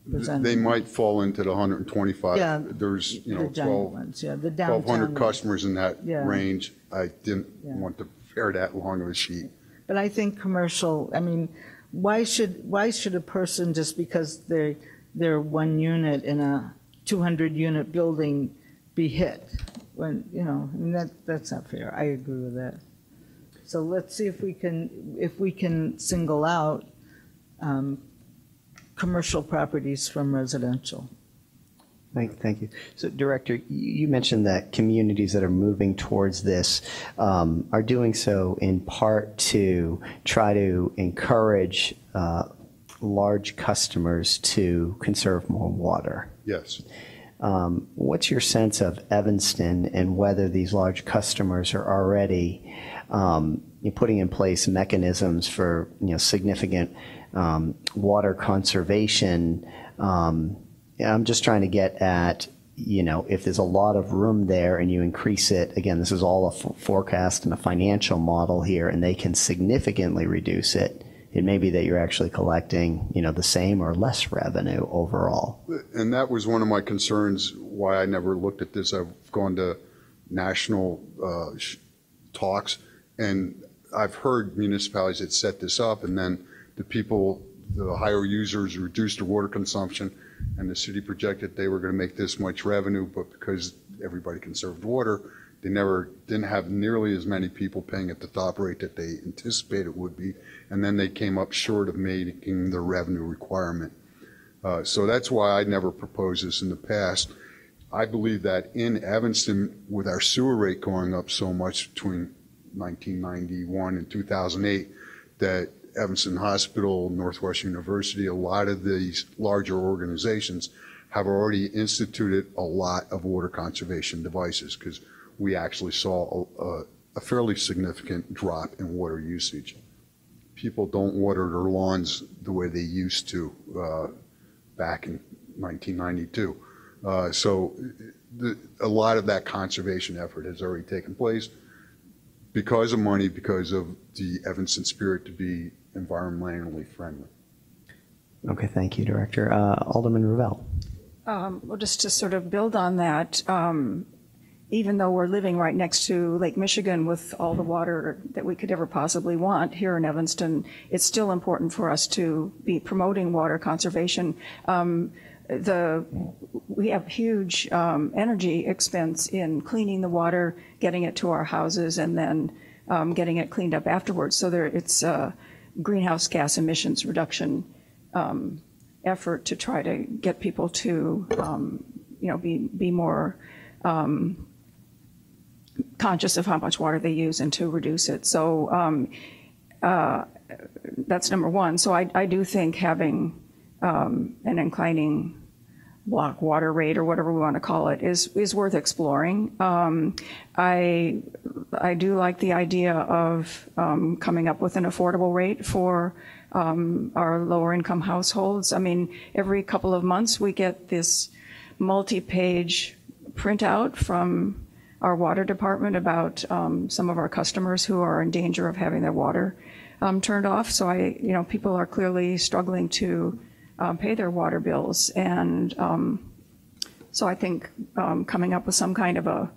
presented. They might fall into the 125. Yeah, there's the giant ones, the downtown 1,200 ones. customers in that Yeah. range. I didn't want to bear that long of a sheet. But I think commercial, I mean, why should a person, just because they're one unit in a 200 unit building, be hit? When, I mean, that's not fair. I agree with that. So let's see if we can single out commercial properties from residential. Thank you. So, Director, you mentioned that communities that are moving towards this are doing so in part to try to encourage large customers to conserve more water. Yes. What's your sense of Evanston and whether these large customers are already putting in place mechanisms for significant water conservation? I'm just trying to get at, if there's a lot of room there and you increase it, again, this is all a forecast and a financial model here, and they can significantly reduce it. It may be that you're actually collecting, the same or less revenue overall. And that was one of my concerns why I never looked at this. I've gone to national talks, and I've heard municipalities that set this up, and then the higher users reduced their water consumption, and the city projected they were going to make this much revenue, but because everybody conserved water, they didn't have nearly as many people paying at the top rate that they anticipated it would be, and then they came up short of making the revenue requirement. So that's why I never proposed this in the past. I believe that in Evanston, with our sewer rate going up so much between 1991 and 2008, that Evanston Hospital, Northwestern University, a lot of these larger organizations have already instituted a lot of water conservation devices, because we actually saw a fairly significant drop in water usage. People don't water their lawns the way they used to back in 1992. So a lot of that conservation effort has already taken place because of money, because of the Evanston spirit to be environmentally friendly. Okay, thank you, Director. Alderman Ravel. Well, just to sort of build on that, even though we're living right next to Lake Michigan with all the water that we could ever possibly want here in Evanston, it's still important for us to be promoting water conservation. We have huge energy expense in cleaning the water, getting it to our houses, and then getting it cleaned up afterwards. So it's a greenhouse gas emissions reduction effort to try to get people to be more conscious of how much water they use and to reduce it. So that's number one. So I do think having an inclining block water rate, or whatever we want to call it, is worth exploring. I do like the idea of coming up with an affordable rate for our lower income households. I mean, every couple of months we get this multi-page printout from our water department about some of our customers who are in danger of having their water turned off. So people are clearly struggling to pay their water bills. And so I think coming up with some kind of a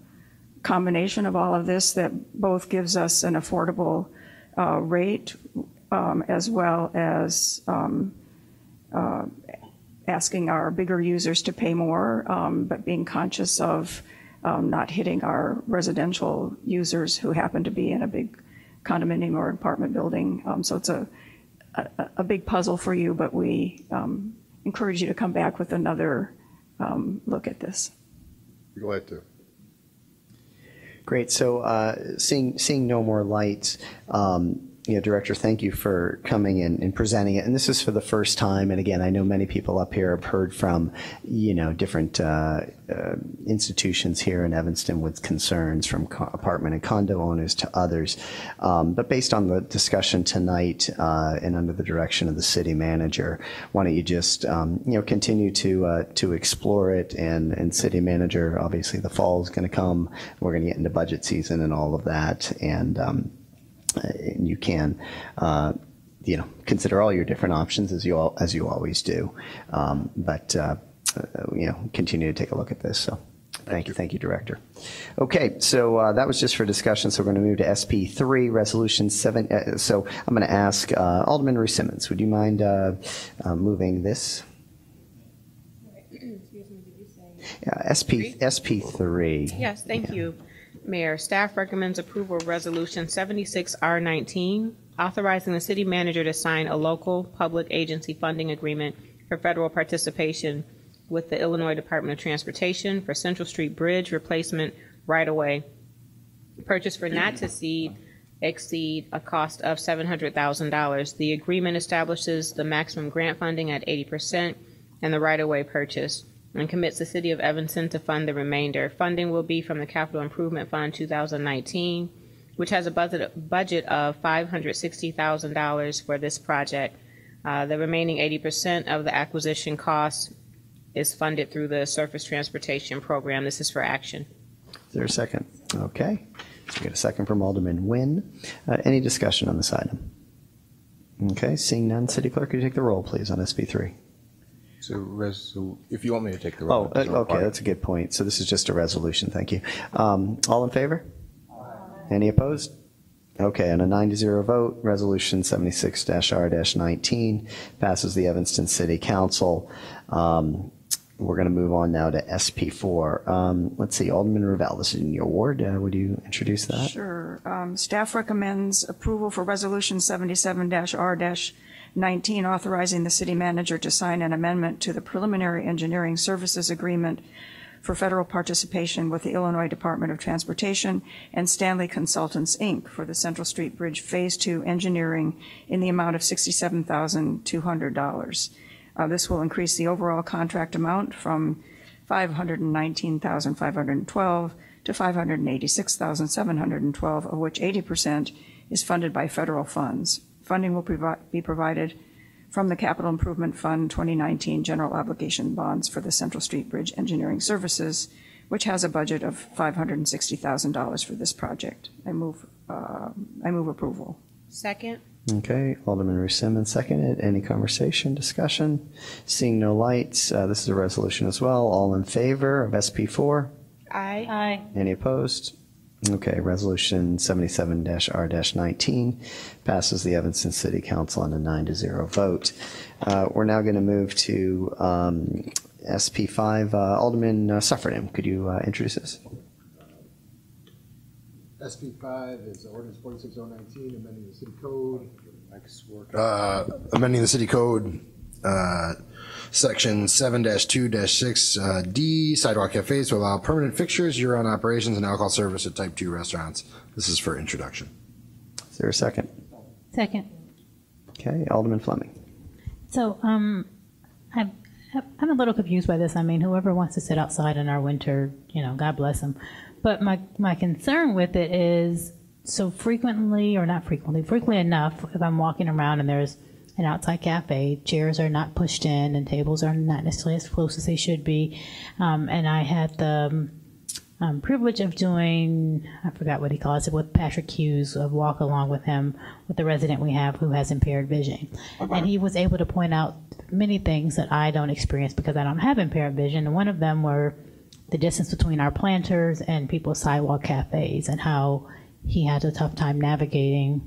combination of all of this that both gives us an affordable rate as well as asking our bigger users to pay more, but being conscious of not hitting our residential users who happen to be in a big condominium or apartment building. So it's a big puzzle for you, but we encourage you to come back with another look at this. Be glad to. Great. So seeing no more lights, Director, thank you for coming in and presenting it. And this is for the first time. And again, I know many people up here have heard from, different institutions here in Evanston with concerns from apartment and condo owners to others. But based on the discussion tonight and under the direction of the city manager, why don't you just, continue to explore it. And city manager, obviously the fall is going to come. We're going to get into budget season and all of that. And you can, consider all your different options as you always do. But continue to take a look at this. So thank you, Director. Okay, so that was just for discussion. So we're going to move to SP3, Resolution 7. So I'm going to ask Alderman Ruth Simmons, would you mind moving this? SP3. Yes, thank you. Mayor, staff recommends approval of Resolution 76R19, authorizing the city manager to sign a local public agency funding agreement for federal participation with the Illinois Department of Transportation for Central Street Bridge replacement right-of-way purchase for not to exceed a cost of $700,000. The agreement establishes the maximum grant funding at 80% and the right-of-way purchase, and commits the city of Evanston to fund the remainder. Funding will be from the Capital Improvement Fund 2019, which has a budget of $560,000 for this project. The remaining 80% of the acquisition cost is funded through the Surface Transportation Program. This is for action. Is there a second? Okay. So we get a second from Alderman Nguyen. Any discussion on this item? Okay, seeing none, City Clerk, could you take the roll, please, on SB3? So if you want me to take the roll. Oh, okay, that's a good point. So this is just a resolution. Thank you. All in favor? Any opposed? Okay, on a 9-0 vote, Resolution 76-R-19 passes the Evanston City Council. We're going to move on now to SP4. Let's see, Alderman Ravel, this is in your ward. Would you introduce that? Sure. Staff recommends approval for Resolution 77-R-19, authorizing the city manager to sign an amendment to the preliminary engineering services agreement for federal participation with the Illinois Department of Transportation and Stanley Consultants, Inc. for the Central Street Bridge Phase 2 engineering in the amount of $67,200. This will increase the overall contract amount from $519,512 to $586,712, of which 80% is funded by federal funds. Funding will be provided from the Capital Improvement Fund 2019 General Obligation Bonds for the Central Street Bridge Engineering Services, which has a budget of $560,000 for this project. I move approval. Second. Okay, Alderman Ruth Simmons seconded. Any conversation, discussion? Seeing no lights, this is a resolution as well. All in favor of SP4? Aye. Aye. Any opposed? Okay, Resolution 77-R-19 passes the Evanston City Council on a 9-0 vote. We're now going to move to SP5. Alderman Suffredin, could you introduce this? SP5 is Ordinance 46019, amending the city code. Amending the city code, Section 7-2-6D, sidewalk cafes to allow permanent fixtures, year-round operations, and alcohol service at Type 2 restaurants. This is for introduction. Is there a second? Second. Okay, Alderman Fleming. So I'm a little confused by this. I mean, whoever wants to sit outside in our winter, God bless them. But my concern with it is frequently enough, if I'm walking around and there's an outside cafe, chairs are not pushed in and tables are not necessarily as close as they should be. And I had the privilege of doing, I forgot what he calls it, with Patrick Hughes, of walk along with him with the resident we have who has impaired vision. And he was able to point out many things that I don't experience because I don't have impaired vision. And one of them were the distance between our planters and people's sidewalk cafes, and how he had a tough time navigating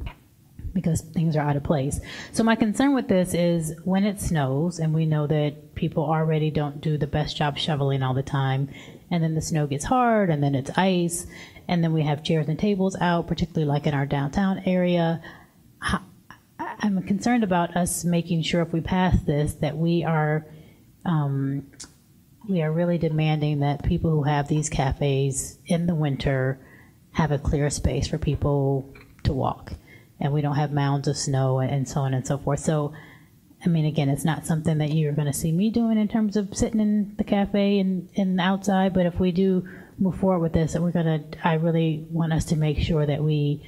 because things are out of place. So my concern with this is when it snows, and we know that people already don't do the best job shoveling all the time, and then the snow gets hard, and then it's ice, and then we have chairs and tables out, particularly like in our downtown area. I'm concerned about us making sure if we pass this that we are really demanding that people who have these cafes in the winter have a clear space for people to walk, and we don't have mounds of snow and so on and so forth. So, I mean, again, it's not something that you're going to see me doing in terms of sitting in the cafe and outside, but if we do move forward with this, I really want us to make sure that we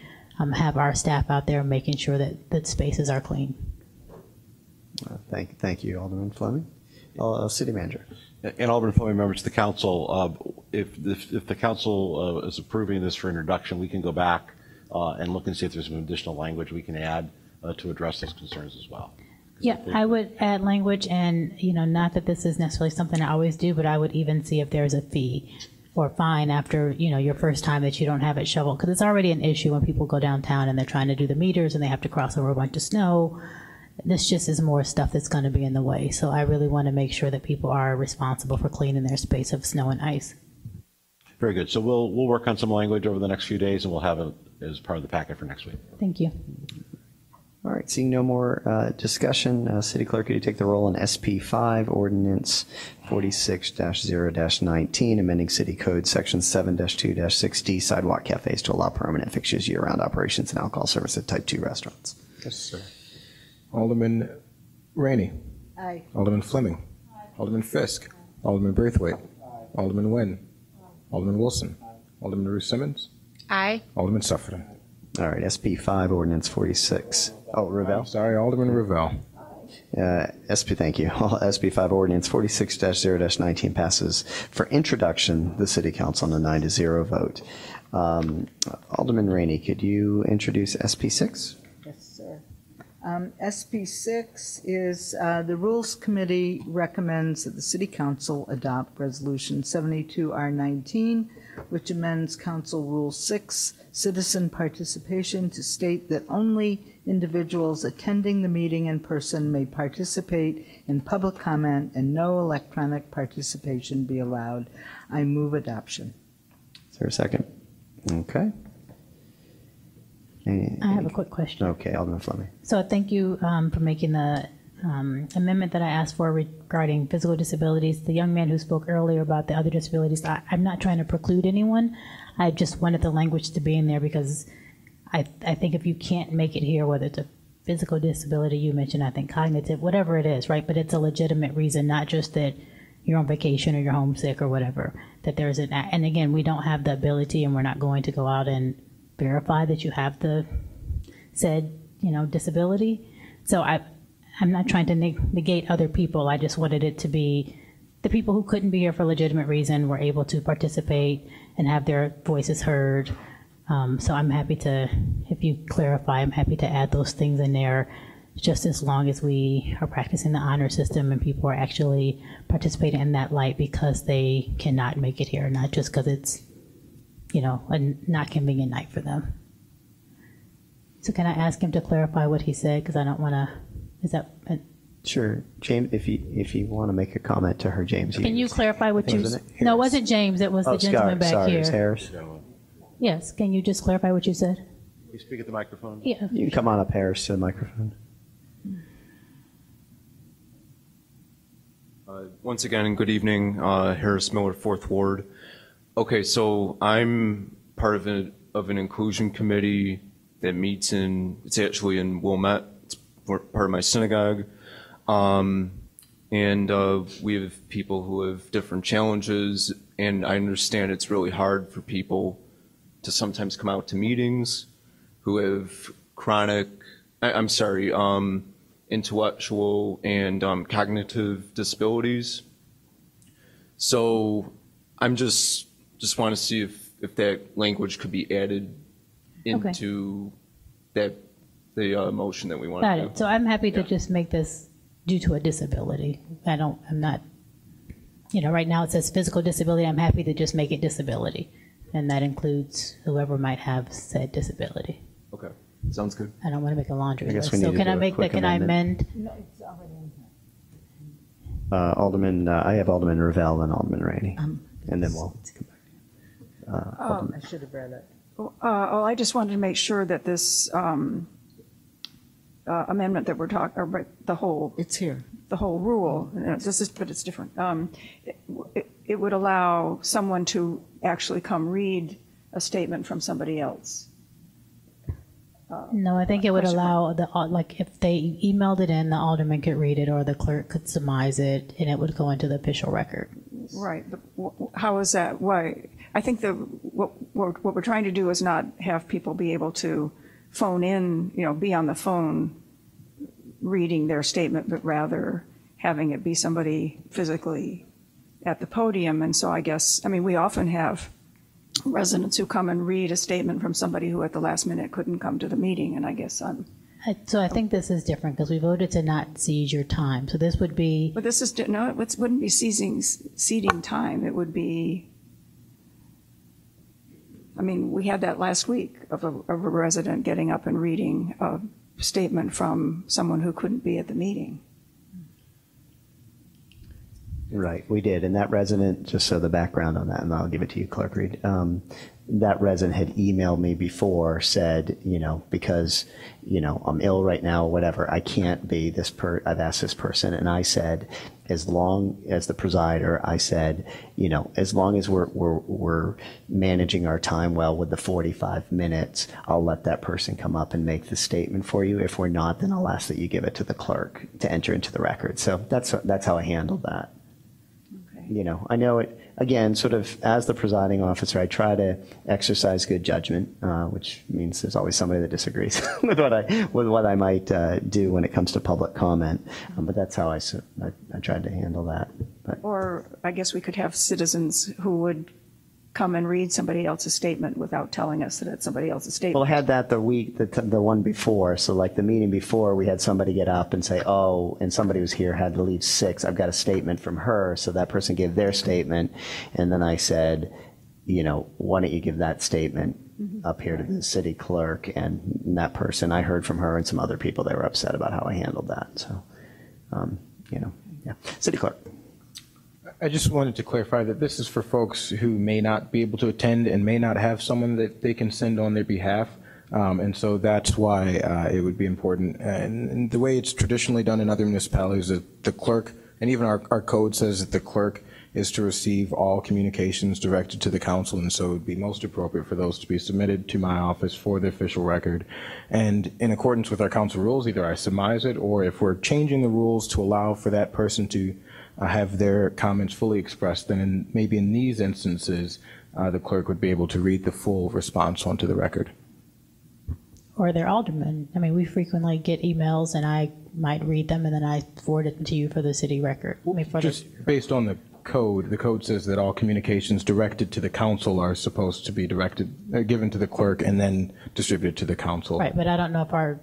have our staff out there making sure that spaces are clean. Thank you, Alderman Fleming. City Manager. And Alderman Fleming, members of the council, if the council is approving this for introduction, we can go back and look and see if there's some additional language we can add to address those concerns as well. Yeah, I would add language, and not that this is necessarily something I always do, but I would even see if there's a fee or fine after your first time that you don't have it shoveled, because it's already an issue when people go downtown and they're trying to do the meters and they have to cross over a bunch of snow. This just is more stuff that's going to be in the way. So I really want to make sure that people are responsible for cleaning their space of snow and ice. Very good. So we'll work on some language over the next few days, and we'll have it as part of the packet for next week. Thank you. All right, seeing no more discussion, City Clerk, could you take the roll on SP5, Ordinance 46-0-19, amending City Code Section 7-2-6D, sidewalk cafes to allow permanent fixtures year-round operations and alcohol service at Type 2 restaurants. Yes, sir. Alderman Rainey. Aye. Alderman Fleming. Aye. Alderman Fisk. Alderman Braithwaite. Aye. Alderman Nguyen. Alderman Wilson. Alderman Ruth Simmons. Aye. Alderman Sufferton. All right, SP5, Ordinance 46. Oh, Revelle. Sorry, Alderman Revelle. Thank you. SP5 Ordinance 46-0-19 passes for introduction, the City Council on a 9-0 vote. Alderman Rainey, could you introduce SP6? Yes, sir. SP6 is the Rules Committee recommends that the City Council adopt Resolution 72R19, which amends Council Rule 6, Citizen Participation, to state that only individuals attending the meeting in person may participate in public comment and no electronic participation be allowed. I move adoption. Is there a second? Okay. I have a quick question. Okay, Alderman Fleming. So thank you for making the amendment that I asked for regarding physical disabilities. The young man who spoke earlier about the other disabilities, I'm not trying to preclude anyone. I just wanted the language to be in there because I think if you can't make it here, whether it's a physical disability, you mentioned, I think cognitive, whatever it is, right? But it's a legitimate reason, not just that you're on vacation or you're homesick or whatever, that there's and again, we don't have the ability and we're not going to go out and verify that you have the said, disability. So I'm not trying to negate other people. I just wanted it to be the people who couldn't be here for a legitimate reason were able to participate and have their voices heard. So I'm happy to, if you clarify, I'm happy to add those things in there, just as long as we are practicing the honor system and people are actually participating in that light because they cannot make it here, not just because it's a not convenient night for them. So can I ask him to clarify what he said? Because I don't want to, Sure. James, if you want to make a comment to her, James. Can you clarify what you said? No, it wasn't James. It was the gentleman back here. Harris. Yes. Can you just clarify what you said? You speak at the microphone? Yeah. You can come on up, Harris, to the microphone. Once again, good evening. Harris Miller, 4th Ward. Okay, so I'm part of an inclusion committee that meets it's actually in Wilmette. It's part of my synagogue. And we have people who have different challenges, and I understand it's really hard for people to sometimes come out to meetings who have intellectual and cognitive disabilities. So I'm just want to see if that language could be added into the motion that we want to do. Got it. So I'm happy to just make this due to a disability. I'm not, right now it says physical disability. I'm happy to just make it disability. And that includes whoever might have said disability. Okay. Sounds good. I don't want to make a laundry I guess list. we need So to can do I a make quick that, can I amendment. amend? No, it's already in here. I have Alderman Ravel and Alderman Rainey, and then we'll come back. I should have read it. I just wanted to make sure that this amendment that we're talking, or the whole. It's here. The whole rule, but it's different. It would allow someone to actually come read a statement from somebody else. No, I think it would allow like if they emailed it in, the alderman could read it or the clerk could surmise it and it would go into the official record. Right, but how is that? Why? I think what we're trying to do is not have people be able to phone in, be on the phone reading their statement, but rather having it be somebody physically at the podium. And so we often have residents who come and read a statement from somebody who at the last minute couldn't come to the meeting, and I guess So I think this is different because we voted to not seize your time. So this would be. But this is, no, it wouldn't be ceding time. It would be, we had that last week of a resident getting up and reading a statement from someone who couldn't be at the meeting. Right, we did, and that resident, just so the background on that, and I'll give it to you, Clerk Reed. That resident had emailed me before, said, because, I'm ill right now, whatever, I can't be I've asked this person, and I said, as long as the presider, I said, as long as we're managing our time well with the 45 minutes, I'll let that person come up and make the statement for you. If we're not, then I'll ask that you give it to the clerk to enter into the record. So that's how I handled that. I know it, again, sort of as the presiding officer, I try to exercise good judgment, which means there's always somebody that disagrees with what I might do when it comes to public comment. But that's how I tried to handle that. But. Or I guess we could have citizens who would come and read somebody else's statement without telling us that it's somebody else's statement. Well, I had that the one before. So like the meeting before, we had somebody get up and say, and somebody was here, had to leave 6. I've got a statement from her. So that person gave their statement. And then I said, why don't you give that statement up here to the city clerk? And that person, I heard from her and some other people, they were upset about how I handled that. So, yeah. City clerk. I just wanted to clarify that this is for folks who may not be able to attend and may not have someone that they can send on their behalf. And so that's why it would be important. And the way it's traditionally done in other municipalities, the clerk, and even our code says that the clerk is to receive all communications directed to the council. And so it would be most appropriate for those to be submitted to my office for the official record. And in accordance with our council rules, either I surmise it, or if we're changing the rules to allow for that person to have their comments fully expressed, then maybe in these instances, the clerk would be able to read the full response onto the record. Or their alderman. We frequently get emails and I might read them and then I forward it to you for the city record. Just based on the code says that all communications directed to the council are supposed to be given to the clerk and then distributed to the council. Right, but I don't know if our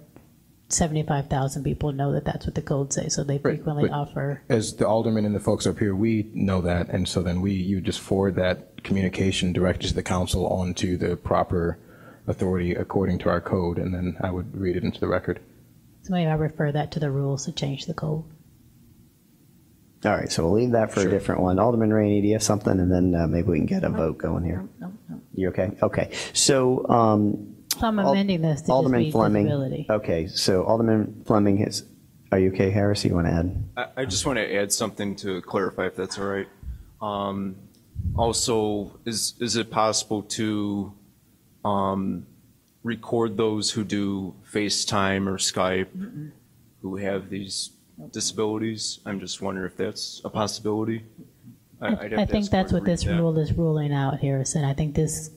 75,000 people know that that's what the code says, so they frequently offer. As the aldermen and the folks up here, we know that, and so then you just forward that communication directed to the council onto the proper authority according to our code, and then I would read it into the record. So maybe I refer that to the rules to change the code. All right, so we'll leave that for a different one. Alderman Rainey, do you have something? And then maybe we can get a vote going here. No. You okay? Okay. So I'm amending this to Alderman just be Fleming. visibility. Okay, so Alderman Fleming are you okay, Harris? You want to add? I just want to add something to clarify, if that's all right. Also, is it possible to record those who do FaceTime or Skype who have these disabilities? I'm just wondering if that's a possibility. I think that's what this rule is ruling out, Harrison. I think this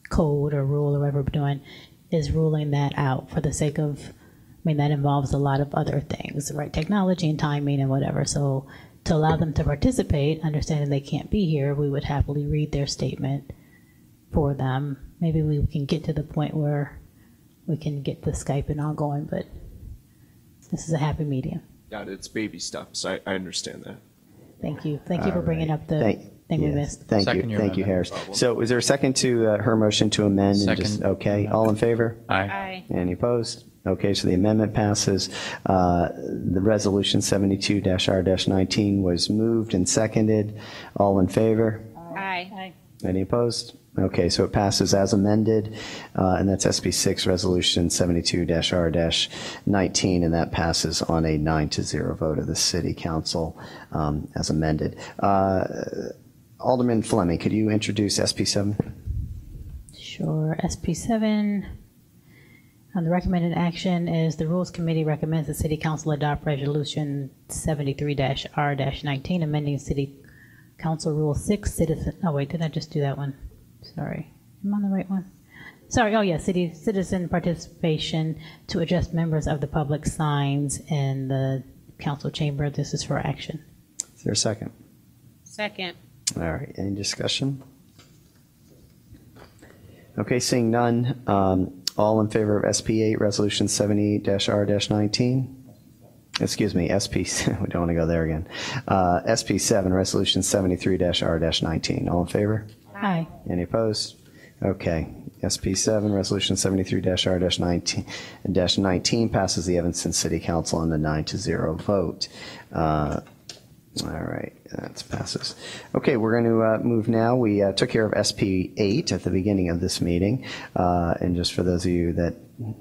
code or rule or whatever we're doing is ruling that out for the sake of, that involves a lot of other things, right? Technology and timing and whatever. So to allow them to participate, understanding they can't be here, we would happily read their statement for them. Maybe we can get to the point where we can get the Skype and all going, but this is a happy medium. Yeah, it's baby steps. I understand that. Thank you. Thank you for bringing up the we missed. Thank you, Harris. So is there a second to her motion to amend? Second. Okay, all in favor? Aye. Any opposed? Okay, so the amendment passes. The resolution 72-R-19 was moved and seconded. All in favor? Aye. Any opposed? Okay, so it passes as amended, and that's SB 6 Resolution 72-R-19, and that passes on a 9-0 vote of the City Council as amended. Alderman Fleming, could you introduce SB 7? Sure. SB 7. The recommended action is the Rules Committee recommends the City Council adopt Resolution 73-R-19, amending City Council Rule 6, citizen. Oh wait, did I just do that one? Sorry, am I on the right one? Sorry. Oh yeah, citizen participation to adjust members of the public signs in the council chamber. This is for action. Is there a second? Second. All right. Any discussion? Okay, seeing none. All in favor of SP 8 Resolution 70-R-19? Excuse me, SP. We don't want to go there again. SP 7 Resolution 73-R-19. All in favor? Aye. Any opposed? Okay. SP 7, Resolution 73-R-19 passes the Evanston City Council on a 9-0 vote. All right, that passes. Okay, we're going to move now. We took care of SP 8 at the beginning of this meeting. And just for those of you that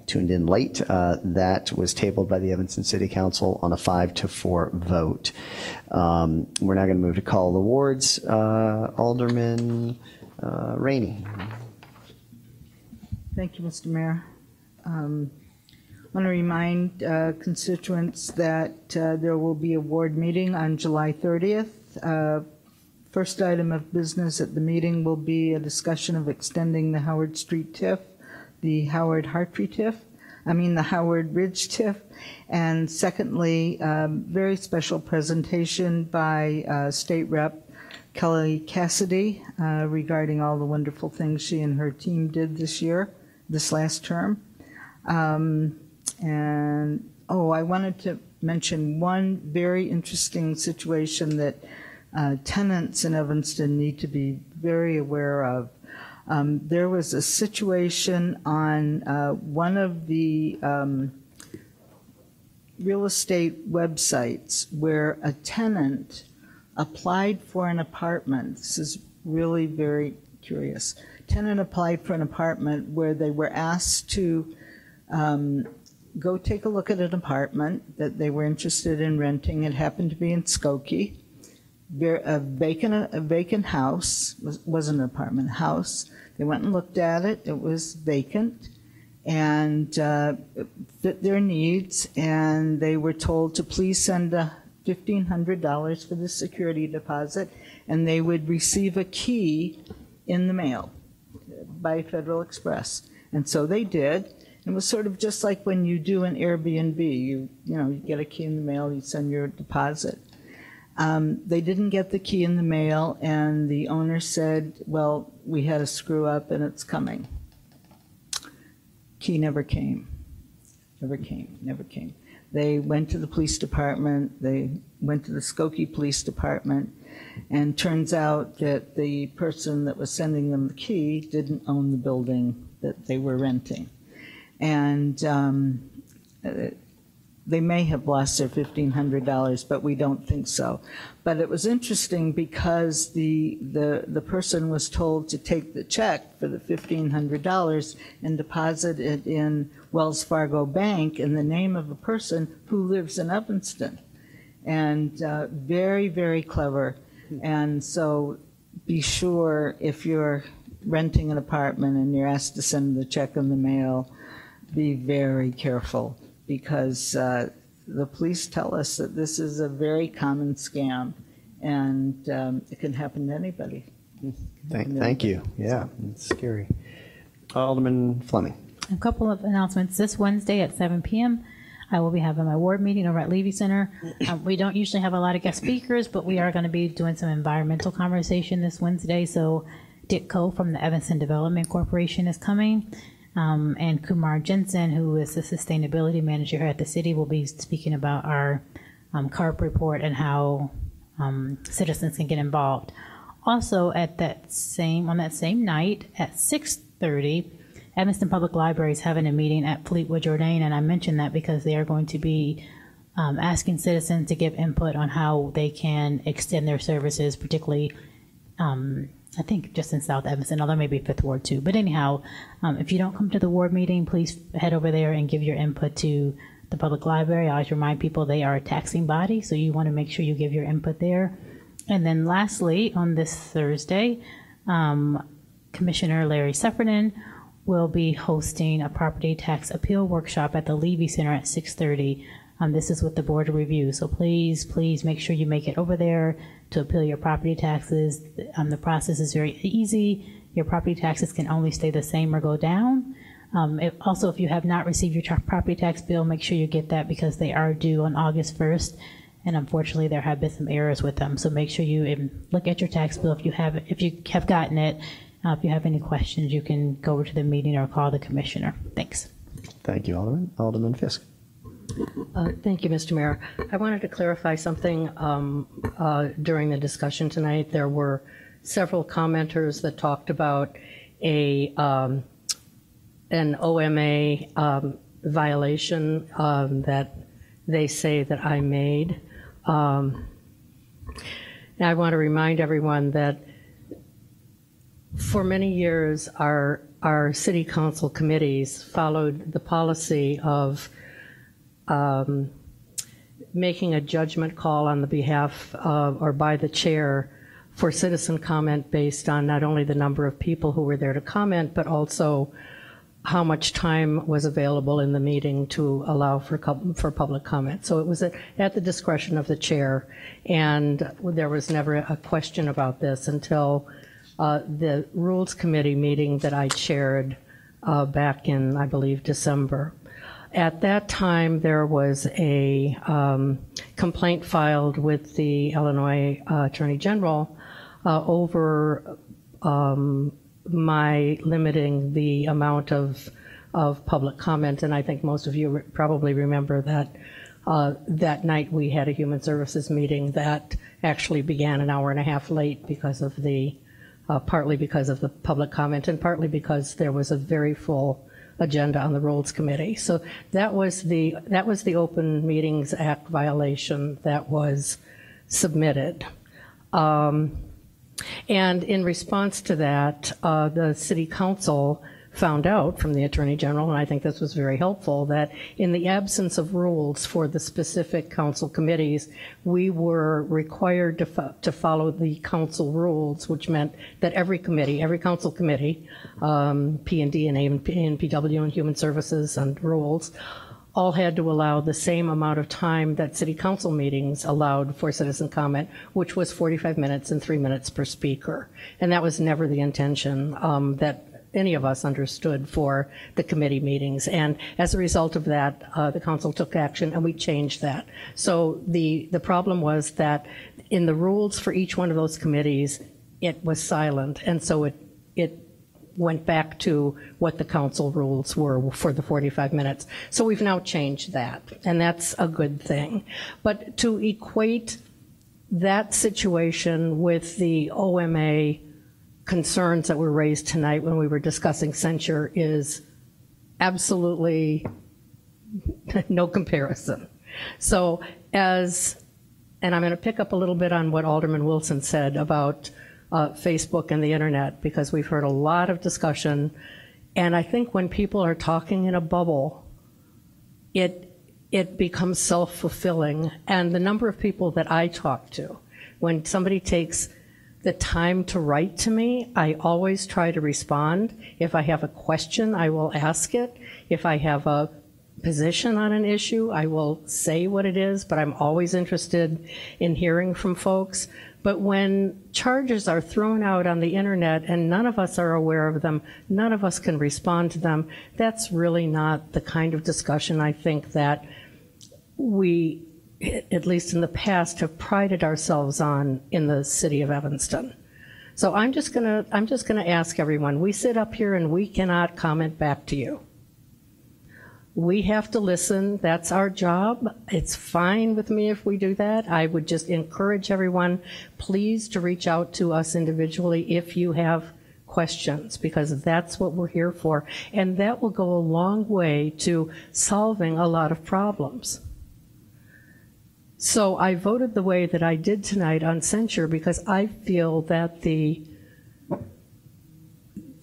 tuned in late, that was tabled by the Evanston City Council on a 5-4 vote. We're now going to move to call the wards. Alderman Rainey. Thank you, Mr. Mayor. I want to remind constituents that there will be a ward meeting on July 30th. First item of business at the meeting will be a discussion of extending the Howard Street TIF, the Howard Hartree TIF, the Howard Ridge TIF, and secondly, very special presentation by State Rep Kelly Cassidy regarding all the wonderful things she and her team did this last term. I wanted to mention one very interesting situation that tenants in Evanston need to be very aware of. There was a situation on one of the real estate websites where a tenant applied for an apartment. This is really very curious. Tenant applied for an apartment where they were asked to go take a look at an apartment that they were interested in renting. It happened to be in Skokie. A vacant house, wasn't an apartment, a house. They went and looked at it. It was vacant and it fit their needs, and they were told to please send $1,500 for the security deposit, and they would receive a key in the mail by Federal Express. And so they did. It was sort of just like when you do an Airbnb. You get a key in the mail, you send your deposit. They didn't get the key in the mail, and the owner said, well, we had a screw up and it's coming. Key never came. Never came. They went to the police department. They went to the Skokie Police Department, and turns out that the person that was sending them the key didn't own the building that they were renting. And they may have lost their $1,500, but we don't think so. But it was interesting because the person was told to take the check for the $1,500 and deposit it in Wells Fargo Bank in the name of a person who lives in Evanston. And very, very clever. And so be sure, if you're renting an apartment and you're asked to send the check in the mail, be very careful, because the police tell us that this is a very common scam, and it can happen to anybody. Thank you. Yeah, it's scary. Alderman Fleming. A couple of announcements. This Wednesday at 7 p.m., I will be having my ward meeting over at Levy Center. We don't usually have a lot of guest speakers, but we are going to be doing some environmental conversation this Wednesday. So Dick Coe from the Evanston Development Corporation is coming. And Kumar Jensen, who is the sustainability manager here at the city, will be speaking about our CARP report and how citizens can get involved. Also, on that same night at 6:30, Evanston Public Library is having a meeting at Fleetwood Jourdain, and I mention that because they are going to be asking citizens to give input on how they can extend their services, particularly, I think, just in South Evanston, although maybe Fifth Ward too. But anyhow, if you don't come to the ward meeting, please head over there and give your input to the public library. I always remind people they are a taxing body, so you want to make sure you give your input there. And then lastly, on this Thursday, Commissioner Larry Seffernan will be hosting a property tax appeal workshop at the Levy Center at 6:30. This is with the Board of Review, so please make sure you make it over there to appeal your property taxes. The process is very easy. Your property taxes can only stay the same or go down. Also, if you have not received your property tax bill, make sure you get that because they are due on August 1st. And unfortunately, there have been some errors with them. So make sure you look at your tax bill if you have gotten it. If you have any questions, you can go over to the meeting or call the commissioner. Thanks. Thank you, Alderman. Alderman Fisk. Thank you, Mr. Mayor. I wanted to clarify something during the discussion tonight. There were several commenters that talked about an OMA violation that they say that I made. And I want to remind everyone that for many years, our city council committees followed the policy of making a judgment call on the behalf of, or by the chair for citizen comment based on not only the number of people who were there to comment, but also how much time was available in the meeting to allow for public comment. So it was at the discretion of the chair, and there was never a question about this until the Rules Committee meeting that I chaired back in, I believe, December. At that time, there was a complaint filed with the Illinois Attorney General over my limiting the amount of public comment, and I think most of you probably remember that that night we had a Human Services meeting that actually began an hour and a half late because of the partly because of the public comment and partly because there was a very full agenda on the Rules Committee. So that was the Open Meetings Act violation that was submitted. And in response to that, the City Council found out from the Attorney General, and I think this was very helpful, that in the absence of rules for the specific council committees, we were required to follow the council rules, which meant that every committee, every council committee, P&D and ANPW and Human Services and Rules, all had to allow the same amount of time that city council meetings allowed for citizen comment, which was 45 minutes and 3 minutes per speaker. And that was never the intention that any of us understood for the committee meetings. And as a result of that, the council took action and we changed that. So the problem was that in the rules for each one of those committees, it was silent. And so it went back to what the council rules were for the 45 minutes. So we've now changed that, and that's a good thing. But to equate that situation with the OMA concerns that were raised tonight when we were discussing censure is absolutely no comparison. So and I'm going to pick up a little bit on what Alderman Wilson said about Facebook and the internet, because we've heard a lot of discussion, and I think when people are talking in a bubble, it becomes self-fulfilling. And the number of people that I talk to, when somebody takes the time to write to me, I always try to respond. If I have a question, I will ask it. If I have a position on an issue, I will say what it is, but I'm always interested in hearing from folks. But when charges are thrown out on the internet and none of us are aware of them, none of us can respond to them, that's really not the kind of discussion I think that we, at least in the past, have prided ourselves on in the city of Evanston. So I'm just gonna ask everyone, we sit up here and we cannot comment back to you. We have to listen. That's our job. It's fine with me if we do that. I would just encourage everyone, please, to reach out to us individually if you have questions, because that's what we're here for. And that will go a long way to solving a lot of problems. So I voted the way that I did tonight on censure because I feel that the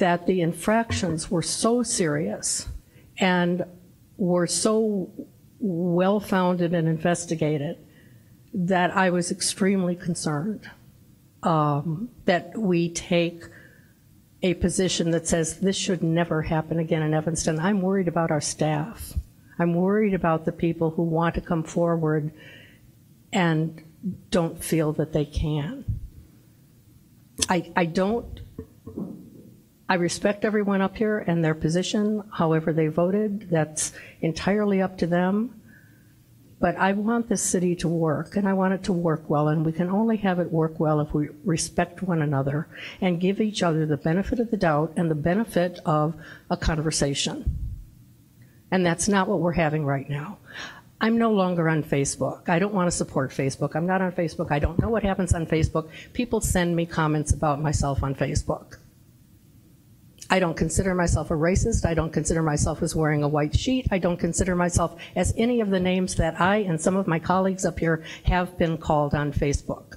infractions were so serious and were so well-founded and investigated that I was extremely concerned that we take a position that says this should never happen again in Evanston. I'm worried about our staff. I'm worried about the people who want to come forward and don't feel that they can. I respect everyone up here and their position, however they voted. That's entirely up to them. But I want this city to work, and I want it to work well, and we can only have it work well if we respect one another and give each other the benefit of the doubt and the benefit of a conversation. And that's not what we're having right now. I'm no longer on Facebook. I don't want to support Facebook. I'm not on Facebook. I don't know what happens on Facebook. People send me comments about myself on Facebook. I don't consider myself a racist. I don't consider myself as wearing a white sheet. I don't consider myself as any of the names that I and some of my colleagues up here have been called on Facebook.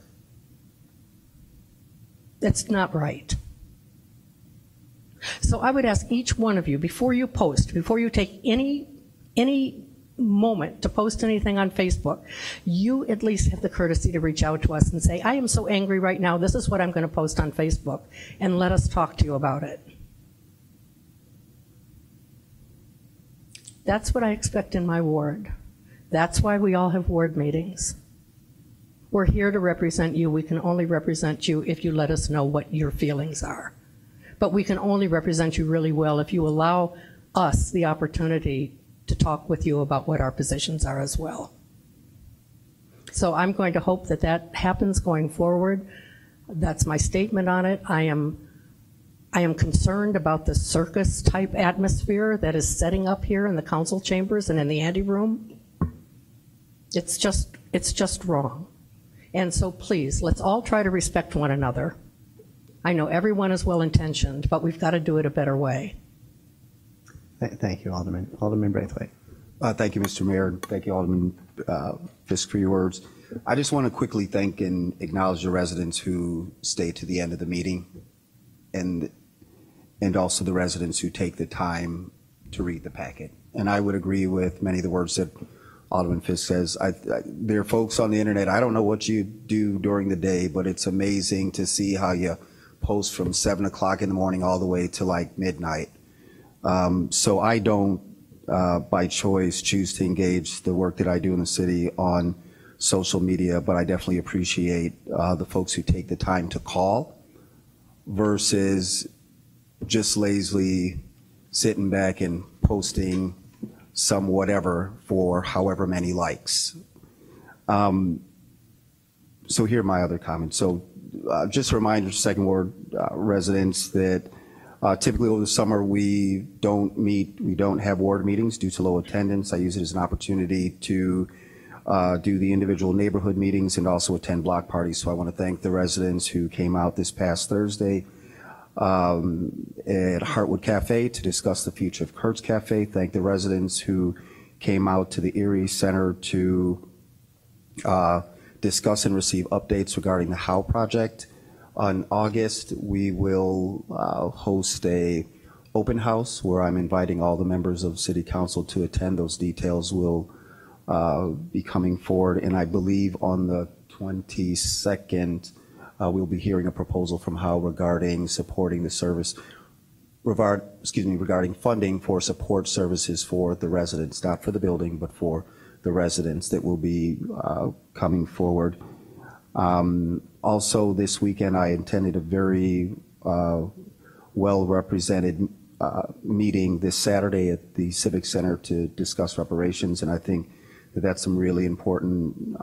That's not right. So I would ask each one of you, before you post, before you take any moment to post anything on Facebook, you at least have the courtesy to reach out to us and say, I am so angry right now, this is what I'm going to post on Facebook, and let us talk to you about it. That's what I expect in my ward. That's why we all have ward meetings. We're here to represent you. We can only represent you if you let us know what your feelings are. But we can only represent you really well if you allow us the opportunity to talk with you about what our positions are as well. So I'm going to hope that that happens going forward. That's my statement on it. I am concerned about the circus type atmosphere that is setting up here in the council chambers and in the ante room. It's just wrong. And so please, let's all try to respect one another. I know everyone is well intentioned, but we've got to do it a better way. Thank you, Alderman. Alderman Braithwaite. Thank you, Mr. Mayor. Thank you, Alderman Fisk, for your words. I just want to quickly thank and acknowledge the residents who stayed to the end of the meeting, and also the residents who take the time to read the packet. And I would agree with many of the words that Alderman Fisk says. There are folks on the internet, I don't know what you do during the day, but it's amazing to see how you post from 7 o'clock in the morning all the way to like midnight. So I don't, by choice, choose to engage the work that I do in the city on social media, but I definitely appreciate the folks who take the time to call versus just lazily sitting back and posting some whatever for however many likes. So here are my other comments. So just a reminder to Second Ward residents that typically over the summer we don't meet, we don't have ward meetings due to low attendance. I use it as an opportunity to do the individual neighborhood meetings and also attend block parties. So I want to thank the residents who came out this past Thursday at Heartwood Cafe to discuss the future of Kurt's Cafe. Thank the residents who came out to the Erie Center to discuss and receive updates regarding the Howe project. On August, we will host a open house where I'm inviting all the members of City Council to attend. Those details will be coming forward, and I believe on the 22nd, we'll be hearing a proposal from Howe regarding supporting the service, regarding funding for support services for the residents, not for the building, but for the residents that will be coming forward. Also this weekend, I attended a very well-represented meeting this Saturday at the Civic Center to discuss reparations, and I think that that's some really important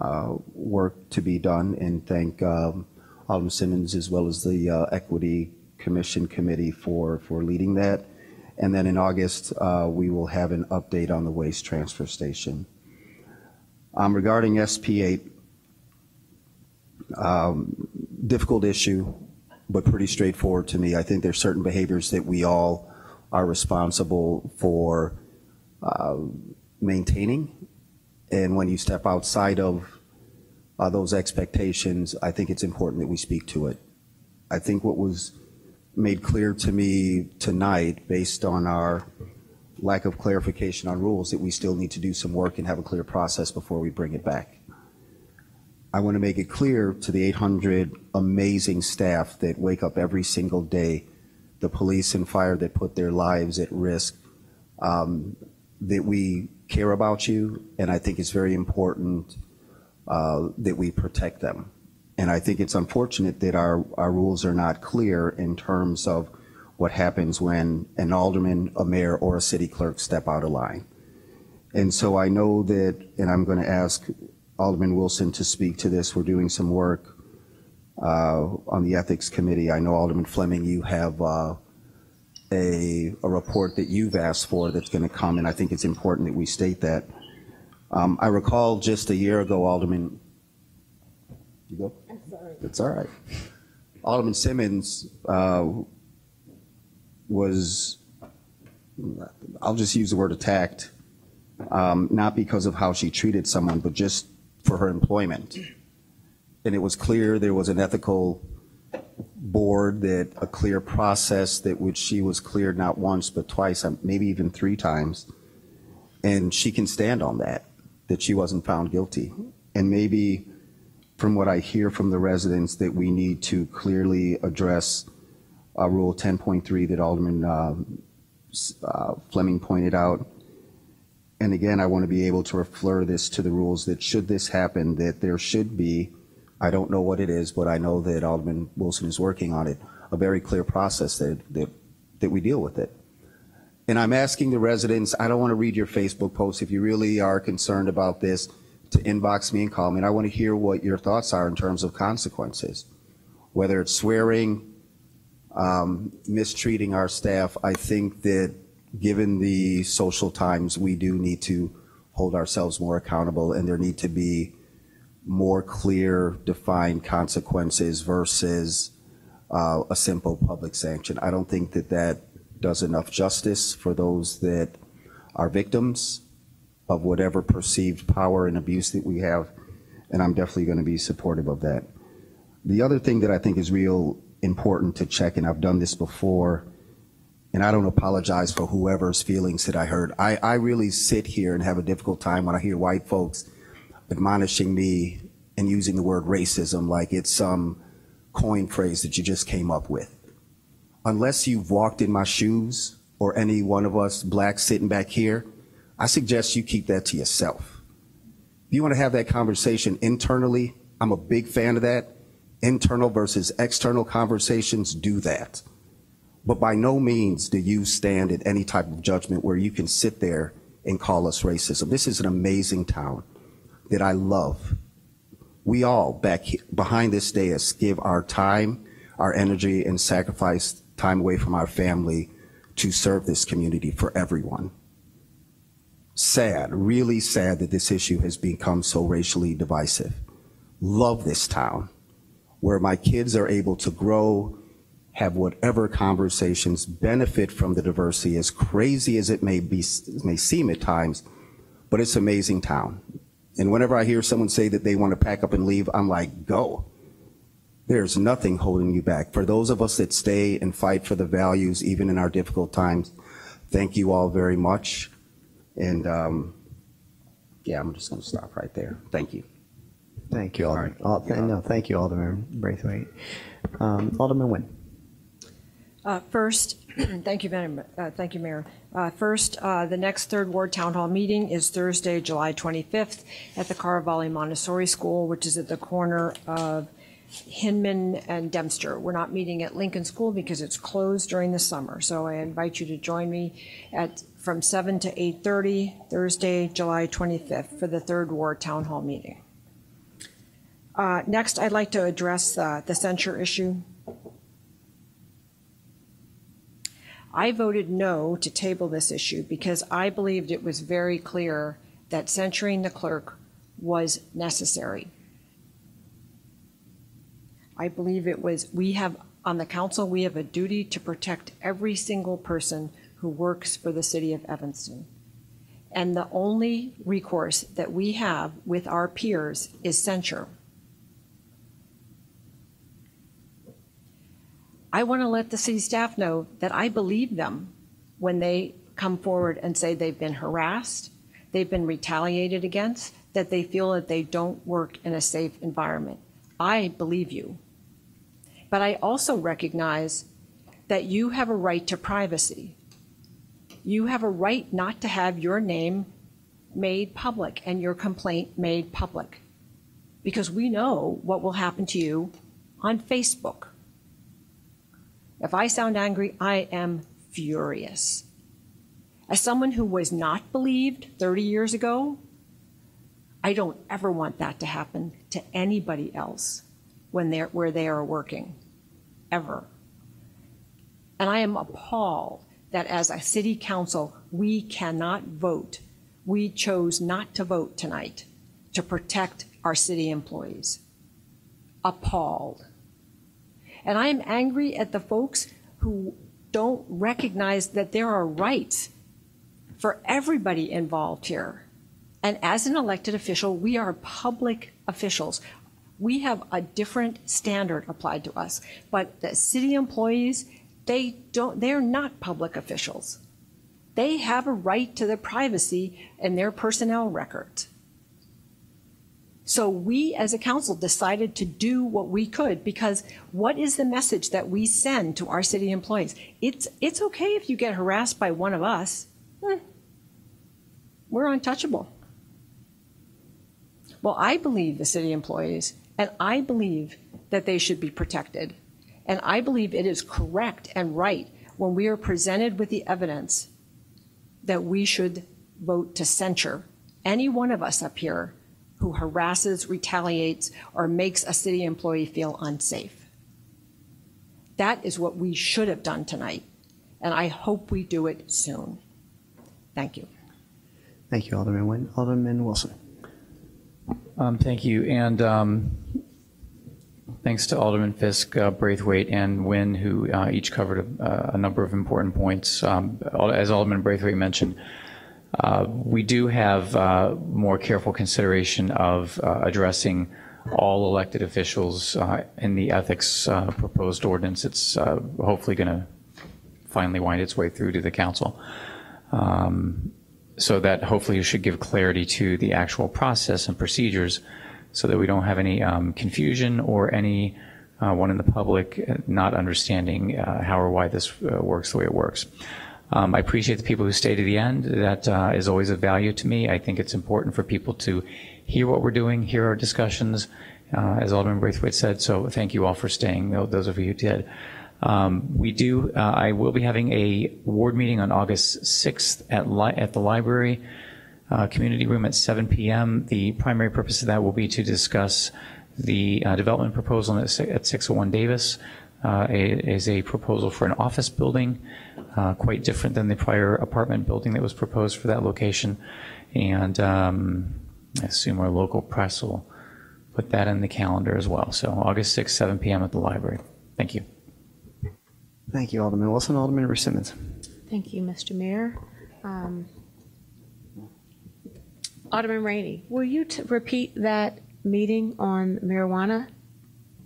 work to be done, and thank Alderman Simmons as well as the Equity Commission Committee for leading that. And then in August, we will have an update on the waste transfer station. Regarding SP8, difficult issue, but pretty straightforward to me. I think there's certain behaviors that we all are responsible for maintaining. And when you step outside of those expectations, I think it's important that we speak to it. I think what was made clear to me tonight, based on our lack of clarification on rules, that we still need to do some work and have a clear process before we bring it back. I want to make it clear to the 800 amazing staff that wake up every single day, the police and fire that put their lives at risk, that we care about you, and I think it's very important that we protect them. And I think it's unfortunate that our rules are not clear in terms of what happens when an alderman, a mayor, or a city clerk step out of line. And so I know that, and I'm going to ask Alderman Wilson to speak to this. We're doing some work on the Ethics Committee. I know, Alderman Fleming, you have a report that you've asked for that's going to come, and I think it's important that we state that. I recall just a year ago, Alderman, you go? It's all right. Alderman Simmons was, I'll just use the word attacked, not because of how she treated someone, but just for her employment. And it was clear there was an ethical board, that a clear process that which she was cleared not once but twice, maybe even 3 times. And she can stand on that she wasn't found guilty. And maybe from what I hear from the residents, that we need to clearly address Rule 10.3 that Alderman Fleming pointed out. And again, I want to be able to refer this to the rules that should this happen, that there should be, I don't know what it is, but I know that Alderman Wilson is working on it, a very clear process that we deal with it. And I'm asking the residents, I don't want to read your Facebook posts. If you really are concerned about this, to inbox me and call me. And I want to hear what your thoughts are in terms of consequences, whether it's swearing, mistreating our staff. I think that given the social times, we do need to hold ourselves more accountable, and there need to be more clear, defined consequences versus a simple public sanction. I don't think that does enough justice for those that are victims of whatever perceived power and abuse that we have, and I'm definitely going to be supportive of that. The other thing that I think is real important to check, and I've done this before, and I don't apologize for whoever's feelings that I hurt. I really sit here and have a difficult time when I hear white folks admonishing me and using the word racism like it's some coin phrase that you just came up with. Unless you've walked in my shoes, or any one of us blacks sitting back here, I suggest you keep that to yourself. If you want to have that conversation internally, I'm a big fan of that. Internal versus external conversations, do that. But by no means do you stand at any type of judgment where you can sit there and call us racism. This is an amazing town that I love. We all back behind this dais give our time, our energy, and sacrifice time away from our family to serve this community for everyone. Sad, really sad that this issue has become so racially divisive. Love this town, where my kids are able to grow, have whatever conversations, benefit from the diversity, as crazy as it may seem at times, but it's an amazing town. And whenever I hear someone say that they want to pack up and leave, I'm like, go. There's nothing holding you back. For those of us that stay and fight for the values, even in our difficult times, thank you all very much. And yeah, I'm just going to stop right there. Thank you. Thank you, Alderman. No, thank you, Alderman Braithwaite. Alderman Nguyen. First, thank you, Mayor. First, the next Third Ward Town Hall meeting is Thursday, July 25th at the Caravali Montessori School, which is at the corner of Hinman and Dempster. We're not meeting at Lincoln School because it's closed during the summer. So I invite you to join me from 7 to 8:30 Thursday, July 25th for the Third Ward Town Hall meeting. Next, I'd like to address the censure issue. I voted no to table this issue because I believed it was very clear that censuring the clerk was necessary. I believe it was, on the council, we have a duty to protect every single person who works for the city of Evanston. And the only recourse that we have with our peers is censure. I want to let the city staff know that I believe them when they come forward and say they've been harassed, they've been retaliated against, that they feel that they don't work in a safe environment. I believe you. But I also recognize that you have a right to privacy. You have a right not to have your name made public and your complaint made public, because we know what will happen to you on Facebook. If I sound angry, I am furious. As someone who was not believed 30 years ago, I don't ever want that to happen to anybody else where they are working, ever. And I am appalled that as a city council, we cannot vote. We chose not to vote tonight to protect our city employees. Appalled. And I am angry at the folks who don't recognize that there are rights for everybody involved here. And as an elected official, we are public officials. We have a different standard applied to us. But the city employees, they're not public officials. They have a right to their privacy and their personnel records. So we as a council decided to do what we could, because what is the message that we send to our city employees? It's okay if you get harassed by one of us. We're untouchable. Well, I believe the city employees, and I believe that they should be protected. And I believe it is correct and right when we are presented with the evidence that we should vote to censure any one of us up here who harasses, retaliates, or makes a city employee feel unsafe. That is what we should have done tonight, and I hope we do it soon. Thank you. Thank you, Alderman Nguyen. Alderman Wilson. Thank you, and thanks to Alderman Fisk, Braithwaite, and Nguyen, who each covered a number of important points. As Alderman Braithwaite mentioned, we do have more careful consideration of addressing all elected officials in the ethics proposed ordinance. It's hopefully going to finally wind its way through to the council. So that hopefully should give clarity to the actual process and procedures so that we don't have any confusion or any one in the public not understanding how or why this works the way it works. I appreciate the people who stay to the end. That is always of value to me. I think it's important for people to hear what we're doing, hear our discussions, as Alderman Braithwaite said, so thank you all for staying, those of you who did. I will be having a ward meeting on August 6th at the library community room at 7 p.m. The primary purpose of that will be to discuss the development proposal at 601 Davis. Is a proposal for an office building, quite different than the prior apartment building that was proposed for that location. And I assume our local press will put that in the calendar as well. So August 6th, 7 p.m. at the library. Thank you. Thank you, Alderman Wilson. Alderman Ruth Simmons. Thank you, Mr. Mayor. Alderman Rainey, will you repeat that meeting on marijuana?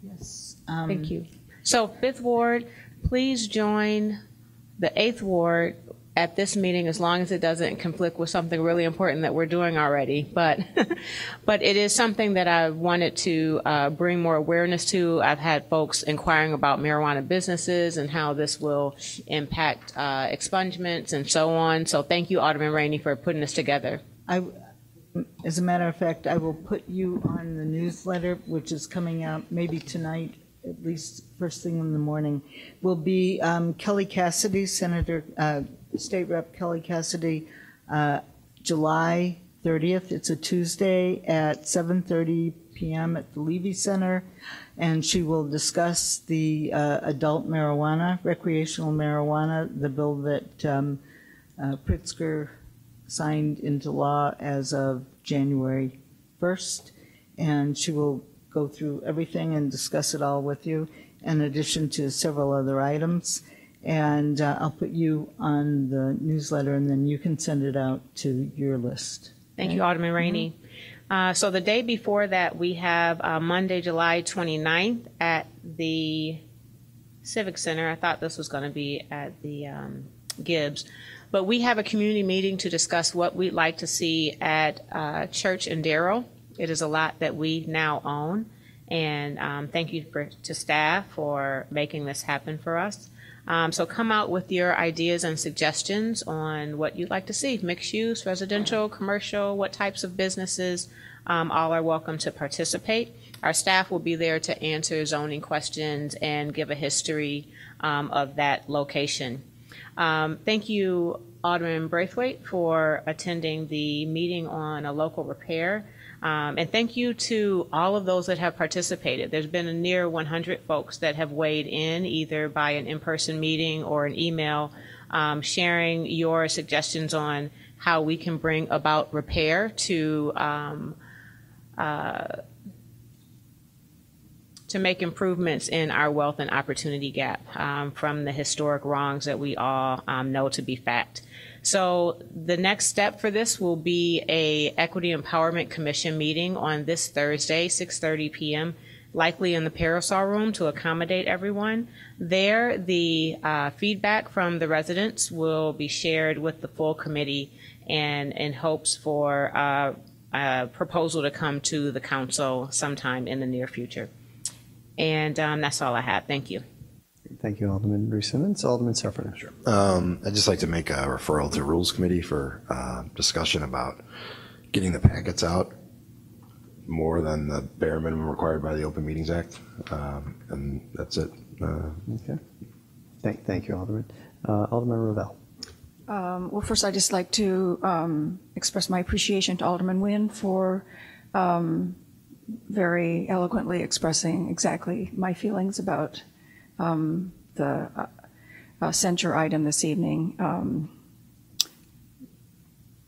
Yes. Thank you. So 5th Ward, please join the 8th Ward at this meeting as long as it doesn't conflict with something really important that we're doing already. But but it is something that I wanted to bring more awareness to. I've had folks inquiring about marijuana businesses and how this will impact expungements and so on. So thank you, Alderman Rainey, for putting this together. As a matter of fact, I will put you on the newsletter, which is coming out maybe tonight, at least first thing in the morning. Will be Kelly Cassidy, Senator, State Rep Kelly Cassidy, July 30th. It's a Tuesday at 7:30 p.m. at the Levy Center, and she will discuss the adult marijuana, recreational marijuana, the bill that Pritzker signed into law as of January 1st, and she will go through everything and discuss it all with you, in addition to several other items. And I'll put you on the newsletter, and then you can send it out to your list. Thank you, Alderman Rainey. So the day before that, we have Monday, July 29th at the Civic Center. I thought this was going to be at the Gibbs. But we have a community meeting to discuss what we'd like to see at Church and Darrow. It is a lot that we now own. And thank you to staff for making this happen for us. So come out with your ideas and suggestions on what you'd like to see. Mixed use, residential, commercial, what types of businesses. All are welcome to participate. Our staff will be there to answer zoning questions and give a history of that location. Thank you, Alderman Braithwaite, for attending the meeting on a local repair. And thank you to all of those that have participated. There's been a near 100 folks that have weighed in, either by an in-person meeting or an email, sharing your suggestions on how we can bring about repair to make improvements in our wealth and opportunity gap from the historic wrongs that we all know to be fact. So the next step for this will be a Equity Empowerment Commission meeting on this Thursday, 6:30 p.m., likely in the Parasol Room to accommodate everyone. There, the feedback from the residents will be shared with the full committee and in hopes for a proposal to come to the council sometime in the near future. And that's all I have. Thank you. Thank you, Alderman Bruce-Simmons. Alderman Surfner. Sure. I'd just like to make a referral to Rules Committee for discussion about getting the packets out more than the bare minimum required by the Open Meetings Act. And that's it. Okay. Thank you, Alderman. Alderman Ravel. Well, first, I'd just like to express my appreciation to Alderman Nguyen for very eloquently expressing exactly my feelings about the censure item this evening.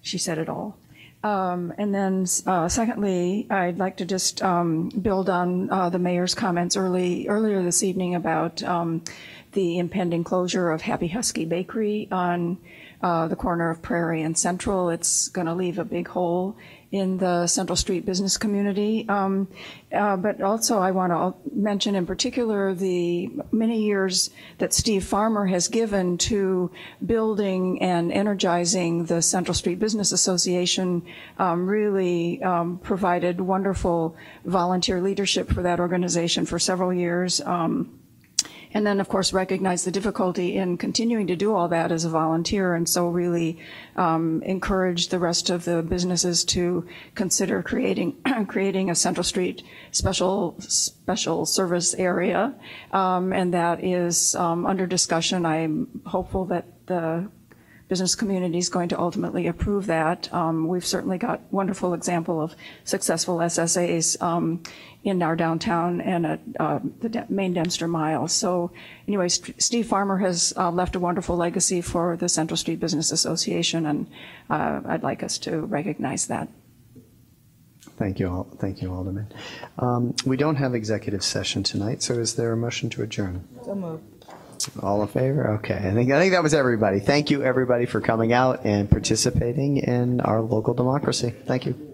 She said it all. And then secondly, I'd like to just build on the mayor's comments earlier this evening about the impending closure of Happy Husky Bakery on the corner of Prairie and Central. It's going to leave a big hole in the Central Street business community. But also I want to mention in particular the many years that Steve Farmer has given to building and energizing the Central Street Business Association. Really provided wonderful volunteer leadership for that organization for several years. And then, of course, recognize the difficulty in continuing to do all that as a volunteer, and so really encourage the rest of the businesses to consider creating a Central Street special service area, and that is under discussion. I'm hopeful that the business community is going to ultimately approve that. We've certainly got wonderful example of successful SSAs in our downtown and at the main Dempster Mile. So anyway, Steve Farmer has left a wonderful legacy for the Central Street Business Association, and I'd like us to recognize that. Thank you, Alderman. We don't have executive session tonight, so is there a motion to adjourn? So moved. All in favor? Okay. I think that was everybody. Thank you, everybody, for coming out and participating in our local democracy. Thank you.